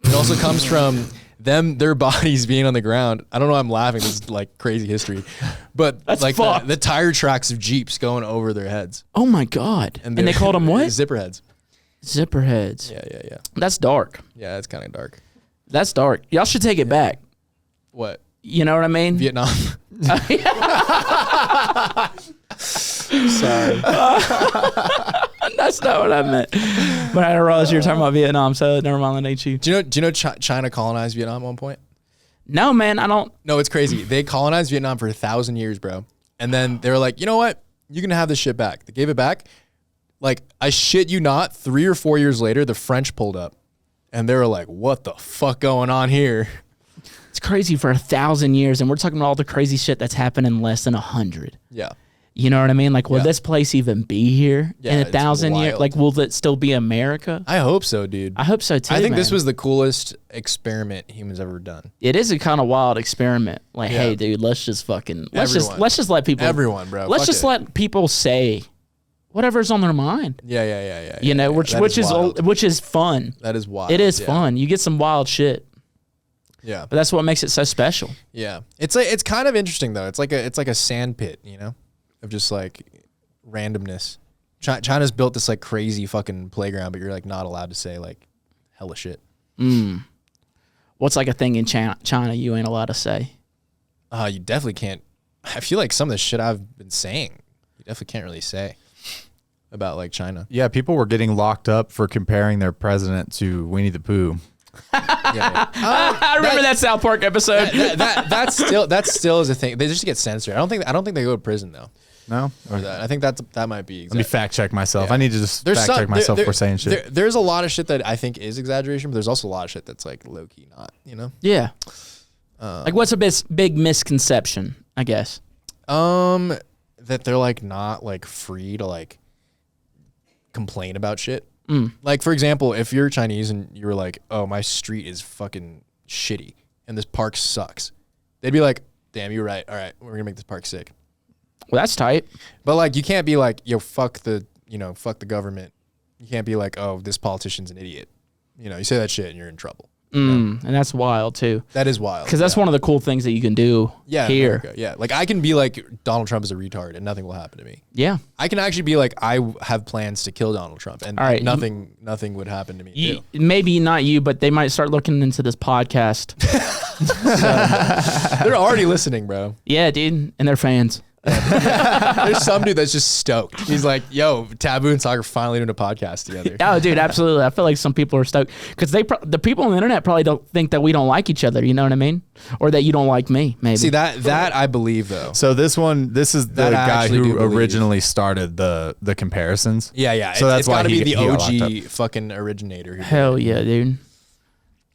It also comes from their bodies being on the ground. I don't know why I'm laughing. This is like crazy history, but That's like fucked. the tire tracks of Jeeps going over their heads, Oh my god! And they called them what? Zipper heads. Zipper heads. Yeah. That's dark. Yeah, it's kind of dark. That's dark. Y'all should take it back. What? You know what I mean? Vietnam. Sorry. That's not what I meant. But I didn't realize you were talking about Vietnam, so never mind. That ain't you. Do you know China colonized Vietnam at one point? No, man, I don't. No, it's crazy. They colonized Vietnam for 1,000 years, bro. And then they were like, you know what? You can have this shit back. They gave it back. Like, I shit you not, 3 or 4 years later, the French pulled up. And they were like, what the fuck going on here? It's crazy for 1,000 years, and we're talking about all the crazy shit that's happened in less than 100. Yeah. You know what I mean? Like, will Yeah. this place even be here Yeah, in it's 1,000 years? wild. Like, will it still be America? I hope so, dude. I hope so too. I think this man. was the coolest experiment humans ever done. It is a kind of wild experiment. Like, Yeah. hey, dude, let's just fucking let's Everyone. just let people Bro. let's Fuck just it. let people say whatever's on their mind. Yeah. You know, which That which is wild. which is fun. That is wild. It is Yeah. fun. You get some wild shit, Yeah. but that's what makes it so special. Yeah. It's kind of interesting though. It's like a sand pit, you know, of just like randomness. China's built this like crazy fucking playground, but you're like not allowed to say like hella shit. What's like a thing in China you ain't allowed to say? You definitely can't. I feel like some of the shit I've been saying, you definitely can't really say about like China. Yeah, people were getting locked up for comparing their president to Winnie the Pooh. Yeah. I remember that South Park episode. that still is a thing. They just get censored. I don't think they go to prison though. No? Or that. I think that might be. Let me fact check myself. Yeah. I need to just fact check myself for saying shit. There's a lot of shit that I think is exaggeration, but there's also a lot of shit that's like low key not. You know. Yeah. Like, what's a big misconception? I guess. That they're like not like free to like complain about shit. Like for example, if you're Chinese and you were like, "Oh, my street is fucking shitty and this park sucks," they'd be like, "Damn, you're right. All right, we're gonna make this park sick." Well, that's tight. But like, you can't be like, "Yo, fuck the government." You can't be like, "Oh, this politician's an idiot." You know, you say that shit and you're in trouble. And that's wild too. That is wild. Because that's one of the cool things that you can do in here. America, yeah, like I can be like Donald Trump is a retard and nothing will happen to me. Yeah. I can actually be like I have plans to kill Donald Trump and All right, nothing would happen to me. too. Maybe not you, but they might start looking into this podcast. They're already listening, bro. Yeah, dude. And they're fans. There's some dude that's just stoked. He's like, "Yo, TVBOO and Saka are finally doing a podcast together." Oh, dude, absolutely. I feel like some people are stoked because the people on the internet probably don't think that we don't like each other. You know what I mean? Or that you don't like me. Maybe. See that I believe though. So this is the That I guy actually do who believe. originally started the comparisons. Yeah. So that's it's why got to be he the got locked OG fucking originator. who did Hell it. yeah, dude.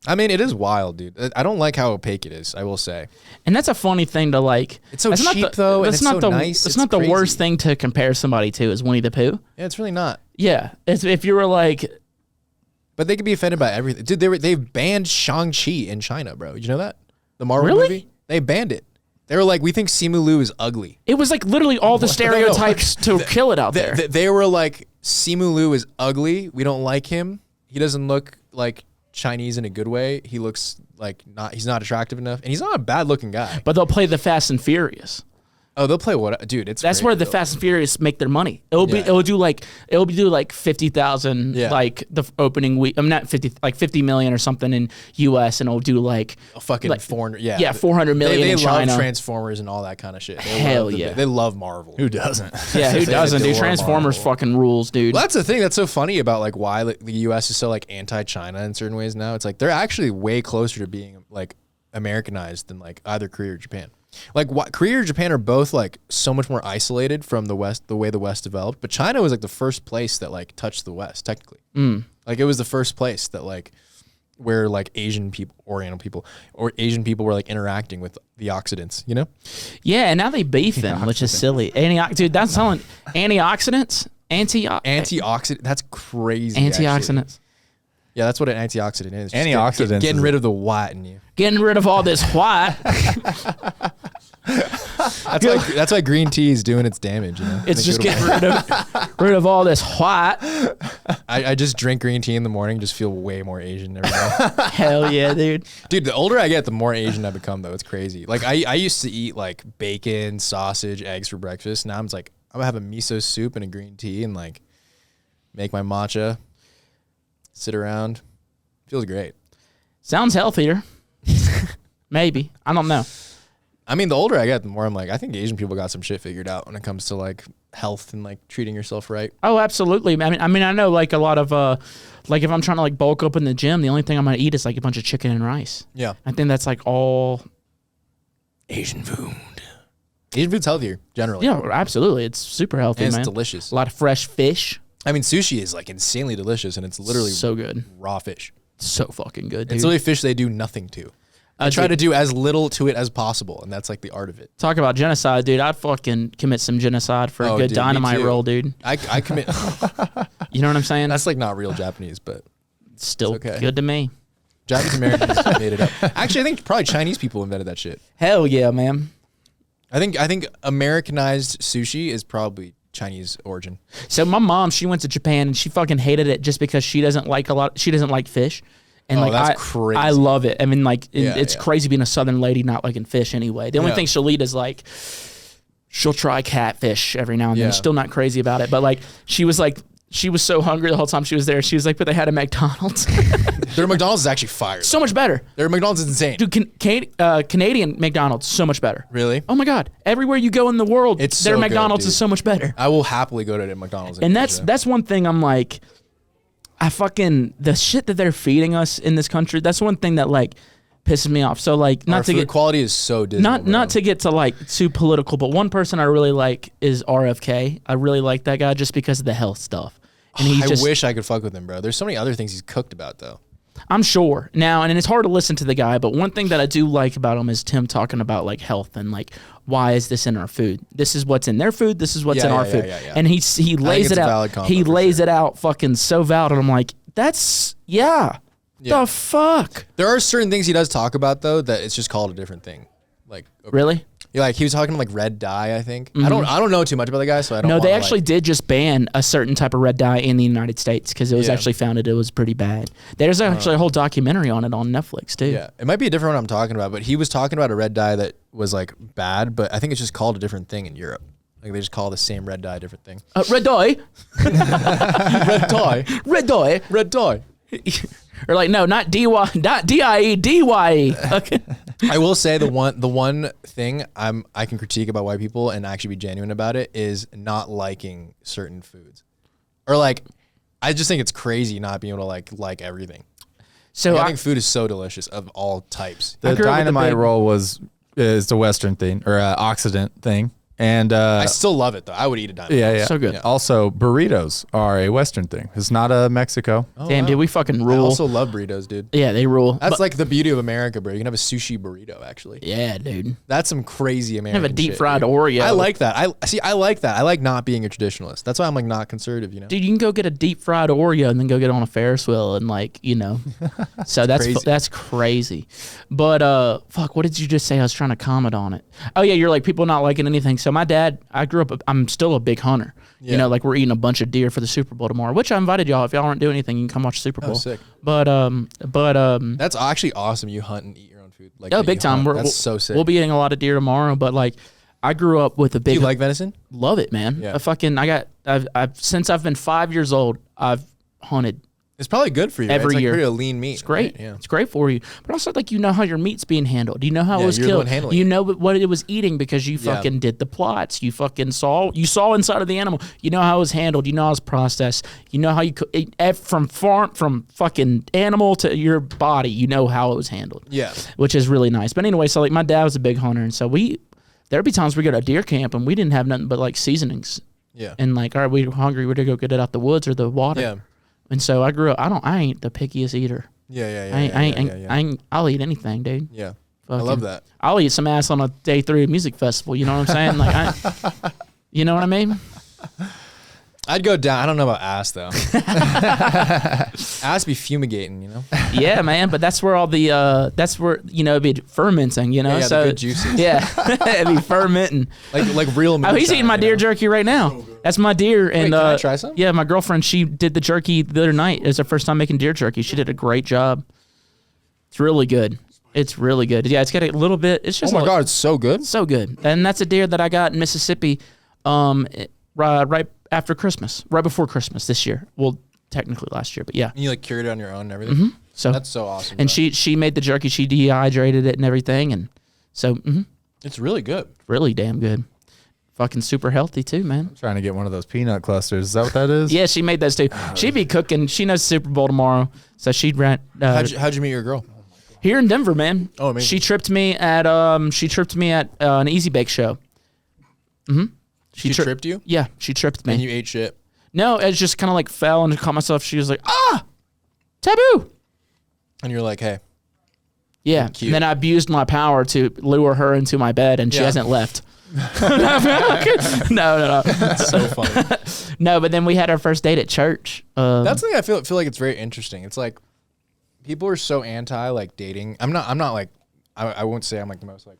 I mean, it is wild, dude. I don't like how opaque it is. I will say. And that's a funny thing to like. It's so that's not cheap, though, and That's it's not so the. nice. It's It's not the worst crazy. thing to compare somebody to is Winnie the Pooh. Yeah, it's really not. Yeah, it's, if you were like, But they could be offended by everything, dude. They've banned Shang-Chi in China, bro. Did you know that? The Marvel Really? movie. They banned it. They were like, "We think Simu Liu is ugly." it was like literally all the stereotypes to kill it out there. They were like, "Simu Liu is ugly. We don't like him. He doesn't look like Chinese in a good way. He looks like he's not attractive enough, and he's not a bad looking guy." But they'll play the Fast and Furious. Oh, they'll play what, dude? That's where the Fast and Furious make their money. It'll Yeah. do like 50,000 Yeah. like the opening week. I'm not 50 like 50 million or something in US, and it'll do like a fucking like, 400. yeah, 400 million They in love China. Transformers and all that kind of shit. They Hell love yeah. They love Marvel. Who doesn't? Yeah, who They doesn't? Dude, adore Transformers Marvel. fucking rules, dude. Well, that's the thing that's so funny about like why like, the U.S. is so like anti-China in certain ways now. It's like they're actually way closer to being like Americanized than like either Korea or Japan. Like Korea or Japan are both like so much more isolated from the West, the way the West developed. But China was like the first place that like touched the West technically. Like it was the first place that like where like Asian people, Oriental people, or Asian people were like interacting with the Occidents, you know? Yeah, and now they beef them, which is silly. Dude, that's selling antioxidants. Antioxidant. That's crazy. Actually. Antioxidants. Yeah, that's what an antioxidant is. Just Antioxidants getting is rid of the white in you. Getting rid of all this white. That's why green tea is doing its damage. You know? It's just getting rid of all this white. I just drink green tea in the morning, just feel way more Asian every day. Hell yeah, dude. Dude, the older I get, the more Asian I become, though. It's crazy. Like, I used to eat, like, bacon, sausage, eggs for breakfast. Now I'm just like, I'm going to have a miso soup and a green tea and, like, make my matcha, sit around. Feels great. Sounds healthier. Maybe. I don't know. I mean, the older I get, the more I'm like, I think Asian people got some shit figured out when it comes to, like, health and, like, treating yourself right. Oh, absolutely. I mean, I know, like, a lot of, like, if I'm trying to, like, bulk up in the gym, the only thing I'm going to eat is, like, a bunch of chicken and rice. Yeah. I think that's, like, all Asian food. Asian food's healthier, generally. Yeah, absolutely. It's super healthy, And it's man. delicious. A lot of fresh fish. I mean, sushi is, like, insanely delicious, and it's literally So good. raw fish. So fucking good, dude. It's literally fish they do nothing to. I try to do as little to it as possible, and that's like the art of it. Talk about genocide, dude. I'd fucking commit some genocide for a good Dude, me dynamite too. roll, dude. I commit. You know what I'm saying? That's like not real Japanese, but It's still okay. good to me. Japanese Americans made it up. Actually, I think probably Chinese people invented that shit. Hell yeah, man. I think Americanized sushi is probably Chinese origin. So my mom, she went to Japan and she fucking hated it just because she doesn't like fish. And Oh, like that's crazy. I love it. I mean, like it's Yeah. crazy being a Southern lady not liking fish anyway. The only Yeah. thing she'll eat is like she'll try catfish every now and then. Yeah. Still not crazy about it, but like she was so hungry the whole time she was there. She was like, but they had a McDonald's. Their McDonald's is actually fire. So much better. Their McDonald's is insane. Dude, Canadian McDonald's so much better. Really? Oh my God! Everywhere you go in the world, It's their so good, McDonald's dude. is so much better. I will happily go to McDonald's. in And Asia. that's one thing I'm like, the shit that they're feeding us in this country. That's one thing that like pisses me off. So like, Our food quality is so dismal. not to get to like too political, but one person I really like is RFK. I really like that guy just because of the health stuff. And I wish I could fuck with him, bro. There's so many other things he's cooked about, though. I'm sure now, and it's hard to listen to the guy, but one thing that I do like about him is Tim talking about like health and like, why is this in our food? This is what's in their food. This is what's in our food. Yeah. And he lays it's it a out. valid comment He for lays sure. it out fucking so valid. And I'm like, Yeah. the fuck? There are certain things he does talk about, though, that it's just called a different thing. Like Really? Yeah, like he was talking like red dye, I think. I don't know too much about the guy, so I don't No, they wanna, actually like, did just ban a certain type of red dye in the United States because it was Yeah. actually founded it was pretty bad. There's actually a whole documentary on it on Netflix too. Yeah, it might be a different one I'm talking about, but he was talking about a red dye that was like bad, but I think it's just called a different thing in Europe. Like they just call the same red dye a different thing. Red dye, Red dye, red dye, red dye. or like no, not DY, not DIE, DYE. Okay. I will say the one thing I can critique about white people and actually be genuine about it is not liking certain foods, or like I just think it's crazy not being able to like everything. So I think food is so delicious of all types. The grew up with a dynamite big- roll is the Western thing or Occident thing, and I still love it though. I would eat a dime. yeah. So good. Yeah. Also, burritos are a Western thing. It's not a Mexico. Oh, damn, wow. dude, we fucking I rule. also love burritos, dude. Yeah, they rule. That's But- like the beauty of America, bro. You can have a sushi burrito, actually. yeah, dude. That's some crazy American Have a deep shit, fried dude. Oreo. I like that. I like that. I like not being a traditionalist. That's why I'm like not conservative, you know? Dude, you can go get a deep fried Oreo and then go get on a Ferris wheel and like, you know. So crazy. that's crazy. But fuck, what did you just say? I was trying to comment on it. Oh yeah, you're like people not liking anything. So my dad, I'm still a big hunter. You Yeah. know, like we're eating a bunch of deer for the Super Bowl tomorrow, which I invited y'all. If y'all aren't doing anything, you can come watch the Super Bowl. sick. But That's actually awesome. You hunt and eat your own food. Like oh, that big you time. hunt. That's so sick. We'll be eating a lot of deer tomorrow, but like I grew up with a Do big you like venison? love it, man. Yeah. I've since I've been 5 years old, I've hunted. It's probably good for you. right? Every It's like year. pretty lean meat. It's great. right? Yeah. It's great for you. But also, like, you know how your meat's being handled. You know how it Yeah, was you're the killed. one handling You it. know what it was eating because you Yeah. fucking did the plots. You fucking saw inside of the animal. You know how it was handled. You know how it was processed. You know how you from fucking animal to your body. You know how it was handled. Yeah. Which is really nice. But anyway, so like my dad was a big hunter, and so there'd be times we go to deer camp and we didn't have nothing but like seasonings. Yeah. And like, all right, we're hungry. We're to go get it out the woods or the water. Yeah. And so I grew up. I ain't the pickiest eater. I'll eat anything, dude. Yeah. Fucking, I love that. I'll eat some ass on a day 3 music festival. You know what I'm saying? Like, you know what I mean? I'd go down. I don't know about ass though. Ass be fumigating, you know. Yeah, man. But that's where all the that's where it'd be fermenting. You know, Yeah, so the good juices. Yeah, it'd be fermenting. Like real. Oh, he's eating my deer jerky. jerky right now. That's my deer. And can I try some? Yeah, my girlfriend, she did the jerky the other night. It was her first time making deer jerky. She did a great job. It's really good. It's really good. Yeah, it's got a little bit. It's just. Oh my god, it's so good. So good. And that's a deer that I got in Mississippi, right after Christmas, right before Christmas this year. Well, technically last year, but yeah. And you like cured it on your own and everything. Mm-hmm. So that's so awesome. And bro. she made the jerky. She dehydrated it and everything, and so it's really good. Really damn good. Fucking super healthy too, man. I'm trying to get one of those peanut clusters. Is that what that is? Yeah, she made those too. She'd be cooking. She knows Super Bowl tomorrow, so she'd rent. How'd you meet your girl? Here in Denver, man. Oh, amazing. She tripped me at an Easy Bake show. Mm-hmm. She tripped you? Yeah, she tripped me. And you ate shit? No, it just kind of like fell and caught myself. She was like, taboo. And you're like, hey. Yeah. Cute. And then I abused my power to lure her into my bed, and she hasn't left. No. So funny. No, but then we had our first date at church. That's something I feel like it's very interesting. It's like people are so anti like dating. I'm not like I won't say I'm like the most like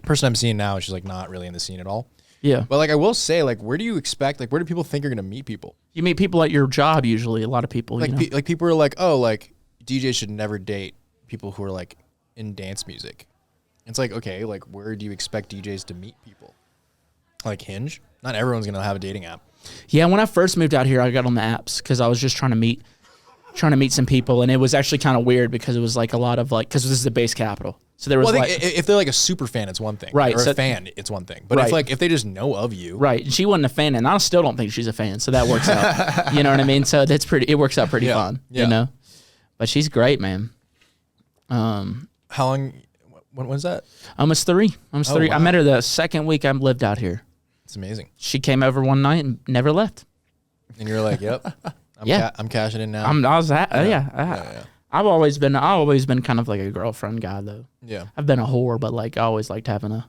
person I'm seeing now is just like not really in the scene at all. Yeah. But like I will say, like, where do you expect, like, where do people think you're gonna meet people? You meet people at your job usually. A lot of people. Like, you know? like people are like, oh, like DJs should never date people who are like in dance music. It's like, okay, like where do you expect DJs to meet people? Like Hinge? Not everyone's gonna have a dating app. Yeah, when I first moved out here, I got on the apps because I was just trying to meet some people, and it was actually kind of weird because it was like a lot of like, because this is the base capital, so there was Well, I like, think if they're like a super fan, it's one thing, right? Or So, a fan, it's one thing. But right. if they just know of you, right? And she wasn't a fan, and I still don't think she's a fan, so that works out. You know what I mean? So that's pretty. It works out pretty fun. Yeah. You know, but she's great, man. How long? When was that? Almost 3. Almost 3. Wow. I met her the second week I lived out here. It's amazing. She came over one night and never left. And you're like, yep, I'm cashing in now. I've always been kind of like a girlfriend guy though. Yeah. I've been a whore, but like I always liked having a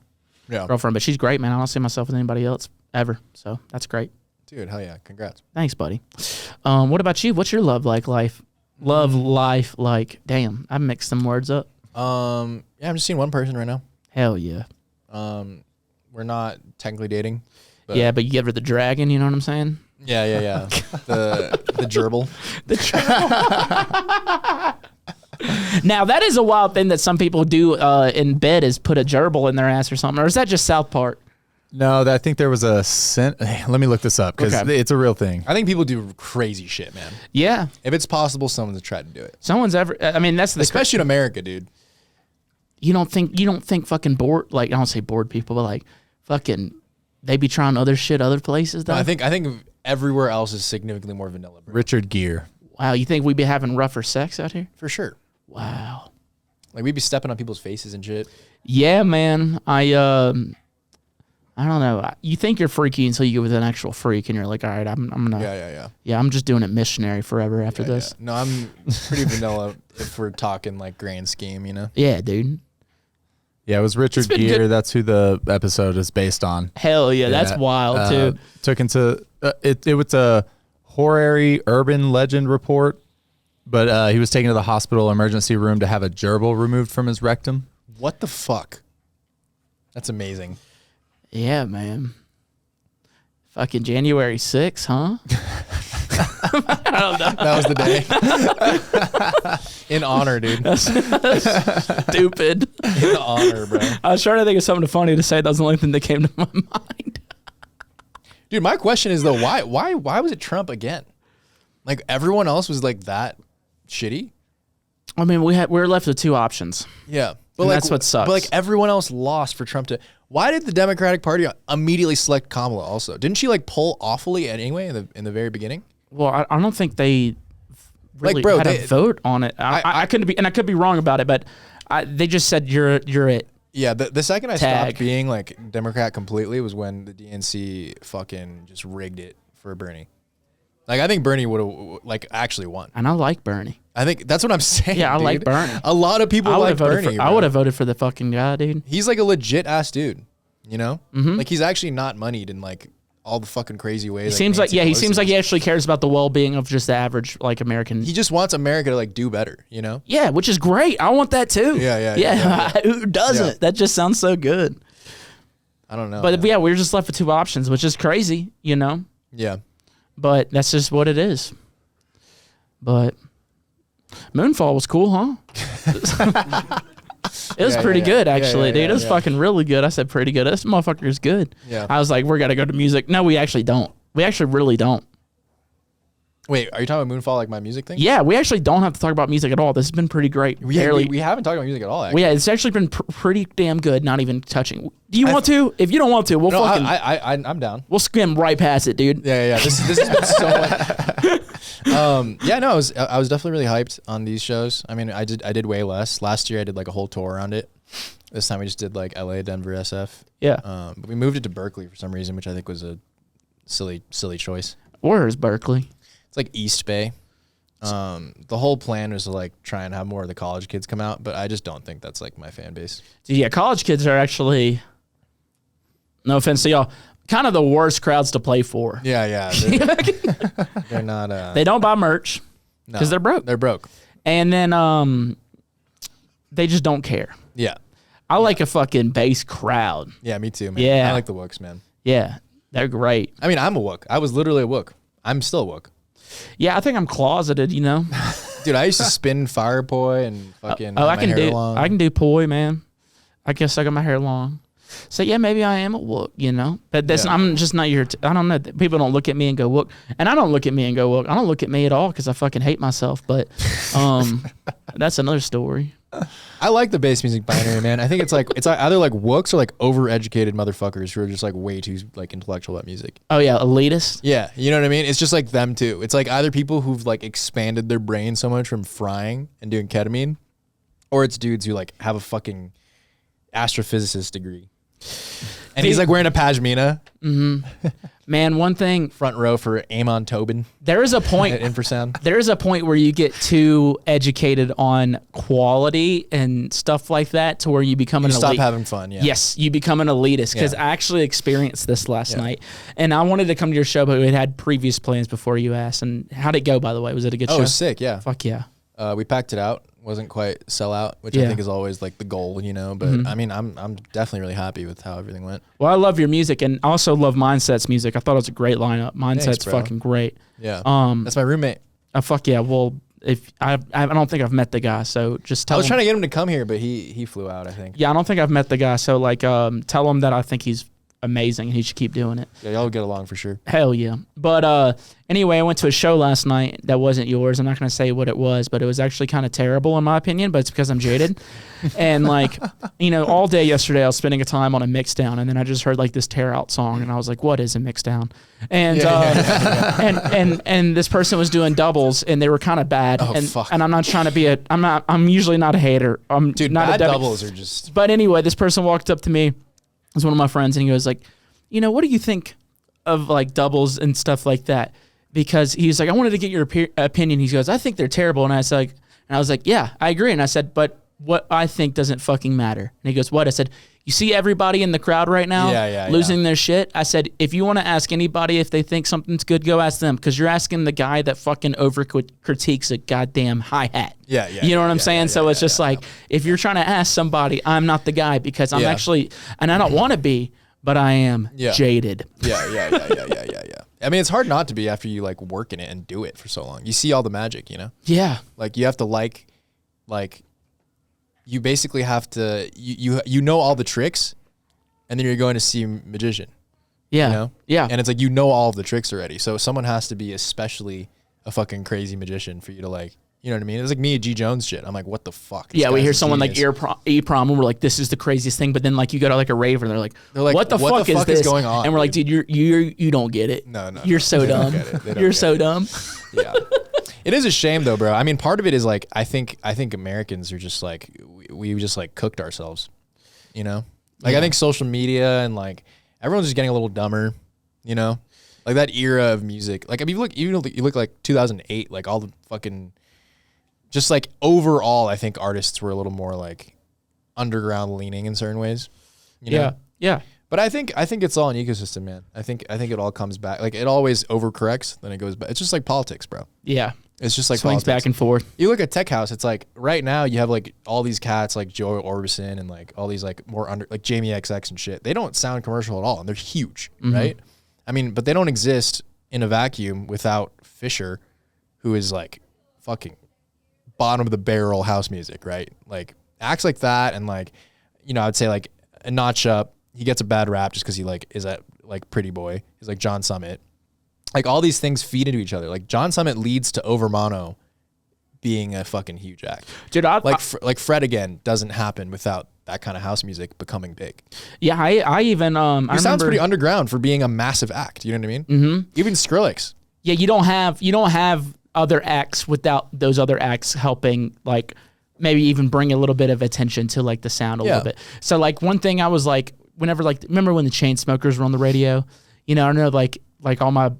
girlfriend. But she's great, man. I don't see myself with anybody else ever. So that's great. Dude, hell yeah. Congrats. Thanks, buddy. What about you? What's your love life? Love life like? Damn, I mixed some words up. Yeah, I'm just seeing one person right now. Hell yeah. We're not technically dating. But Yeah, but you give her the dragon. You know what I'm saying? Yeah. the gerbil. Now that is a wild thing that some people do in bed is put a gerbil in their ass or something. Or is that just South Park? No, I think there was a let me look this up because it's a real thing. I think people do crazy shit, man. Yeah. If it's possible, someone's tried to do it. Someone's ever. I mean, that's the Especially in America, dude. You don't think fucking bored, like I don't say bored people, but like fucking they be trying other shit other places though. No, I think everywhere else is significantly more vanilla, bro. Richard Gere. Wow, you think we'd be having rougher sex out here? For sure. Wow. Like we'd be stepping on people's faces and shit. Yeah, man. I don't know. You think you're freaky until you get with an actual freak, and you're like, all right, I'm gonna. Yeah. I'm just doing it missionary forever after this. Yeah. No, I'm pretty vanilla if we're talking like grand scheme, you know. Yeah, dude. Yeah, it was Richard been Gere. good. That's who the episode is based on. Hell yeah, that's wild too. Took into it was a horary urban legend report, but he was taken to the hospital emergency room to have a gerbil removed from his rectum. What the fuck? That's amazing. Yeah, man. Fucking January 6th, huh? I don't know. That was the day. In honor, dude. That's stupid. In honor, bro. I was trying to think of something funny to say. That was the only thing that came to my mind. Dude, my question is though, why was it Trump again? Like everyone else was like that shitty. I mean, we're left with 2 options. Yeah, And that's what sucks. But like everyone else lost for Trump to. Why did the Democratic Party immediately select Kamala? Also, didn't she like poll awfully anyway in the very beginning? Well, I don't think they really Like, bro, had a vote on it. I could be wrong about it, but they just said you're it. Yeah, the second I Tag. stopped being like Democrat completely was when the DNC fucking just rigged it for Bernie. Like I think Bernie would have like actually won. And I like Bernie. I think that's what I'm saying. Yeah, I dude. like Bernie. A lot of people like Bernie. I would have voted for the fucking guy, dude. He's like a legit ass dude. You know, like he's actually not moneyed in like all the fucking crazy ways. He seems like Nancy he seems Pelosi like he does. actually cares about the well-being of just the average like American. He just wants America to like do better. You know. Yeah, which is great. I want that too. Yeah. Who doesn't? Yeah. That just sounds so good. I don't know. But man. yeah, we're just left with two options, which is crazy, you know. Yeah. But that's just what it is. But Moonfall was cool, huh? It was pretty good, actually, dude. It was fucking really good. I said pretty good. This motherfucker is good. Yeah. I was like, we're gonna go to music. No, we actually don't. We actually really don't. Wait, are you talking about Moonfall like my music thing? Yeah, we actually don't have to talk about music at all. This has been pretty great. We haven't talked about music at all. Actually. Yeah, it's actually been pretty damn good. Not even touching. Do you want to? If you don't want to, we'll No, fucking. I'm down. We'll skim right past it, dude. Yeah. This has been so much. Yeah, no, I was definitely really hyped on these shows. I mean, I did way less. Last year I did like a whole tour around it. This time we just did like LA, Denver, SF. Yeah. But we moved it to Berkeley for some reason, which I think was a silly choice. Where is Berkeley? It's like East Bay. The whole plan was to like try and have more of the college kids come out, but I just don't think that's like my fan base. Yeah, college kids are actually, no offense to y'all, kind of the worst crowds to play for. Yeah. They're not. They don't buy merch because they're broke. They're broke. And then they just don't care. Yeah. I like a fucking bass crowd. Yeah, me too, man. Yeah. I like the Wooks, man. Yeah, they're great. I mean, I'm a Wook. I was literally a Wook. I'm still a Wook. Yeah, I think I'm closeted, you know. Dude, I used to spin fire poi and fucking I my can hair do long. I can do poi, man. I guess I got my hair long. So yeah, maybe I am a wook, you know. But that's I'm just not your. I don't know. People don't look at me and go wook, and I don't look at me and go wook. I don't look at me at all because I fucking hate myself. But that's another story. I like the bass music binary, man. I think it's either like Wooks or like overeducated motherfuckers who are just like way too like intellectual about music. Oh yeah, elitist. Yeah, you know what I mean? It's just like them too. It's like either people who've like expanded their brain so much from frying and doing ketamine, or it's dudes who like have a fucking astrophysicist degree. And he's like wearing a pashmina. Mm-hmm. Man, one thing. Front row for Amon Tobin. There is a point. At Infrasound. There is a point where you get too educated on quality and stuff like that to where you become an elite. Stop having fun. Yeah. Yes, you become an elitist because I actually experienced this last night, and I wanted to come to your show, but we had previous plans before you asked. And how'd it go, by the way? Was it a good show? Oh, it was sick. Yeah. Fuck yeah. We packed it out. Wasn't quite sell out, which I think is always like the goal, you know. But I mean, I'm definitely really happy with how everything went. Well, I love your music, and I also love Mindset's music. I thought it was a great lineup. Mindset's Thanks, bro. fucking great. Yeah. That's my roommate. Fuck yeah. Well, if I don't think I've met the guy, so just tell I was him. trying to get him to come here, but he flew out, I think. Yeah, I don't think I've met the guy, so like, tell him that I think he's amazing and he should keep doing it. Yeah, y'all get along for sure. Hell yeah. But anyway, I went to a show last night that wasn't yours. I'm not going to say what it was, but it was actually kind of terrible in my opinion, but it's because I'm jaded. And like, you know, all day yesterday I was spending a time on a mix down, and then I just heard like this tear out song, and I was like, what is a mix down? And and this person was doing doubles, and they were kind of bad. Oh, and, fuck. and I'm not trying to be I'm usually not a hater. Dude, not bad a doubles are just... But anyway, this person walked up to me. It was one of my friends, and he goes like, you know, what do you think of like doubles and stuff like that? Because he's like, I wanted to get your opinion. He goes, I think they're terrible. And I was like, yeah, I agree. And I said, but what I think doesn't fucking matter. And he goes, what? I said, you see everybody in the crowd right now losing their shit? I said, if you want to ask anybody if they think something's good, go ask them, because you're asking the guy that fucking over critiques a goddamn hi-hat. Yeah. You know what I'm saying? So it's just like, if you're trying to ask somebody, I'm not the guy, because I'm actually, and I don't want to be, but I am jaded. Yeah. I mean, it's hard not to be after you like work in it and do it for so long. You see all the magic, you know? Yeah. Like you have to like you basically have to, you know all the tricks, and then you're going to see a magician. Yeah. You know? Yeah. And it's like, you know all of the tricks already. So someone has to be especially a fucking crazy magician for you to like, you know what I mean? It's like me and G Jones shit. I'm like, what the fuck? Yeah, we hear someone like E-Prom, and we're like, this is the craziest thing. But then like you go to like a rave, and they're like, what the fuck is this going on? And we're like, dude, you don't get it. No. You're so dumb. You're so dumb. Yeah. It is a shame though, bro. I mean, part of it is like, I think Americans are just like, we just like cooked ourselves, you know? Like I think social media and like everyone's just getting a little dumber, you know? Like that era of music. Like, I mean, you look like 2008, like all the fucking, just like overall, I think artists were a little more like underground leaning in certain ways. You know? Yeah. But I think it's all an ecosystem, man. I think it all comes back. Like it always overcorrects, then it goes back. It's just like politics, bro. Yeah. It's just like Swings politics. back and forth. You look at Tech House, it's like right now you have like all these cats like Joey Orbison and like all these like more like Jamie XX and shit. They don't sound commercial at all and they're huge, right? I mean, but they don't exist in a vacuum without Fisher, who is like fucking bottom of the barrel house music, right? Like acts like that and like, you know, I would say like a notch up. He gets a bad rap just because he like is a like pretty boy. He's like John Summit. Like all these things feed into each other. Like John Summit leads to Over Mono being a fucking huge act. Dude, like Fred again doesn't happen without that kind of house music becoming big. Yeah, I even He sounds pretty underground for being a massive act. You know what I mean? Mm-hmm. Even Skrillex. Yeah, you don't have other acts without those other acts helping like maybe even bring a little bit of attention to like the sound a little bit. So like one thing I was like, whenever like remember when the Chainsmokers were on the radio? You know, I know like all my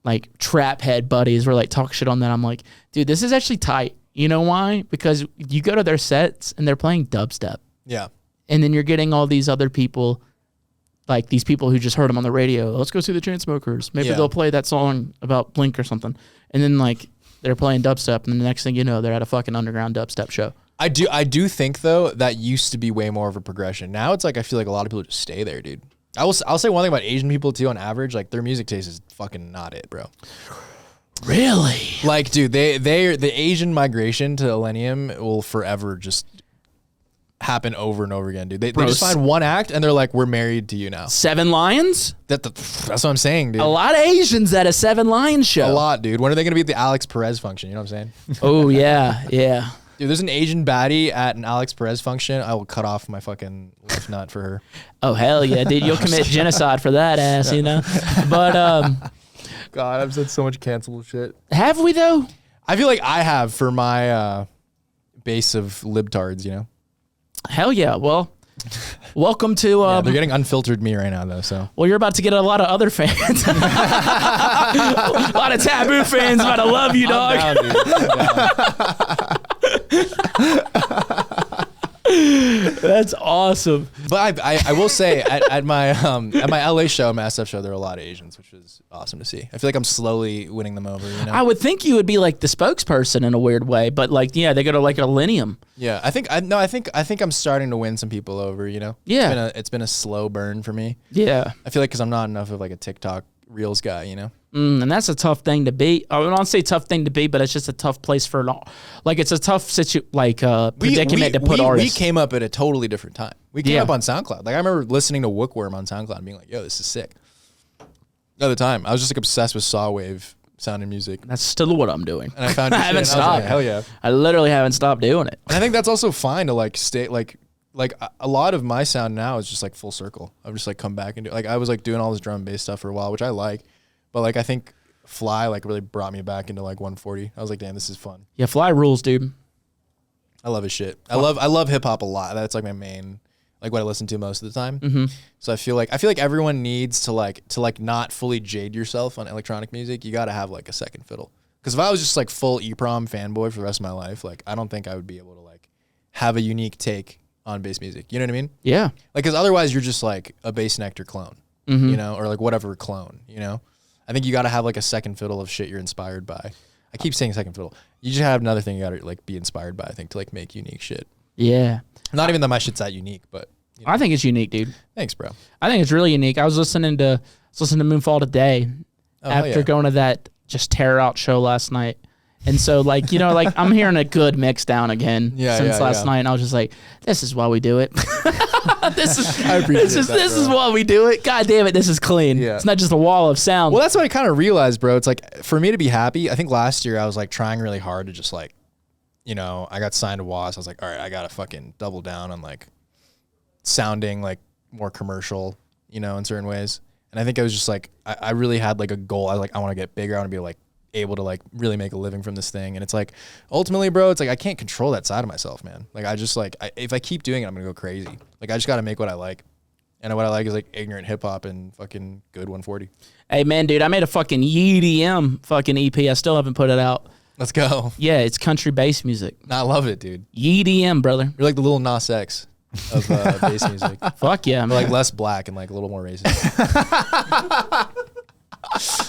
like trap head buddies were like talk shit on that. I'm like, dude, this is actually tight. You know why? Because you go to their sets and they're playing dubstep. Yeah. And then you're getting all these other people, like these people who just heard them on the radio. Let's go see the Chainsmokers. Maybe they'll play that song about Blink or something. And then like they're playing dubstep, and then the next thing you know, they're at a fucking underground dubstep show. I do think though that used to be way more of a progression. Now it's like I feel like a lot of people just stay there, dude. I'll say one thing about Asian people too. On average, like their music taste is fucking not it, bro. Really? Like, dude, the Asian migration to Millennium will forever just happen over and over again, dude. They just find one act and they're like, we're married to you now. 7 Lions? That's what I'm saying, dude. A lot of Asians at a 7 Lions show. A lot, dude. When are they going to be at the Alex Perez function? You know what I'm saying? Oh, yeah. Dude, there's an Asian baddie at an Alex Perez function. I will cut off my fucking left nut for her. Oh, hell yeah, dude. You'll commit genocide for that ass, you know? But, God, I've said so much cancelable shit. have we, though? I feel like I have for my base of libtards, you know? Hell yeah. Well, welcome to... they're getting unfiltered me right now, though, so... Well, you're about to get a lot of other fans. A lot of Taboo fans about to love you, dog. I'm down, dude. I'm down. That's awesome. But I will say at my LA show, my SF show, there are a lot of Asians, which is awesome to see. I feel like I'm slowly winning them over. You know, I would think you would be like the spokesperson in a weird way, but like, yeah, they go to like a Millennium. Yeah, I think I'm starting to win some people over. You know, Yeah. it's been a slow burn for me. Yeah. I feel like because I'm not enough of like a TikTok Reels guy. You know. And that's a tough thing to be. I don't say tough thing to be, but it's just a tough place for like it's a tough predicament to put artists. We came up at a totally different time. We came up on SoundCloud. Like I remember listening to Wookworm on SoundCloud and being like, "Yo, this is sick." At the time, I was just like obsessed with saw wave sound and music. That's still what I'm doing. And I found I haven't stopped. Like, hell yeah! I literally haven't stopped doing it. And I think that's also fine to like stay like a lot of my sound now is just like full circle. I've just like come back and do like I was like doing all this drum and bass stuff for a while, which I like, but like I think Fly like really brought me back into like 140. I was like, damn, this is fun. Yeah, Fly rules, dude. I love his shit. I love hip hop a lot. That's like my main, like what I listen to most of the time. Mm-hmm. So I feel like everyone needs to not fully jade yourself on electronic music. You got to have like a second fiddle. Because if I was just like full EPROM fanboy for the rest of my life, like I don't think I would be able to like have a unique take on bass music. You know what I mean? Yeah. Like, because otherwise you're just like a Bass Nectar clone, you know, or like whatever clone, you know. I think you got to have like a second fiddle of shit you're inspired by. I keep saying second fiddle. You just have another thing you got to like be inspired by, I think, to like make unique shit. Yeah. Not even that my shit's that unique, but you know. I think it's unique, dude. Thanks, bro. I think it's really unique. I was listening to Moonfall today after going to that just tear out show last night. And so like, you know, like I'm hearing a good mix down again since last night. And I was just like, this is why we do it. This is why we do it. God damn it. This is clean. Yeah. It's not just a wall of sound. Well, that's what I kind of realized, bro. It's like for me to be happy, I think last year I was like trying really hard to just like, you know, I got signed to WAS. I was like, all right, I got to fucking double down on like sounding like more commercial, you know, in certain ways. And I think I was just like, I really had like a goal. I was like, I want to get bigger. I want to be like able to like really make a living from this thing. And it's like, ultimately, bro, it's like, I can't control that side of myself, man. Like I just like, if I keep doing it, I'm going to go crazy. Like I just got to make what I like. And what I like is like ignorant hip hop and fucking good 140. Hey, man, dude, I made a fucking EDM fucking EP. I still haven't put it out. Let's go. Yeah, it's country bass music. I love it, dude. EDM, brother. You're like the little Nas X of bass music. Fuck yeah, But man. like less black and like a little more racist.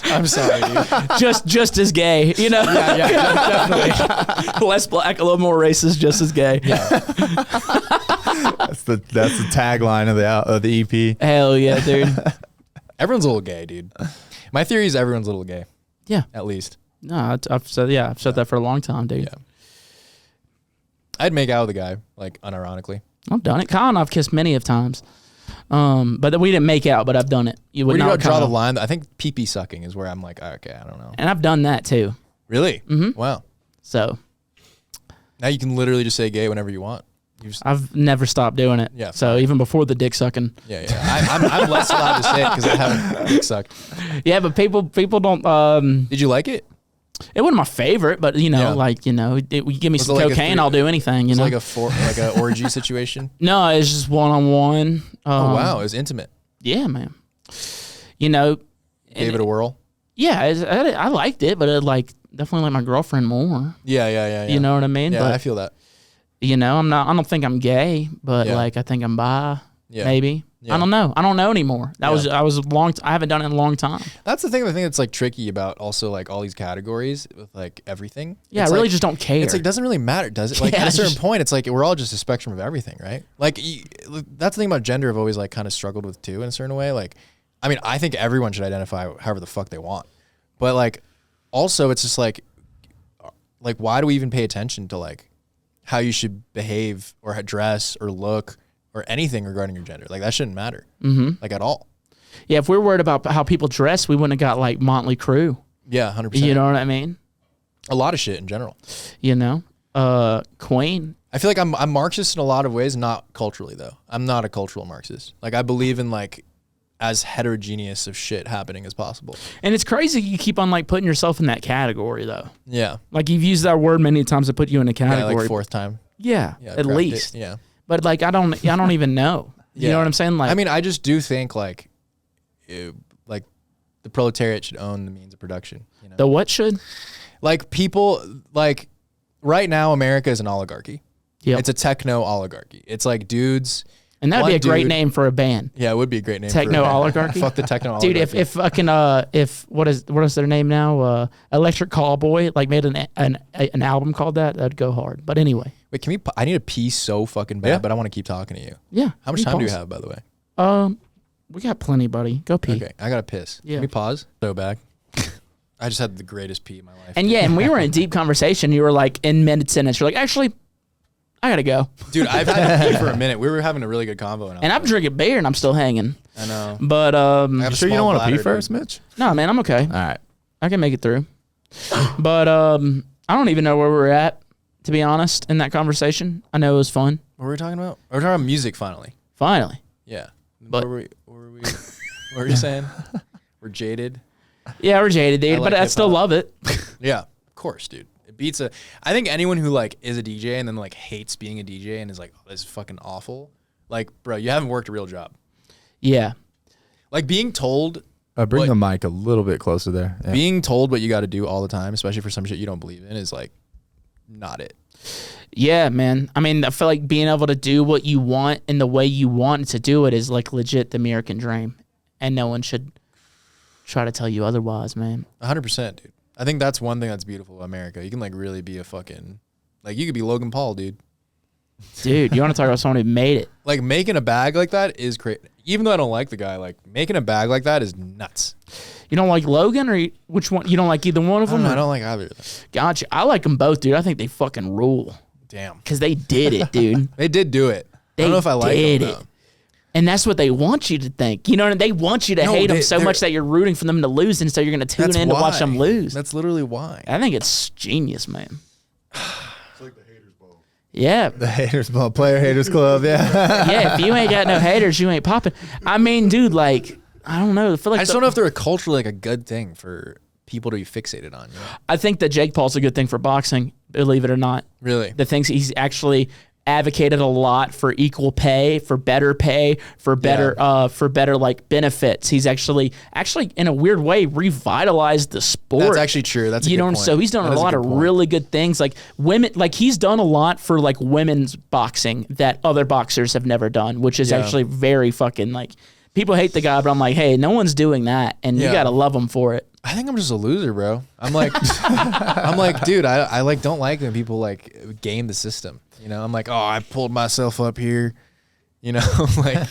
I'm sorry, dude. just as gay, you know? Yeah, definitely. Less black, a little more racist, just as gay. Yeah. That's the tagline of the EP. Hell yeah, dude. Everyone's a little gay, dude. My theory is everyone's a little gay. Yeah. At least. No, I've said that for a long time, dude. Yeah. I'd make out with a guy, like unironically. I've done it. Kyle and I've kissed many of times. But then we didn't make out, but I've done it. You would Where do you not draw the Kyle. line? I think pee-pee sucking is where I'm like, okay, I don't know. And I've done that too. Really? Mm-hmm. Wow. So Now you can literally just say gay whenever you want. You just, I've never stopped doing it. Yeah, So even before the dick sucking. yeah. I'm less allowed to say it because I haven't dick sucked. Yeah, but people don't. Did you like it? It wasn't my favorite, but you know, Yeah. like you know, you give me Was some it like a cocaine, three- I'll do anything. You It's know. like a orgy situation. No, it's just one on one. Oh wow, it was intimate. Yeah, man. You know. Gave it a whirl. Yeah, I liked it, but it like definitely like my girlfriend more. Yeah. You know what I mean? Yeah, but I feel that. you know, I don't think I'm gay, but Yeah. like I think I'm bi. Yeah. Maybe. Yeah. I don't know. I don't know anymore. I Yeah. was a long. I haven't done it in a long time. That's the thing. I think that's like tricky about also like all these categories with like everything. Yeah, It's I really like, just don't care. It's like doesn't really matter, does it? Like Yeah, at a certain just- point, it's like we're all just a spectrum of everything, right? Like that's the thing about gender. I've always like kind of struggled with too in a certain way. Like, I mean, I think everyone should identify however the fuck they want, but like also it's just like why do we even pay attention to like how you should behave or dress or look or anything regarding your gender? Like that shouldn't matter, like at all. Yeah, if we're worried about how people dress, we wouldn't have got like Motley Crue. Yeah, 100%. You know what I mean? A lot of shit in general. You know, Queen. I feel like I'm Marxist in a lot of ways, not culturally though. I'm not a cultural Marxist. Like I believe in like as heterogeneous of shit happening as possible. And it's crazy you keep on like putting yourself in that category though. Yeah. Like you've used that word many times to put you in a Yeah, category. like fourth time. Yeah, Yeah, at cracked least. it. Yeah. But like I don't even know. You know what I'm saying? Like I mean, I just do think like like the proletariat should own the means of production. You know? the what should? Like people like right now America is an oligarchy. Yep. It's a techno oligarchy. It's like dudes. And that'd be one a great dude- name for a band. Yeah, it would be a great name. Techno for oligarchy? Fuck the techno Dude, oligarchy. if fucking if what is their name now? Electric Callboy like made an album called that'd go hard. But anyway, Wait, can we? I need a pee so fucking bad, Yeah. but I want to keep talking to you. yeah. How much we time do you pause. have, by the way? We got plenty, buddy. Go pee. Okay, I gotta piss. Yeah. Can we pause? So back. I just had the greatest pee in my life. And yeah, and we were in deep conversation. You were like in mid sentence. You're like, actually, I gotta go. dude, I've had to pee for a minute. We were having a really good convo, And I'm drinking beer and I'm still hanging. I know. But I have a Sure you don't small want to pee bladder, first, dude. Mitch? no, man, I'm okay. All right. I can make it through. But I don't even know where we're at, to be honest, in that conversation. I know it was fun. What were we talking about? We were talking about music finally. Finally. Yeah. But- what were you saying? We're jaded. Yeah, we're jaded, dude, I like but I still hip-hop. love it. Yeah, of course, dude. It beats a. I think anyone who like is a DJ and then like hates being a DJ and is like, oh, this is fucking awful. Like, bro, you haven't worked a real job. Yeah. Like being told, Bring What- the mic a little bit closer there. Yeah. being told what you got to do all the time, especially for some shit you don't believe in, is like not it. Yeah, man. I mean, I feel like being able to do what you want and the way you want to do it is like legit the American dream. And no one should try to tell you otherwise, man. 100%, dude. I think that's one thing that's beautiful about America. You can like really be a fucking like you could be Logan Paul, dude. Dude, you want to talk about someone who made it? Like making a bag like that is great. Even though I don't like the guy, like making a bag like that is nuts. You don't like Logan or which one? You don't like either one of them? I don't like either of them. Gotcha. I like them both, dude. I think they fucking rule Damn. because they did it, dude. They did do it. I They don't know if I like did them, it. though. And that's what they want you to think. You know, and they want you to hate them so they're- much that you're rooting for them to lose, and so you're going to tune in to watch them lose. That's literally why. I think it's genius, man. It's like the haters bowl. Yeah. The haters, player haters club. Yeah. Yeah, if you ain't got no haters, you ain't popping. I mean, dude, like, I don't know. I feel like I just don't know if they're a culturally like a good thing for people to be fixated on. You know? I think that Jake Paul's a good thing for boxing, believe it or not. Really? The things he's actually advocated a lot for equal pay, for better like benefits. He's actually in a weird way revitalized the sport. That's actually true. That's a good point. So he's done a lot of really good things. Like women, like he's done a lot for like women's boxing that other boxers have never done, which is actually very fucking like, people hate the guy, but I'm like, hey, no one's doing that, and you gotta love him for it. I think I'm just a loser, bro. I'm like, dude, I like don't like when people like game the system. You know, I'm like, oh, I pulled myself up here. You know, like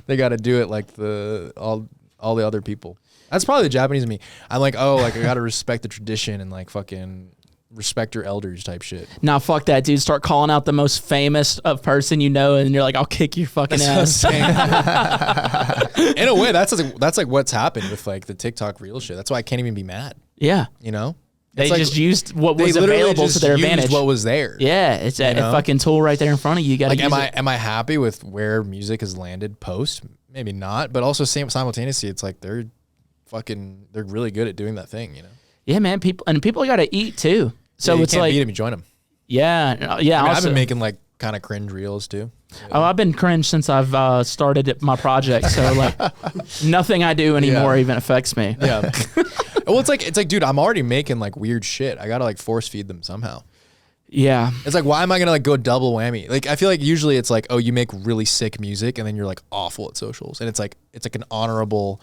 they got to do it like all the other people. That's probably the Japanese in me. I'm like, oh, like I got to respect the tradition and like fucking respect your elders type shit. Nah, fuck that, dude. Start calling out the most famous person you know, and you're like, I'll kick your fucking ass. In a way, that's like what's happened with like the TikTok real shit. That's why I can't even be mad. Yeah, you know, they just used what was available to their advantage. What was there? Yeah, it's a fucking tool right there in front of you. You got to use it. Am I happy with where music has landed post? Maybe not, but also simultaneously, it's like they're really good at doing that thing. You know. Yeah, man. People got to eat too. So you it's can't like, beat them, you join them. Yeah. I've been making like kind of cringe reels too. Oh, I've been cringe since I've started my project. So like, nothing I do anymore even affects me. Yeah. Well, it's like, dude, I'm already making like weird shit. I gotta like force feed them somehow. Yeah. It's like, why am I gonna like go double whammy? Like, I feel like usually it's like, oh, you make really sick music and then you're like awful at socials, and it's like an honorable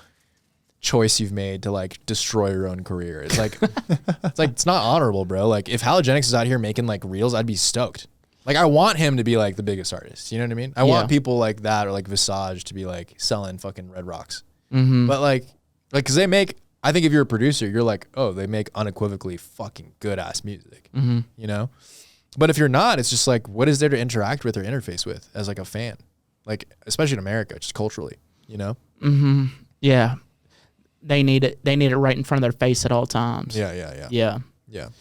choice you've made to like destroy your own career. It's like it's not honorable, bro. Like if Halogenics is out here making like reels, I'd be stoked. Like I want him to be like the biggest artist. You know what I mean? I want people like that, or like Visage to be like selling fucking Red Rocks. Mm-hmm. But like because they make, I think if you're a producer, you're like, oh, they make unequivocally fucking good ass music. Mm-hmm. You know? But if you're not, it's just like, what is there to interact with or interface with as like a fan? Like especially in America, just culturally, you know? Mm-hmm. Yeah. They need it. They need it right in front of their face at all times. Yeah. Yep.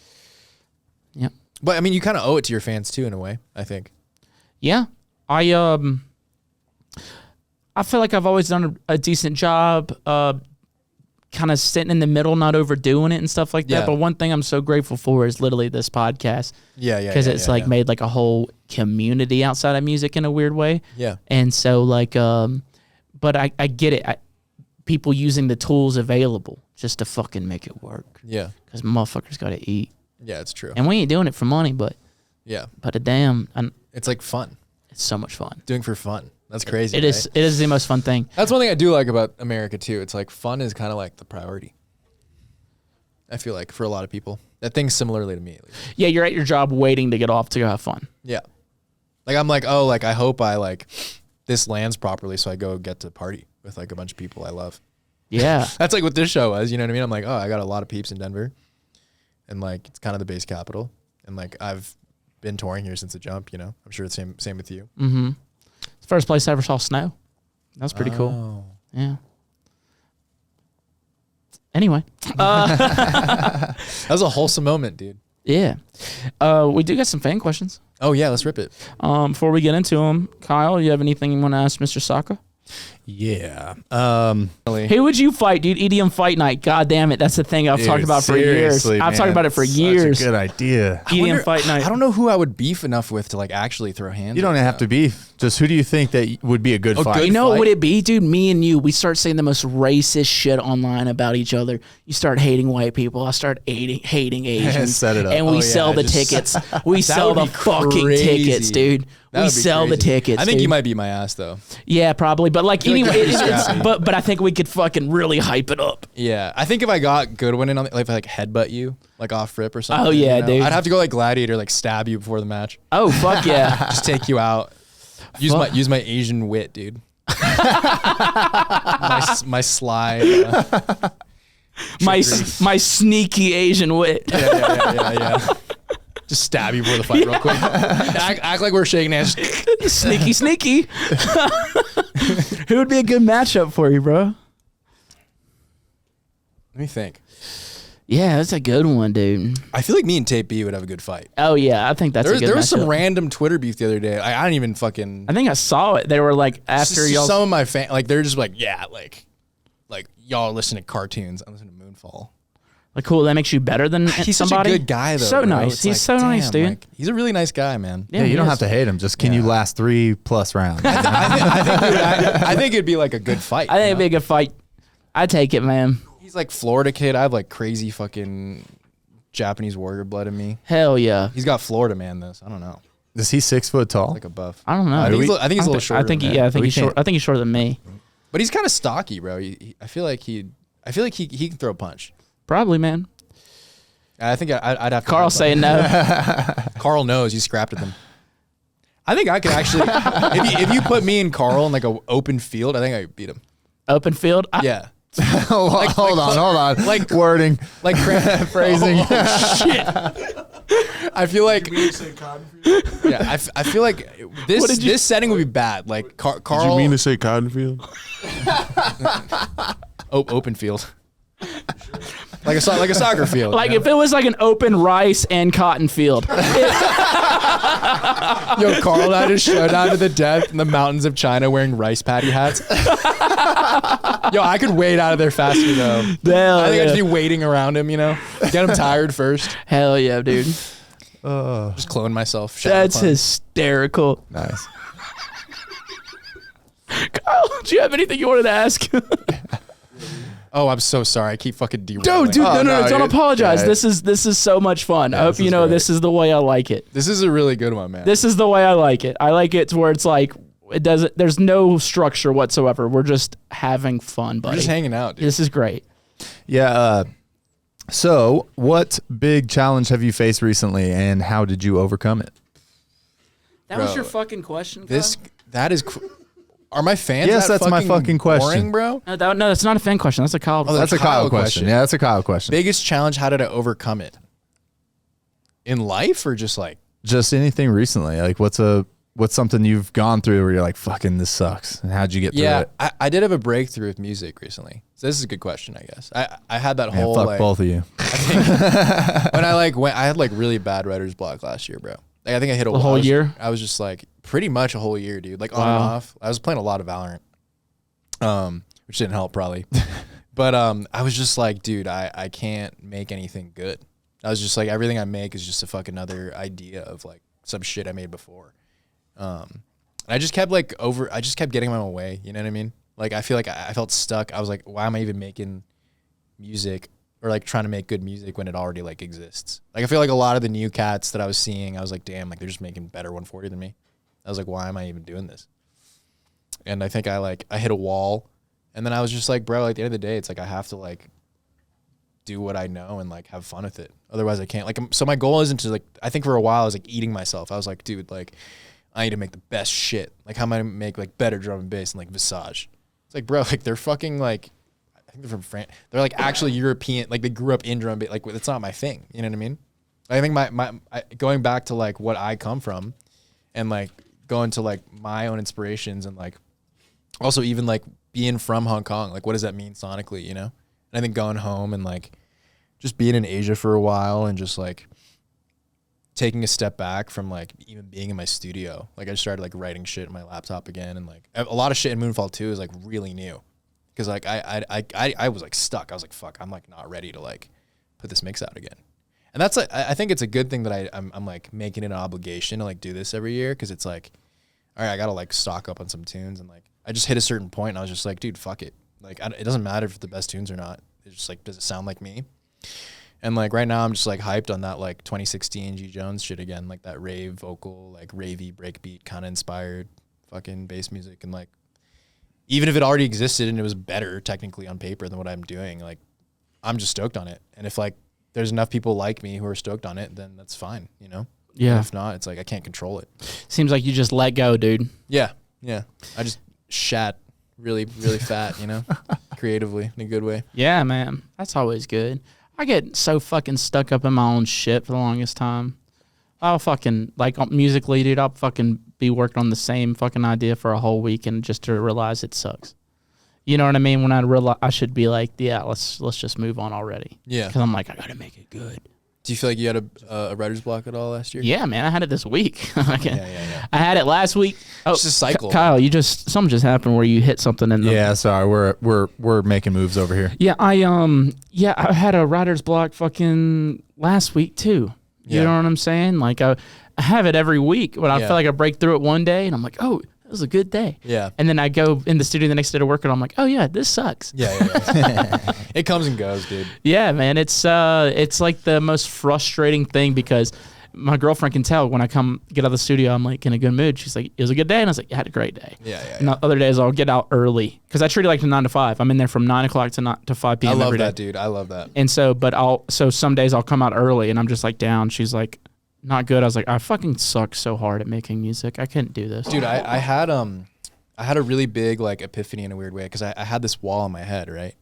But I mean, you kind of owe it to your fans too, in a way, I think. Yeah. I feel like I've always done a decent job, kind of sitting in the middle, not overdoing it and stuff like that. Yeah. But one thing I'm so grateful for is literally this podcast. Yeah. Because it's made like a whole community outside of music in a weird way. Yeah. And so like, but I get it. People using the tools available just to fucking make it work. Yeah. Because motherfuckers got to eat. Yeah, it's true. And we ain't doing it for money, but it's like fun. It's so much fun. Doing for fun. That's crazy. It is. It is the most fun thing. That's one thing I do like about America too. It's like fun is kind of like the priority. I feel like for a lot of people that thinks similarly to me. At least. Yeah, you're at your job waiting to get off to go have fun. Yeah. Like I'm like, oh, like I hope I like this lands properly so I go get to party with like a bunch of people I love. Yeah. That's like what this show was, you know what I mean? I'm like, oh, I got a lot of peeps in Denver. And like it's kind of the base capital. And like I've been touring here since the jump, you know. I'm sure it's same with you. Mm-hmm. It's the first place I ever saw snow. That's pretty cool. Yeah. Anyway. That was a wholesome moment, dude. Yeah. We do got some fan questions. Oh yeah, let's rip it. Before we get into them, Kyle, you have anything you want to ask Mr. Saka? Yeah. Who would you fight, dude? EDM Fight Night. God damn it. That's the thing I've talked about for years. I've talked about it for years. Such a good idea. EDM Fight Night. I don't know who I would beef enough with to like actually throw hands. You don't have to beef. Just who do you think that would be a good fight? You know what would it be, dude? Me and you, we start saying the most racist shit online about each other. You start hating white people. I start hating Asians. Set it up. And we sell the tickets. We sell the fucking tickets, dude. We sell the tickets. I think you might beat my ass though. Yeah, probably. But like anyway, but I think we could fucking really hype it up. Yeah, I think if I got good one in on, like if I like headbutt you like off rip or something. Oh yeah, dude. I'd have to go like gladiator, like stab you before the match. Oh fuck yeah. Just take you out. Use my Asian wit, dude. my sly. My sneaky Asian wit. Yeah. Just stab you before the fight real quick. Act like we're shaking hands. Sneaky. Who would be a good matchup for you, bro? Let me think. Yeah, that's a good one, dude. I feel like me and TVBOO would have a good fight. Oh yeah, I think that's a good There was matchup. some random Twitter beef the other day. I don't even fucking. I think I saw it. They were like after y'all. Some of my fans, like they're just like, yeah, like y'all listen to cartoons. I listen to Moonfall. Like, cool, that makes you better than He's somebody. such a good guy, though. So bro. nice. It's He's so nice, damn, dude. like, he's a really nice guy, man. Yeah, you he don't is. have to hate him. Just can you last 3+ rounds? I think it'd be like a good fight. I think it'd be a good fight. I take it, man. He's like Florida kid. I have like crazy fucking Japanese warrior blood in me. Hell yeah. He's got Florida man this. I don't know. Is he 6 foot tall? Like a buff. I don't know. I think he's a little shorter. I think than he, that. I think We he's short. can't- I think he's shorter than me. But he's kind of stocky, bro. I feel like he can throw a punch. Probably, man. I think I'd have to. Carl saying no. Carl knows. He's scrapped at them. I think I could actually. if you put me and Carl in like an open field, I think I could beat him. Open field. Yeah. Hold on. like- wording, Like phrasing. I feel like. You mean to say cotton field? Yeah. I feel like this setting would be bad. Like Carl. Did you mean to say cotton field? Open field. like a soccer field. Like if it was like an open rice and cotton field. Yo, Carl and I just showed down to the death in the mountains of China wearing rice patty hats. Yo, I could wade out of there faster though. Hell I think I'd yeah. just be waiting around him, get him tired first. Hell yeah, dude. Just clone myself. That's clone. hysterical. nice. Kyle, do you have anything you wanted to ask? Oh, I'm so sorry. I keep fucking derailing. Dude, Oh, no, no, don't you're- apologize. yeah. This is so much fun. I hope this you is know great. this is the way I like it. This is a really good one, man. This is the way I like it. I like it to where it's like it doesn't. There's no structure whatsoever. We're just having fun, We're buddy. just hanging out, dude. This is great. Yeah. So, what big challenge have you faced recently, and how did you overcome it? That was Bro, your fucking question. That is. Are my fans? Yes, that that's my fucking question. boring, bro. No, that's not a fan question. That's a Kyle. Oh, That's a Kyle Kyle question. question. Yeah, that's a Kyle question. Biggest challenge? How did I overcome it? In life or just like? Just anything recently? Like, what's something you've gone through where you're like, "Fucking, this sucks," and how'd you get through Yeah, it? I did have a breakthrough with music recently. So this is a good question, I guess. I had that Man, whole fuck like both of you. when I had like really bad writer's block last year, bro. Like I think I hit The whole year? I was just like pretty much a whole year, dude. Like on Wow. and off. I was playing a lot of Valorant, which didn't help probably. But I was just like, dude, I can't make anything good. I was just like, everything I make is just a fucking another idea of like some shit I made before. I just kept getting my own way. You know what I mean? Like I feel like I felt stuck. I was like, why am I even making music or like trying to make good music when it already like exists? Like I feel like a lot of the new cats that I was seeing, I was like, damn, like they're just making better 140 than me. I was like, why am I even doing this? And I think I hit a wall, and then I was just like, bro, at the end of the day, it's like I have to like do what I know and like have fun with it. Otherwise I can't. Like so my goal isn't to like, I think for a while I was like eating myself. I was like, dude, like I need to make the best shit. Like how am I gonna make like better drum and bass and like Visage? It's like, bro, like they're fucking like, I think they're from France. They're like actually European. Like they grew up in drum and bass. Like it's not my thing. You know what I mean? I think going back to like what I come from and like going to like my own inspirations and like also even like being from Hong Kong, like what does that mean sonically, you know? And I think going home and like just being in Asia for a while and just like taking a step back from like even being in my studio. Like I just started like writing shit on my laptop again, and like a lot of shit in Moonfall 2 is like really new. Cause like I was like stuck. I was like, fuck, I'm like not ready to like put this mix out again. And that's like, I think it's a good thing that I'm like making it an obligation to like do this every year. Cause it's like, all right, I got to like stock up on some tunes. And like, I just hit a certain point and I was just like, dude, fuck it. Like, it doesn't matter if the best tunes or not. It's just like, does it sound like me? And like right now I'm just like hyped on that like 2016 G Jones shit again. Like that rave vocal, like ravey breakbeat kind of inspired fucking bass music. And like, even if it already existed and it was better technically on paper than what I'm doing, like I'm just stoked on it. And if like there's enough people like me who are stoked on it, then that's fine, you know? Yeah. And if not, it's like I can't control it. Seems like you just let go, dude. Yeah. Yeah. I just shat really, really fat, you know? Creatively in a good way. Yeah, man. That's always good. I get so fucking stuck up in my own shit for the longest time. I'll fucking, like, musically, dude, I'll fucking be working on the same fucking idea for a whole week and just to realize it sucks. You know what I mean? When I realize I should be like, yeah, let's just move on already. Yeah. Because I'm like, I gotta make it good. Do you feel like you had a writer's block at all last year? Yeah, man, I had it this week. Yeah. I had it last week. Oh, It's a cycle. Kyle, something just happened where you hit something in the. Yeah, sorry, we're making moves over here. Yeah, I had a writer's block fucking last week too. You Yeah. know what I'm saying? Like I have it every week, but I Yeah. feel like I break through it one day, and I'm like, oh, it was a good day. Yeah. And then I go in the studio the next day to work, and I'm like, oh yeah, this sucks. Yeah. It comes and goes, dude. Yeah, man, it's like the most frustrating thing because my girlfriend can tell when I come get out of the studio, I'm like in a good mood. She's like, it was a good day, and I was like, I had a great day. Yeah. And other days I'll get out early because I treat it like a 9 to 5. I'm in there from 9 o'clock to 5 p.m. I love every day. that, dude. I love that. And so, so some days I'll come out early and I'm just like down. She's like, not good. I was like, I fucking suck so hard at making music. I couldn't do this. Dude, I had a really big like epiphany in a weird way because I had this wall in my head, right?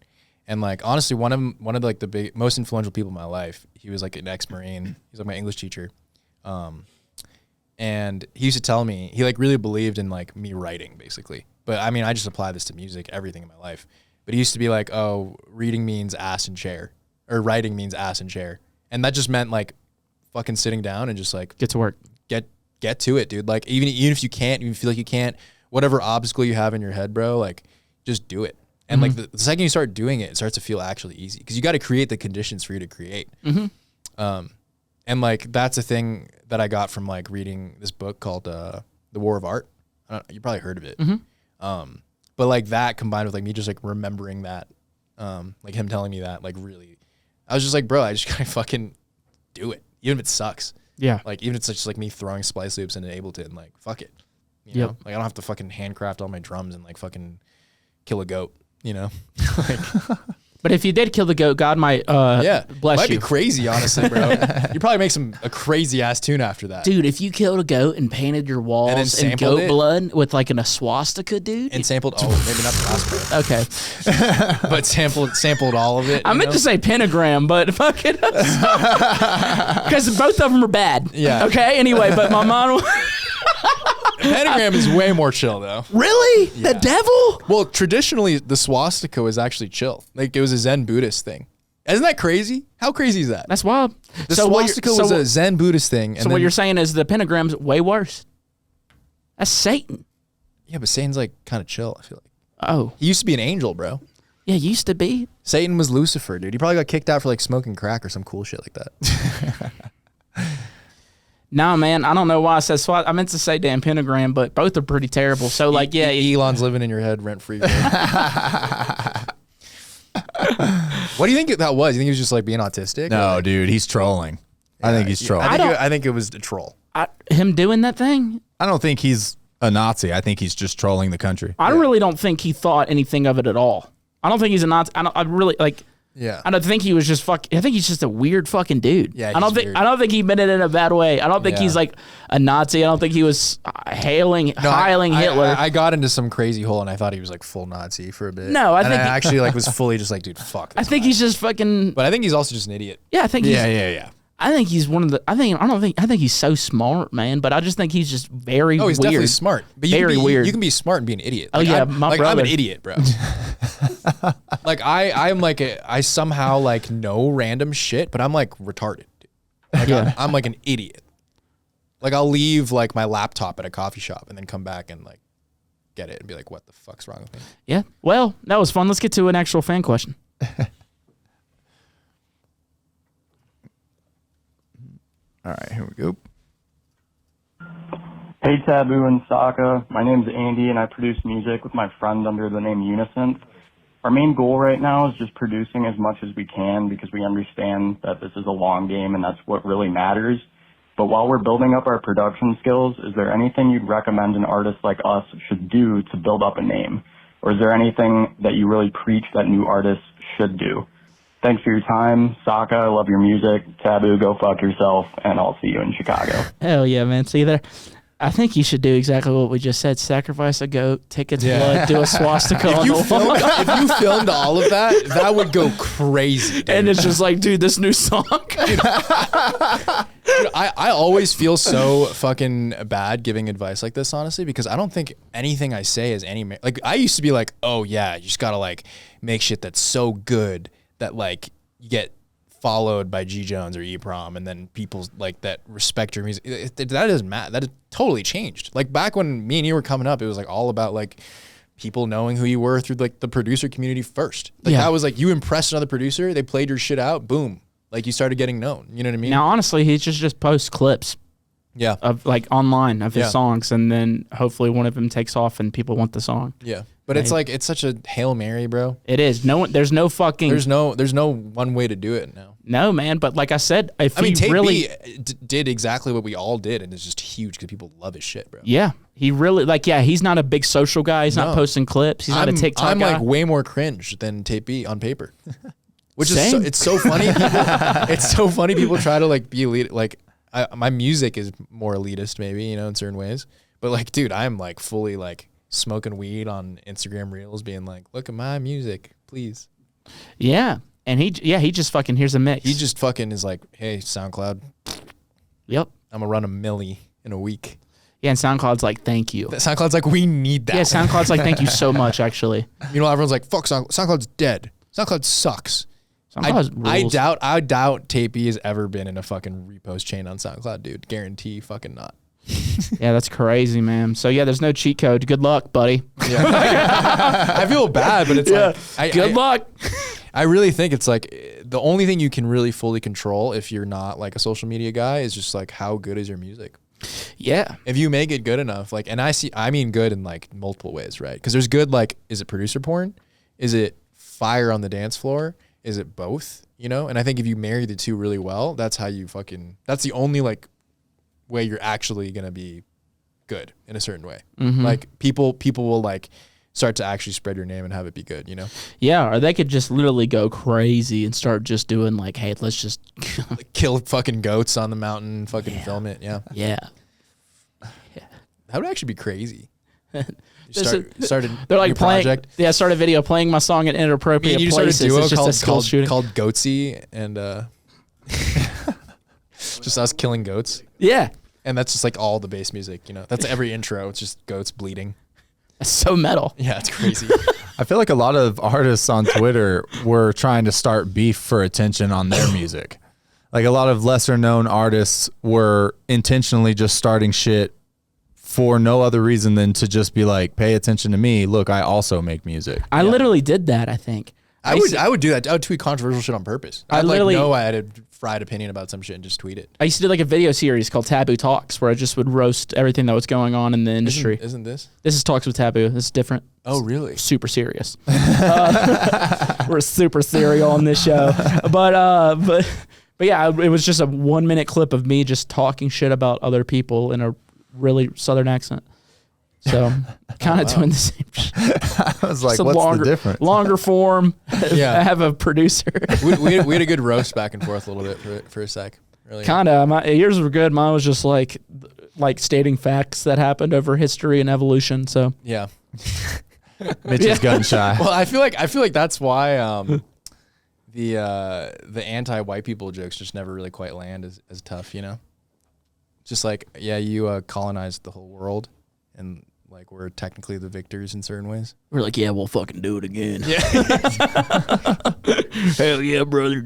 And like honestly, one of like the most influential people in my life, he was like an ex-Marine. He's like my English teacher. And he used to tell me, he like really believed in like me writing basically. But I mean, I just apply this to music, everything in my life. But he used to be like, oh, reading means ass and chair, or writing means ass and chair. And that just meant like fucking sitting down and just like Get to work. get to it, dude. Like even if you can't, even feel like you can't, whatever obstacle you have in your head, bro, like just do it. And like the second you start doing it, it starts to feel actually easy because you got to create the conditions for you to create. And like that's a thing that I got from like reading this book called The War of Art. You probably heard of it. But like that combined with like me just like remembering that, like him telling me that, like really, I was just like, bro, I just gotta fucking do it, even if it sucks. Yeah. Like even if it's just like me throwing splice loops into Ableton, and like fuck it, you Yep. know. Like I don't have to fucking handcraft all my drums and like fucking kill a goat, you know. Like, But if you did kill the goat, God might bless might you. be crazy, honestly, bro. You probably make a crazy ass tune after that, Dude, if you killed a goat and painted your walls in sampled goat it. blood with like a swastika, dude. and sampled. Oh, maybe not the last part, Okay. but sampled all of it. I meant to say pentagram, but fuck it. Because both of them are bad. Yeah. Okay, anyway, but my mom... Pentagram is way more chill though. Really? The devil? Well, traditionally the swastika was actually chill. Like it was a Zen Buddhist thing. Isn't that crazy? How crazy is that? That's wild. The So what swastika you're- was so a Zen Buddhist thing. So what you're saying is the pentagram's way worse. That's Satan. Yeah, but Satan's like kind of chill, I feel like. Oh. He used to be an angel, bro. Yeah, used to be. Satan was Lucifer, dude. He probably got kicked out for like smoking crack or some cool shit like that. No, man, I don't know why I said swat. I meant to say damn pentagram, but both are pretty terrible. So like, yeah. Elon's living in your head rent free. What do you think that was? You think he was just like being autistic? No, dude, he's trolling. I think he's trolling. I think it was a troll. Him doing that thing? I don't think he's a Nazi. I think he's just trolling the country. I really don't think he thought anything of it at all. I don't think he's a Nazi. I really like. Yeah. I don't think he was just I think he's just a weird fucking dude. Yeah, I don't he's think weird. I don't think he meant it in a bad way. I don't think Yeah. he's like a Nazi. I don't think he was hailing Hitler. I got into some crazy hole and I thought he was like full Nazi for a bit. No, I and think I he- actually like was fully just like, dude, fuck. I think he's just fucking. But I think he's also just an idiot. Yeah, I think he's. Yeah. I think he's one of the. I think he's so smart, man. But I just think he's just very. Oh, he's weird. definitely smart. But you Very can be, weird. You can be smart and be an idiot. Oh, Like, yeah, I'm, my I'm brother. an idiot, bro. Like I'm like I somehow like know random shit, but I'm like retarded. Like Yeah. I'm like an idiot. Like I'll leave like my laptop at a coffee shop and then come back and like get it and be like, what the fuck's wrong with me? Yeah. Well, that was fun. Let's get to an actual fan question. All right, here we go. Hey TVBOO and Saka, my name's Andy and I produce music with my friend under the name Unisynth. Our main goal right now is just producing as much as we can because we understand that this is a long game and that's what really matters. But while we're building up our production skills, is there anything you'd recommend an artist like us should do to build up a name? Or is there anything that you really preach that new artists should do? Thanks for your time. Saka, I love your music. TVBOO, go fuck yourself, and I'll see you in Chicago. Hell yeah, man. See there. I think you should do exactly what we just said. Sacrifice a goat, take its blood, do a swastika on the wall. If you filmed all of that, that would go crazy. Dude. And it's just like, dude, this new song. Dude, I always feel so fucking bad giving advice like this, honestly, because I don't think anything I say is like I used to be like, oh yeah, you just gotta like make shit that's so good that like you get followed by G Jones or EPROM, and then people like that respect your music. That doesn't matter. That has totally changed. Like back when me and you were coming up, it was like all about like people knowing who you were through like the producer community first. Like that was like you impressed another producer, they played your shit out, boom. Like you started getting known. You know what I mean? Now, honestly, he just posts clips. Yeah. Of like online of his songs, and then hopefully one of them takes off and people want the song. Yeah. But it's like it's such a Hail Mary, bro. It is. There's no one way to do it now. No, man. But like I said, if I mean, he really did exactly what we all did, and it's just huge because people love his shit, bro. Yeah, he really he's not a big social guy. He's not posting clips. He's not a TikTok guy. I'm like way more cringe than Tape B on paper, which Same. is it's so funny. It's so funny. People try to like be elite. Like my music is more elitist, maybe, you know, in certain ways. But like, dude, I'm like fully like smoking weed on Instagram Reels, being like, look at my music, please. Yeah. And he just fucking, here's a mix. He just fucking is like, hey, SoundCloud. Yep. I'm gonna run a milli in a week. Yeah, and SoundCloud's like, thank you. SoundCloud's like, we need that. Yeah, SoundCloud's like, thank you so much, actually. You know, everyone's like, fuck SoundCloud. SoundCloud's dead. SoundCloud sucks. I doubt Tape B has ever been in a fucking repost chain on SoundCloud, dude. Guarantee fucking not. Yeah, that's crazy, man. So yeah, there's no cheat code. Good luck, buddy. Yeah. I feel bad, but it's like good luck. I really think it's like the only thing you can really fully control if you're not like a social media guy is just like how good is your music. Yeah. If you make it good enough, like, and I mean good in like multiple ways, right? Because there's good, like, is it producer porn? Is it fire on the dance floor? Is it both? You know? And I think if you marry the two really well, that's how you that's the only like way you're actually gonna be good in a certain way. Mm-hmm. Like people will like start to actually spread your name and have it be good, you know? Yeah, or they could just literally go crazy and start just doing like, hey, let's just Like kill fucking goats on the mountain, fucking film it, yeah. Yeah. That would actually be crazy. They're like playing. Yeah, start a video playing my song in inappropriate you places. Started a duo it's just a skill shooting called Goatsy, and just us killing goats. Yeah, and that's just like all the bass music. You know, that's every intro. It's just goats bleeding. That's so metal. Yeah, it's crazy. I feel like a lot of artists on Twitter were trying to start beef for attention on their music. Like a lot of lesser known artists were intentionally just starting shit for no other reason than to just be like, pay attention to me. Look, I also make music. I literally did that, I think. I would do that. I would tweet controversial shit on purpose. I'd like know I had a fried opinion about some shit and just tweet it. I used to do like a video series called TVBOO Talks where I just would roast everything that was going on in the industry. Isn't this? This is Talks with TVBOO. This is different. Oh, really? Super serious. We're super serial on this show. But yeah, it was just a 1 minute clip of me just talking shit about other people in a really Southern accent. So kind of doing the same shit. I was like, what's the difference? Longer form. Yeah. I have a producer. we had a good roast back and forth a little bit for a sec. Really. Kind of. Yours were good. Mine was just like stating facts that happened over history and evolution. So yeah. Mitch is gun shy. Well, I feel like that's why the anti-white people jokes just never really quite land as tough, you know? Just like, yeah, you colonized the whole world, and like we're technically the victors in certain ways. We're like, yeah, we'll fucking do it again. Yeah. Hell yeah, brother.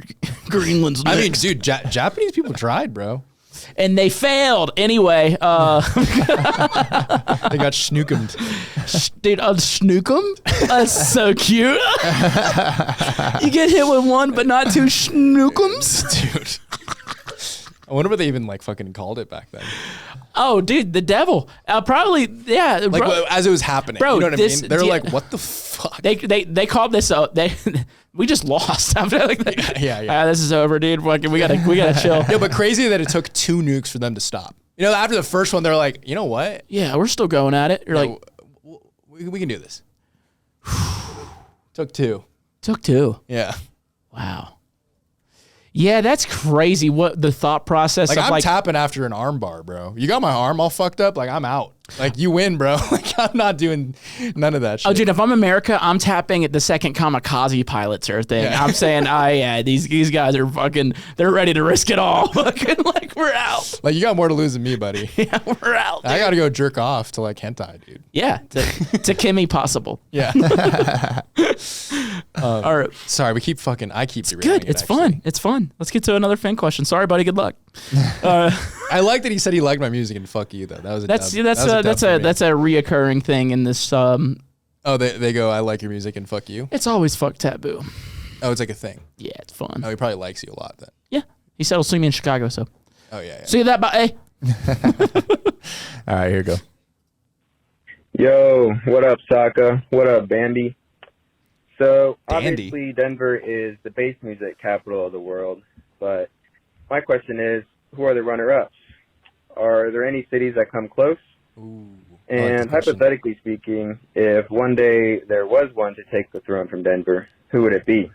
Greenland's next. I mean, dude, Japanese people tried, bro. And they failed. Anyway, They got snookemed. Dude, snookum? That's so cute. You get hit with one, but not two snookums? Dude. I wonder what they even like fucking called it back then. Oh, dude, the devil. Probably, yeah. Like bro, as it was happening. bro, you know what I mean? They're yeah, like, what the fuck? They called this out. We just lost. After like, yeah. This is over, dude. We gotta chill. Yeah, but crazy that it took 2 nukes for them to stop. You know, after the first one, they're like, you know what? Yeah, we're still going at it. You're like, we can do this. Took 2. Took 2. Yeah. Wow. Yeah, that's crazy. What the thought process like of I'm tapping after an arm bar, bro. You got my arm all fucked up. Like I'm out. Like you win, bro. Like I'm not doing none of that shit. Oh, dude, if I'm America, I'm tapping at the second kamikaze pilots or thing. Yeah. I'm saying, these guys are fucking, they're ready to risk it all. Fucking like we're out. Like you got more to lose than me, buddy. Yeah, we're out. Dude. I gotta go jerk off to like hentai, dude. Yeah, to Kimmy possible. Yeah. All right. Sorry, I keep derailing Good. it, It's actually. fun. It's fun. Let's get to another fan question. Sorry, buddy. Good luck. I like that he said he liked my music and fuck you though. That was a That's dub. that's That was a, dub that's for a me. that's a reoccurring thing in this. Oh, they go, I like your music and fuck you. It's always fuck taboo. Oh, it's like a thing. Yeah, it's fun. Oh, he probably likes you a lot then. Yeah, he said he'll see me in Chicago. So Oh yeah. see that. Bye. All right, here you go. Yo, what up, Saka? What up, Bandy? So, Dandy. obviously, Denver is the bass music capital of the world, but my question is, who are the runner-ups? Are there any cities that come close? Ooh. And hypothetically speaking, if one day there was one to take the throne from Denver, who would it be?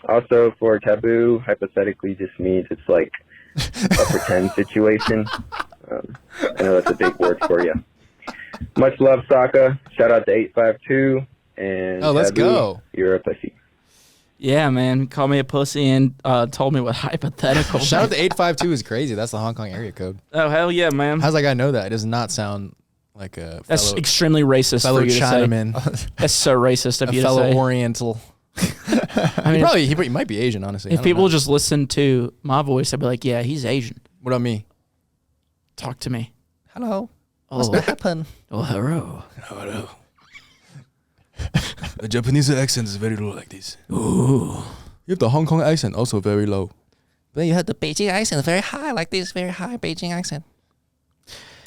Also, for Taboo, hypothetically just means it's like a pretend situation. I know that's a big word for you. Much love, Saka. Shout out to 852. And Oh, let's Taboo, go. You're a pussy. Yeah, man. Called me a pussy and told me what hypothetical. Shout out to 852 is crazy. That's the Hong Kong area code. Oh hell yeah, man. How's that guy know that? It does not sound like a That's fellow, extremely racist fellow for you to say. Chinaman, That's so racist of a you to fellow say. Oriental. I mean, He might be Asian, honestly. I if don't people know. just listen to my voice, I'd be like, yeah, he's Asian. What about me? Talk to me. Hello. Oh, happen? oh hello. Hello. The Japanese accent is very low like this. Ooh. You have the Hong Kong accent also very low. Then you have the Beijing accent, very high, like this, very high Beijing accent.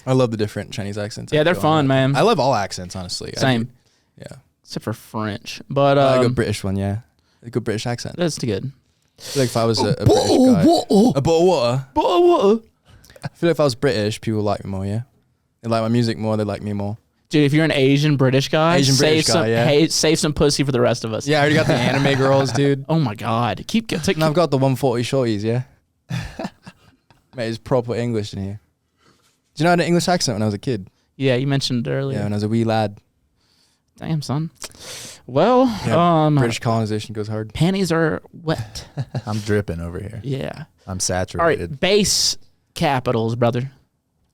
I love the different Chinese accents. Yeah, that they're go fun, on. man. I love all accents, honestly. I Same. do. Yeah. Except for French. But I like a British one, yeah. A good British accent. that's good. I feel like if I was a British guy. A bottle of water. I feel like if I was British, people would like me more, yeah? They like my music more, they like me more. Dude, if you're an Asian British guy, Asian save British some guy, yeah. save some pussy for the rest of us. Yeah, I already got the anime girls, dude. Oh my god. And I've got the 140 shorties, yeah? Mate, it's proper English in here. Do you know I had an English accent when I was a kid? Yeah, you mentioned it earlier. Yeah, when I was a wee lad. Damn, son. Well, Yeah, British colonization goes hard. panties are wet. I'm dripping over here. Yeah. I'm All saturated. right, base capitals, brother.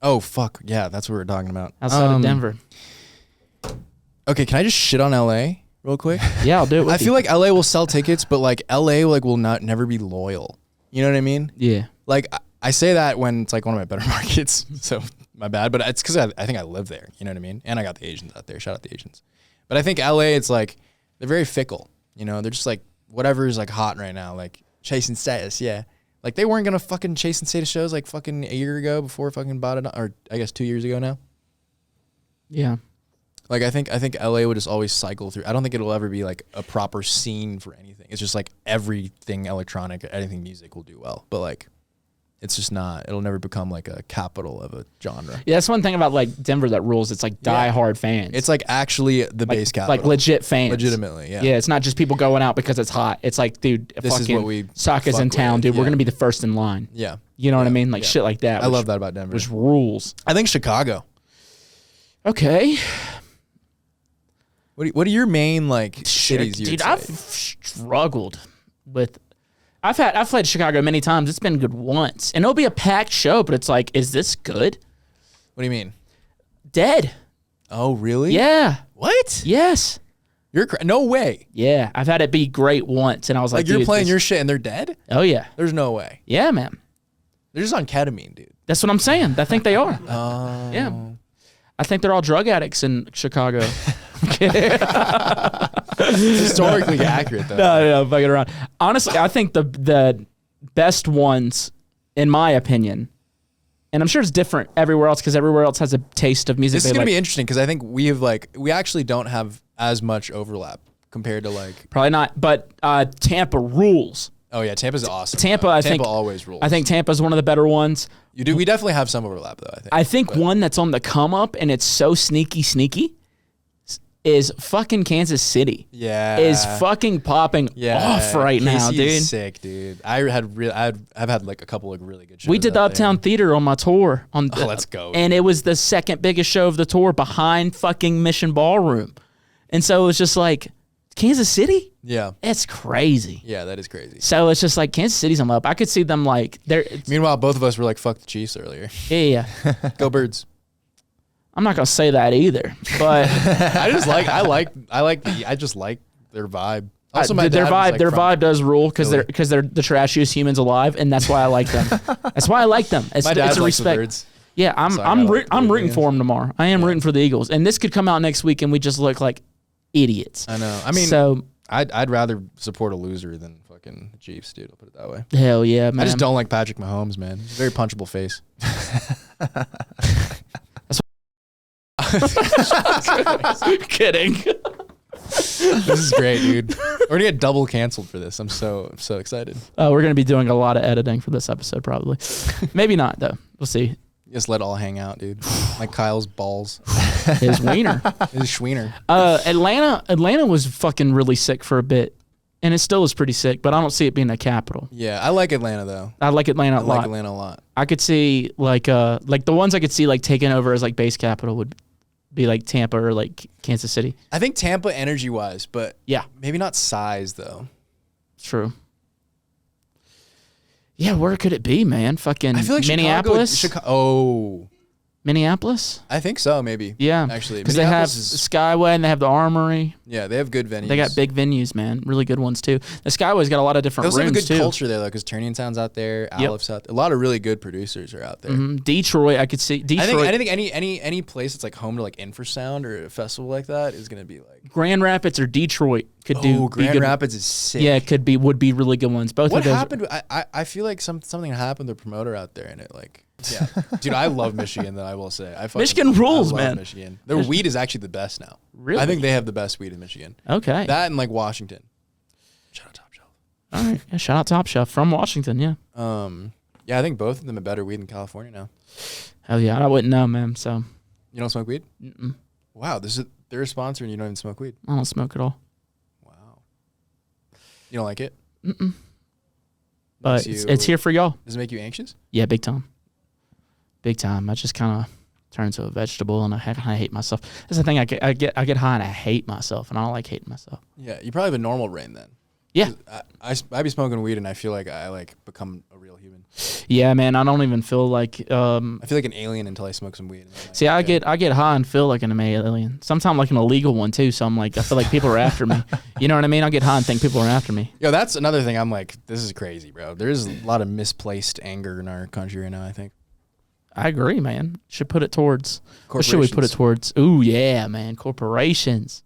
Oh, fuck. Yeah, that's what we're talking about. Outside of Denver. Okay, can I just shit on LA real quick? Yeah, I'll do it with I feel like LA will sell tickets, but like LA will never be loyal. You know what I mean? Yeah. Like I say that when it's like one of my better markets, so my bad. But it's because I think I live there. You know what I mean? And I got the Asians out there. Shout out the Asians. But I think LA, it's like they're very fickle. You know, they're just like whatever is like hot right now, like chasing status. Yeah, like they weren't gonna fucking chase and status shows like fucking a year ago before fucking bought it, or I guess 2 years ago now. Yeah. Like I think LA would just always cycle through. I don't think it'll ever be like a proper scene for anything. It's just like everything electronic, anything music will do well. But like it's just not, it'll never become like a capital of a genre. Yeah, that's one thing about like Denver that rules. It's like die-hard fans. It's like actually the base capital. like legit fans. Legitimately, yeah. Yeah, it's not just people going out because it's hot. It's like, dude, This is fucking what we Saka's fuck in town, with, dude. We're yeah. gonna be the first in line. Yeah. You know what I Yeah, mean? Like yeah. shit like that. I which- love that about Denver. Which rules. I think Chicago. Okay. What are your main like cities you Dude, would I've say? struggled with. I've played Chicago many times. It's been good once, and it'll be a packed show. But it's like, is this good? What do you mean? Dead. Oh, really? Yeah. What? Yes. You're no way. Yeah. I've had it be great once, and I was like, Like you're dude, playing this- your shit and they're dead? Oh yeah. There's no way. Yeah, man. They're just on ketamine, dude. That's what I'm saying. I think they are. Oh. Yeah. I think they're all drug addicts in Chicago. Historically accurate though. No, fucking around. Honestly, I think the best ones, in my opinion, and I'm sure it's different everywhere else because everywhere else has a taste of music. This they is gonna like. be interesting because I think we actually don't have as much overlap compared to like. Probably not, but Tampa rules. Oh yeah, Tampa's awesome. Tampa, though. I Tampa think always rules. I think Tampa's one of the better ones. you do. We definitely have some overlap though. I think But- one that's on the come up and it's so sneaky is fucking Kansas City. Yeah. Is fucking popping off right now, KC dude. is sick, dude. I've had like a couple of really good shows. We did the out Uptown there. Theater on my tour. Oh, let's go. And it was the second biggest show of the tour behind fucking Mission Ballroom. And so it was just like, Kansas City? Yeah. It's crazy. Yeah, that is crazy. So it's just like, Kansas City's on up. I could see them like, Meanwhile, both of us were like, "Fuck the Chiefs" earlier. yeah. Go Birds. I'm not going to say that either. But I just like their vibe. Their Also, my dad was, like, their from vibe does rule because Philly. they're the trashiest humans alive, and that's why I like them. That's why I like them. It's, My dad it's a likes the respect. Birds. Yeah, I'm So I gotta like I'm the rooting Indians. for them tomorrow. I am rooting for the Eagles, and this could come out next week, and we just look like idiots. I know. I mean, so I'd rather support a loser than fucking Chiefs, dude. I'll put it that way. hell yeah, man. I just don't like Patrick Mahomes, man. He's a very punchable face. kidding. This is great, dude. We're gonna get double canceled for this. I'm so excited. We're gonna be doing a lot of editing for this episode, probably. Maybe not though. We'll see. Just let it all hang out, dude. Like Kyle's balls. His wiener. His schwiener. Atlanta was fucking really sick for a bit, and it still is pretty sick. But I don't see it being a capital. Yeah, I like Atlanta though. I like Atlanta a I lot. like Atlanta a lot. I could see like the ones I could see like taking over as like base capital would be like Tampa or like Kansas City. I think Tampa energy wise, but Yeah, maybe not size though. true. Yeah, where could it be, man? Fucking I feel like Minneapolis. Chicago. Minneapolis. I think so, maybe. Yeah, Actually, because they have Minneapolis is- Skyway and they have the Armory. Yeah, they have good venues. They got big venues, man. Really good ones too. The Skyway's got a lot of They different also have a rooms good too. culture there though, because Turning Town's out there, Alepht's out there. A lot of really good producers are out there. Detroit, I could see. Detroit. I think any place that's like home to like Infrasound or a festival like that is gonna be like. Grand Rapids or Detroit could do. Oh, be Grand good. Rapids is sick. Yeah, would be really good ones. Both What of those. happened? I feel like something happened to the promoter out there, and it like. Yeah, dude, I love Michigan. Though I will say, Michigan rules, I love man. Michigan. Their weed is actually the best now. Really? I think they have the best weed in Michigan. Okay. That and like Washington. Shout out Top Shelf. All right. Yeah, shout out Top Chef from Washington. Yeah. Yeah, I think both of them have better weed in California now. Hell yeah. I wouldn't know, man. So You don't smoke weed? Mm-mm. Wow, they're a sponsor and you don't even smoke weed. I don't smoke at all. Wow. You don't like it? But Makes it's here for y'all. Does it make you anxious? Yeah, big time. Big time. I just kind of turn into a vegetable, and I hate myself. That's the thing. I get high, and I hate myself, and I don't like hating myself. Yeah, you probably have a normal brain then. Yeah. I be smoking weed and I feel like I like become a real human. Yeah, man. I don't even feel like. I feel like an alien until I smoke some weed. And I'm like, See, I okay. get high and feel like an alien. Sometimes like an illegal one too. So I'm like, I feel like people are after me. You know what I mean? I get high and think people are after me. Yo, that's another thing. I'm like, this is crazy, bro. There's a lot of misplaced anger in our country right now, I think. I agree, man. Should put it towards. What should we put it towards? Ooh, yeah, man. Corporations.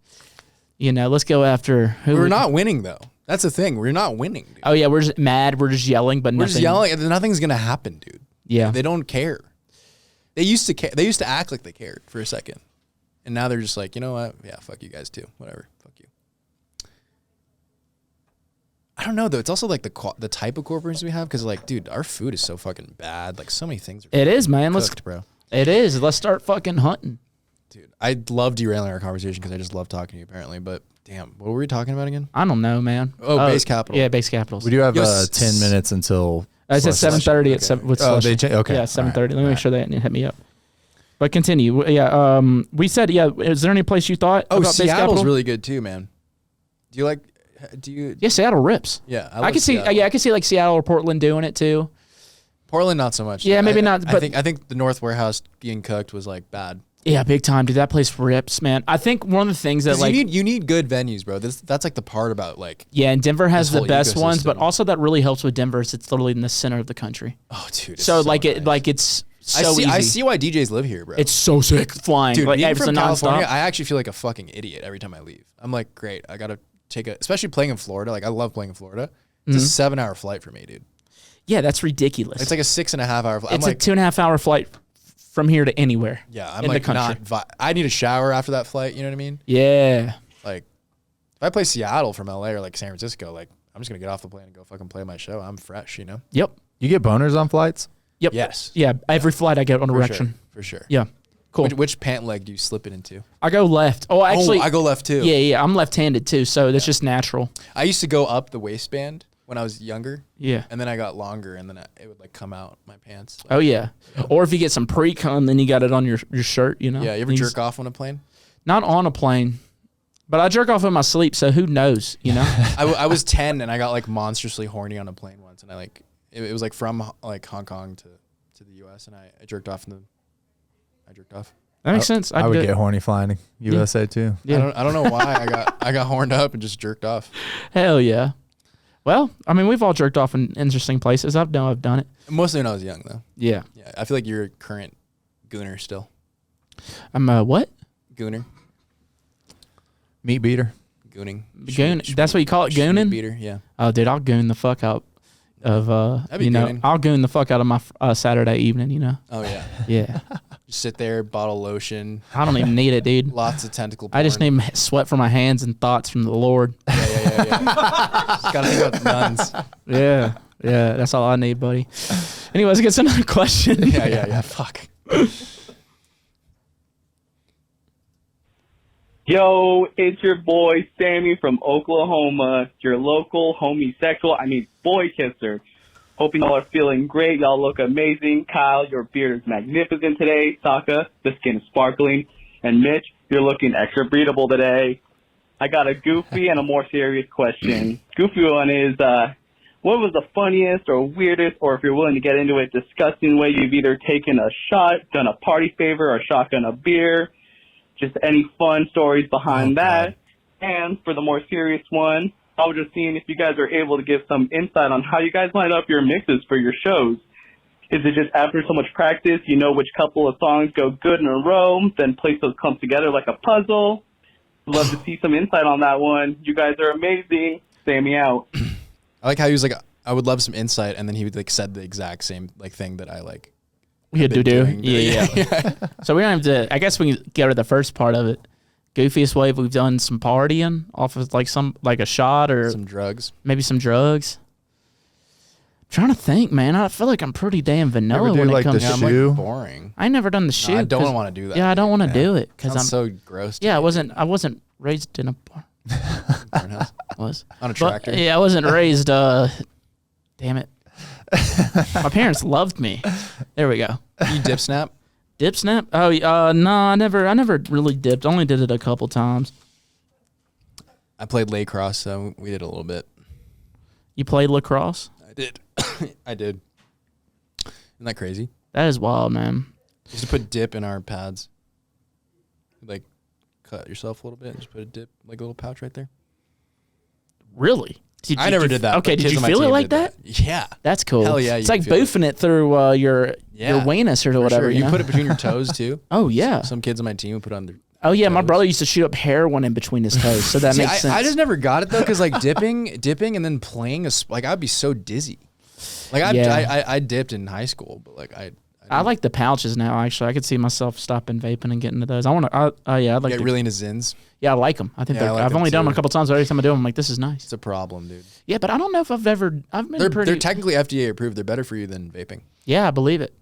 You know, let's go after who. We're not winning though. That's the thing. We're not winning, dude. Oh yeah, we're just mad. We're just yelling, but We're nothing. just yelling. Nothing's gonna happen, dude. Yeah. They don't care. They used to care. They used to act like they cared for a second, and now they're just like, you know what? Yeah, fuck you guys too. Whatever. Fuck you. I don't know though. It's also like the type of corporations we have, because like, dude, our food is so fucking bad. Like so many things are. It is, man. Cooked, bro. It is. Let's start fucking hunting. Dude, I love derailing our conversation because I just love talking to you apparently. But damn, what were we talking about again? I don't know, man. Oh, base capital. Yeah, base capitals. We do have Yo, 10 minutes until. It's at Slush. 7:30 at seven with Oh, Slushy. okay. Yeah, 7:30. Let me make sure they didn't hit me up. But continue. Yeah. We said. Yeah. Is there any place you thought? Oh, about base Seattle's capital? really good too, man. Do you like? Do you? Yeah, Seattle rips. Yeah, I can see. Yeah, I can see like Seattle or Portland doing it too. Portland, not so much. Yeah, maybe not, I but- think the North Warehouse being cooked was like bad. Yeah, big time, dude. That place rips, man. I think one of the things that 'Cause like you need good venues, bro. That's like the part about like. yeah, and Denver has this the whole best ones, but ecosystem. also that really helps with Denver is it's literally in the center of the country. Oh, dude. It's So like nice. it like it's so I see. easy. I see why DJs live here, bro. It's so sick flying. Dude, like being it's a from California, nonstop. I actually feel like a fucking idiot every time I leave. I'm like, great, I gotta especially playing in Florida. Like I love playing in Florida. It's a 7-hour flight for me, dude. Yeah, that's ridiculous. It's like a 6.5-hour flight. It's I'm a like, 2.5 hour flight from here to anywhere. yeah, I'm in like the country. I need a shower after that flight. You know what I mean? Yeah. Like, if I play Seattle from LA or like San Francisco, like I'm just gonna get off the plane and go fucking play my show. I'm fresh, you know. Yep. You get boners on flights? Yep. Yes. Yeah. Every flight I get on For erection. sure. For sure. Yeah. Cool. Which pant leg do you slip it into? I go left. Oh, actually, I go left too. Yeah. I'm left-handed too, so that's just natural. I used to go up the waistband when I was younger, Yeah. and then I got longer, and then it would like come out my pants. Oh yeah. Or if you get some pre-cum, then you got it on your shirt. You know. Yeah, you ever jerk off on a plane? Not on a plane, but I jerk off in my sleep. So who knows? You know. I was 10 and I got like monstrously horny on a plane once, and I like it was like from like Hong Kong to the U.S. and I jerked off I jerked off. That makes sense. I would do it. get horny flying to USA too. Yeah. I don't know why I got horned up and just jerked off. Hell yeah. Well, I mean, we've all jerked off in interesting places. I've done it. Mostly when I was young, though. Yeah. Yeah, I feel like you're a current gooner still. I'm what? Gooner. Meat beater. Gooning. Goon. That's what you call it, gooning? Beater, yeah. Oh, dude, I'll goon the fuck out of That'd be you know. gooning. I'll goon the fuck out of my Saturday evening. You know. Oh, yeah. Yeah. Just sit there, bottle lotion, I don't even need it, dude. lots of tentacle porn. I just need sweat from my hands and thoughts from the Lord. Yeah. Just gotta think about the nuns. Yeah. Yeah. That's all I need, buddy. Anyways, let's get to another question. Yeah. Fuck. Yo, it's your boy Sammy from Oklahoma, your local boy kisser. Hoping y'all are feeling great. Y'all look amazing. Kyle, your beard is magnificent today. Saka, the skin is sparkling. And Mitch, you're looking extra breathable today. I got a goofy and a more serious question. Goofy one is, what was the funniest or weirdest, or if you're willing to get into it, disgusting way you've either taken a shot, done a party favor, or shotgun a beer? Just any fun stories behind that. And for the more serious one, I was just seeing if you guys are able to give some insight on how you guys line up your mixes for your shows. Is it just after so much practice, you know which couple of songs go good in a row, then place those clumps together like a puzzle? Love to see some insight on that one. You guys are amazing. Sammy out. I like how he was like, I would love some insight, and then he would like said the exact same like thing that I like. We had to do. doing. Yeah. So we don't have to. I guess we can get rid of the first part of it. Goofiest way we've done some partying off of like a shot or Some drugs. maybe some drugs. Trying to think, man. I feel like I'm pretty damn vanilla Ever do when like it comes the to. I'm shoe? like boring. I never done the shoe. I don't 'cause- want to do that. Yeah, I don't want to do it because I'm Sounds so gross. to Yeah, me. I wasn't raised in a bar. Barn house. Was On a But, tractor. yeah, I wasn't raised. Damn it. My parents loved me. There we go. You dip snap? Dip snap? Oh, no, I never really dipped. Only did it a couple times. I played lacrosse, so we did a little bit. You played lacrosse? I did. I did. Isn't that crazy? That is wild, man. We used to put dip in our pads. Like, cut yourself a little bit and just put a dip, like a little pouch right there. Really? I never did that. Okay, but did kids you on my feel it team like did that? Yeah. That's cool. Hell yeah, It's you like can feel it. boofing it through your Yeah. weenus or For whatever. sure. You, know? put it between your toes too. Oh yeah. Some kids on my team would put it on their. Oh yeah. My toes. brother used to shoot up heroin in between his toes, so that See, makes sense. I just never got it though, because like dipping and then playing like I'd be so dizzy. Like I dipped in high school, but like I like the pouches now. Actually, I could see myself stopping vaping and getting to those. I want to. Yeah, I'd like get to. really into Zins. Yeah, I like them. I think Yeah, I they're. like I've them only done them a too. couple times, but every time I do them, I'm like, this is nice. It's a problem, dude. Yeah, but I don't know if I've been They're pretty. technically FDA approved. They're better for you than vaping. Yeah, I believe it.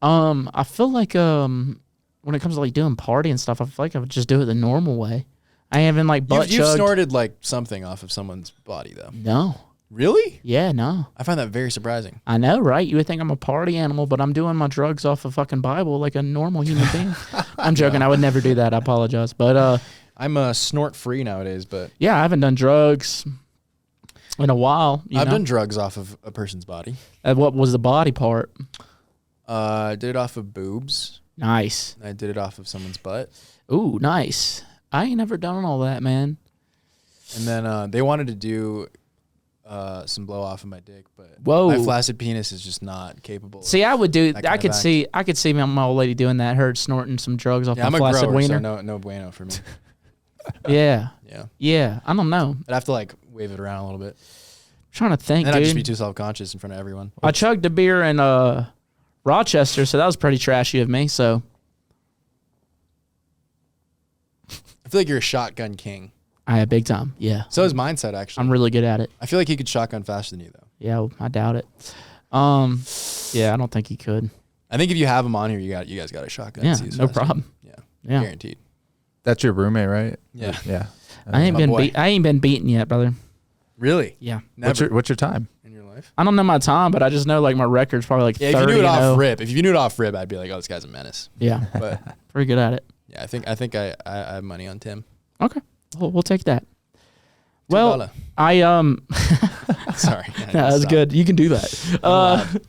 I feel like when it comes to like doing party and stuff, I feel like I would just do it the normal way. I haven't like butt You've chugged. snorted like something off of someone's body though. No. Really? Yeah, no. I find that very surprising. I know, right? You would think I'm a party animal, but I'm doing my drugs off a fucking Bible like a normal human being. I'm joking. I would never do that. I apologize. But I'm snort free nowadays, but yeah, I haven't done drugs in a while. I've done drugs off of a person's body. What was the body part? I did it off of boobs. Nice. I did it off of someone's butt. Ooh, nice. I ain't never done all that, man. And then they wanted to do some blow off of my dick, but Whoa. my flaccid penis is just not capable. See, I would do. that I kind could of see. I could see my old lady doing that. Her snorting some drugs off yeah, I'm my a flaccid grower, wiener. so no bueno for me. Yeah. Yeah, Yeah. I don't know. I'd have to like wave it around a little bit, trying to think, and I'd just be dude. too self conscious in front of everyone. I chugged a beer in Rochester, so that was pretty trashy of me. So I feel like you're a shotgun king. I had big time. Yeah. So is mindset actually. I'm really good at it. I feel like he could shotgun faster than you though. Yeah, I doubt it. Yeah, I don't think he could. I think if you have him on here, you guys got a shotgun. Yeah, See who's no faster. problem. Yeah, Yeah. guaranteed. That's your roommate, right? Yeah. Yeah. I ain't my been boy. I ain't been beaten yet, brother. Really? Yeah. Never What's your time? in your life. I don't know my time, but I just know like my record's probably like Yeah, if 30 you knew it and off 0. rip, I'd be like, oh, this guy's a menace. Yeah, But pretty good at it. yeah, I think I have money on Tim. Okay, we'll take that. Well, $2. I Sorry, that was Stop. good. You can do that.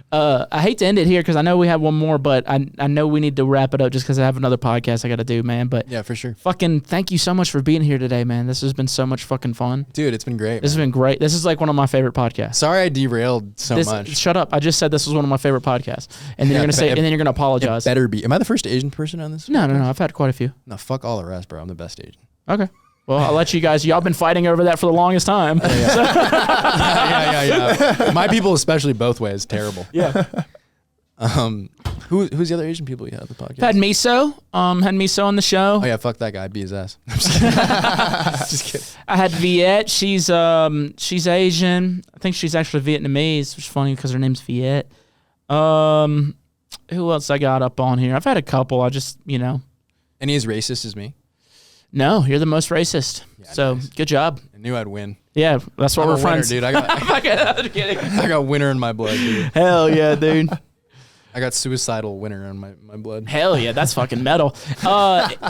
I hate to end it here because I know we have one more, but I know we need to wrap it up just because I have another podcast I got to do, man. But Yeah, for sure. fucking thank you so much for being here today, man. This has been so much fucking fun. Dude, it's been great. This has been great. This is like one of my favorite podcasts. Sorry I derailed so much. Shut up. I just said this was one of my favorite podcasts. And then you're going to say, and then you're going to apologize. Better be. Am I the first Asian person on this? No. I've had quite a few. No, fuck all the rest, bro. I'm the best Asian. Okay. Well, I'll let you guys. Y'all been fighting over that for the longest time. Yeah. My people, especially both ways, terrible. Yeah. Who's the other Asian people you had on the podcast? Had Miso. Had Miso on the show. Oh yeah, fuck that guy. Beat his ass. I'm just kidding. Just kidding. I had Viet. She's Asian. I think she's actually Vietnamese, which is funny because her name's Viet. Who else I got up on here? I've had a couple. I just, Any as racist as me? No, you're the most racist. Yeah, so nice. good job. I knew I'd win. Yeah, that's why I'm we're a winner, friends, dude. I got winner in my blood, dude. Hell yeah, dude. I got suicidal winner in my blood. Hell yeah, that's fucking metal.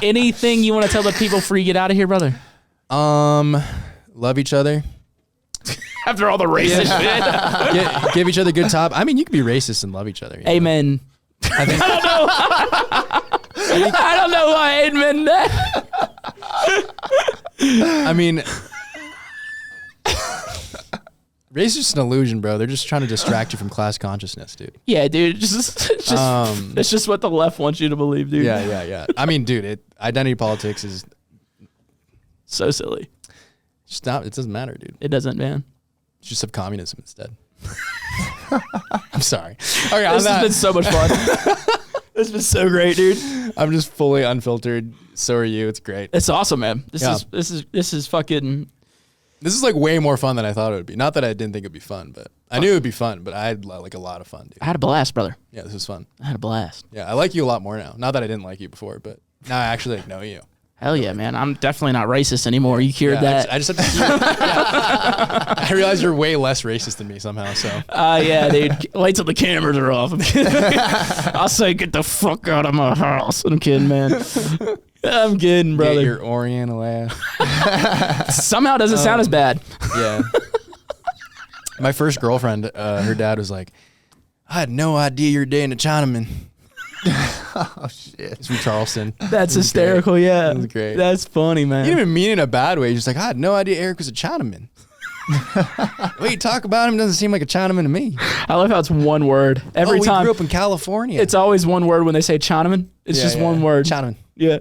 Anything you want to tell the people before you get out of here, brother? Love each other. After all the racist shit. Give each other good top. I mean, you can be racist and love each other. Amen. I don't know why amen that. I mean, race is just an illusion, bro. They're just trying to distract you from class consciousness, dude. Yeah, dude. It's just what the left wants you to believe, dude. Yeah. I mean, dude, identity politics is so silly. Just not. It doesn't matter, dude. It doesn't, man. Just have communism instead. I'm sorry. Okay, this has been so much fun. This has been so great, dude. I'm just fully unfiltered. So are you. It's great. It's awesome, man. This is fucking. This is like way more fun than I thought it would be. Not that I didn't think it'd be fun, but I knew it'd be fun. But I had like a lot of fun, dude. I had a blast, brother. Yeah, this was fun. I had a blast. Yeah, I like you a lot more now. Not that I didn't like you before, but now I actually know you. Hell yeah, man. I'm definitely not racist anymore. You cured that. I just have to I realize you're way less racist than me somehow, so. Yeah, dude. Wait till the cameras are off. I'm kidding. I'll say, get the fuck out of my house. I'm kidding, man. I'm kidding, brother. Get your Oriental ass. Somehow doesn't sound as bad. Yeah. My first girlfriend, her dad was like, I had no idea you were dating a Chinaman. Oh shit! It's from Charleston. That's hysterical. Great. Yeah, that was great. That's funny, man. He didn't even mean it in a bad way. He's just like, I had no idea Eric was a Chinaman. The way you talk about him doesn't seem like a Chinaman to me. I love how it's one word every time. We grew up in California. It's always one word when they say Chinaman. It's just one word. Chinaman. Yeah.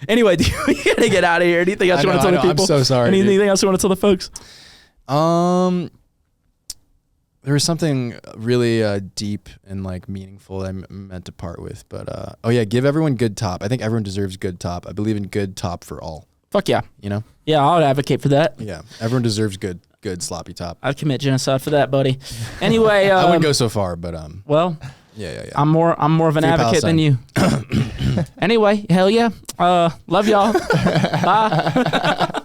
Anyway, we gotta get out of here. Anything else you want to tell the people? I'm so sorry. Anything else you want to tell the folks? There was something really deep and like meaningful I meant to part with, but give everyone good top. I think everyone deserves good top. I believe in good top for all. Fuck yeah. You know? Yeah, I would advocate for that. Yeah, everyone deserves good sloppy top. I'd commit genocide for that, buddy. Anyway, I wouldn't go so far, but well, yeah. I'm more of an advocate than you. Anyway, hell yeah. Love y'all. Bye.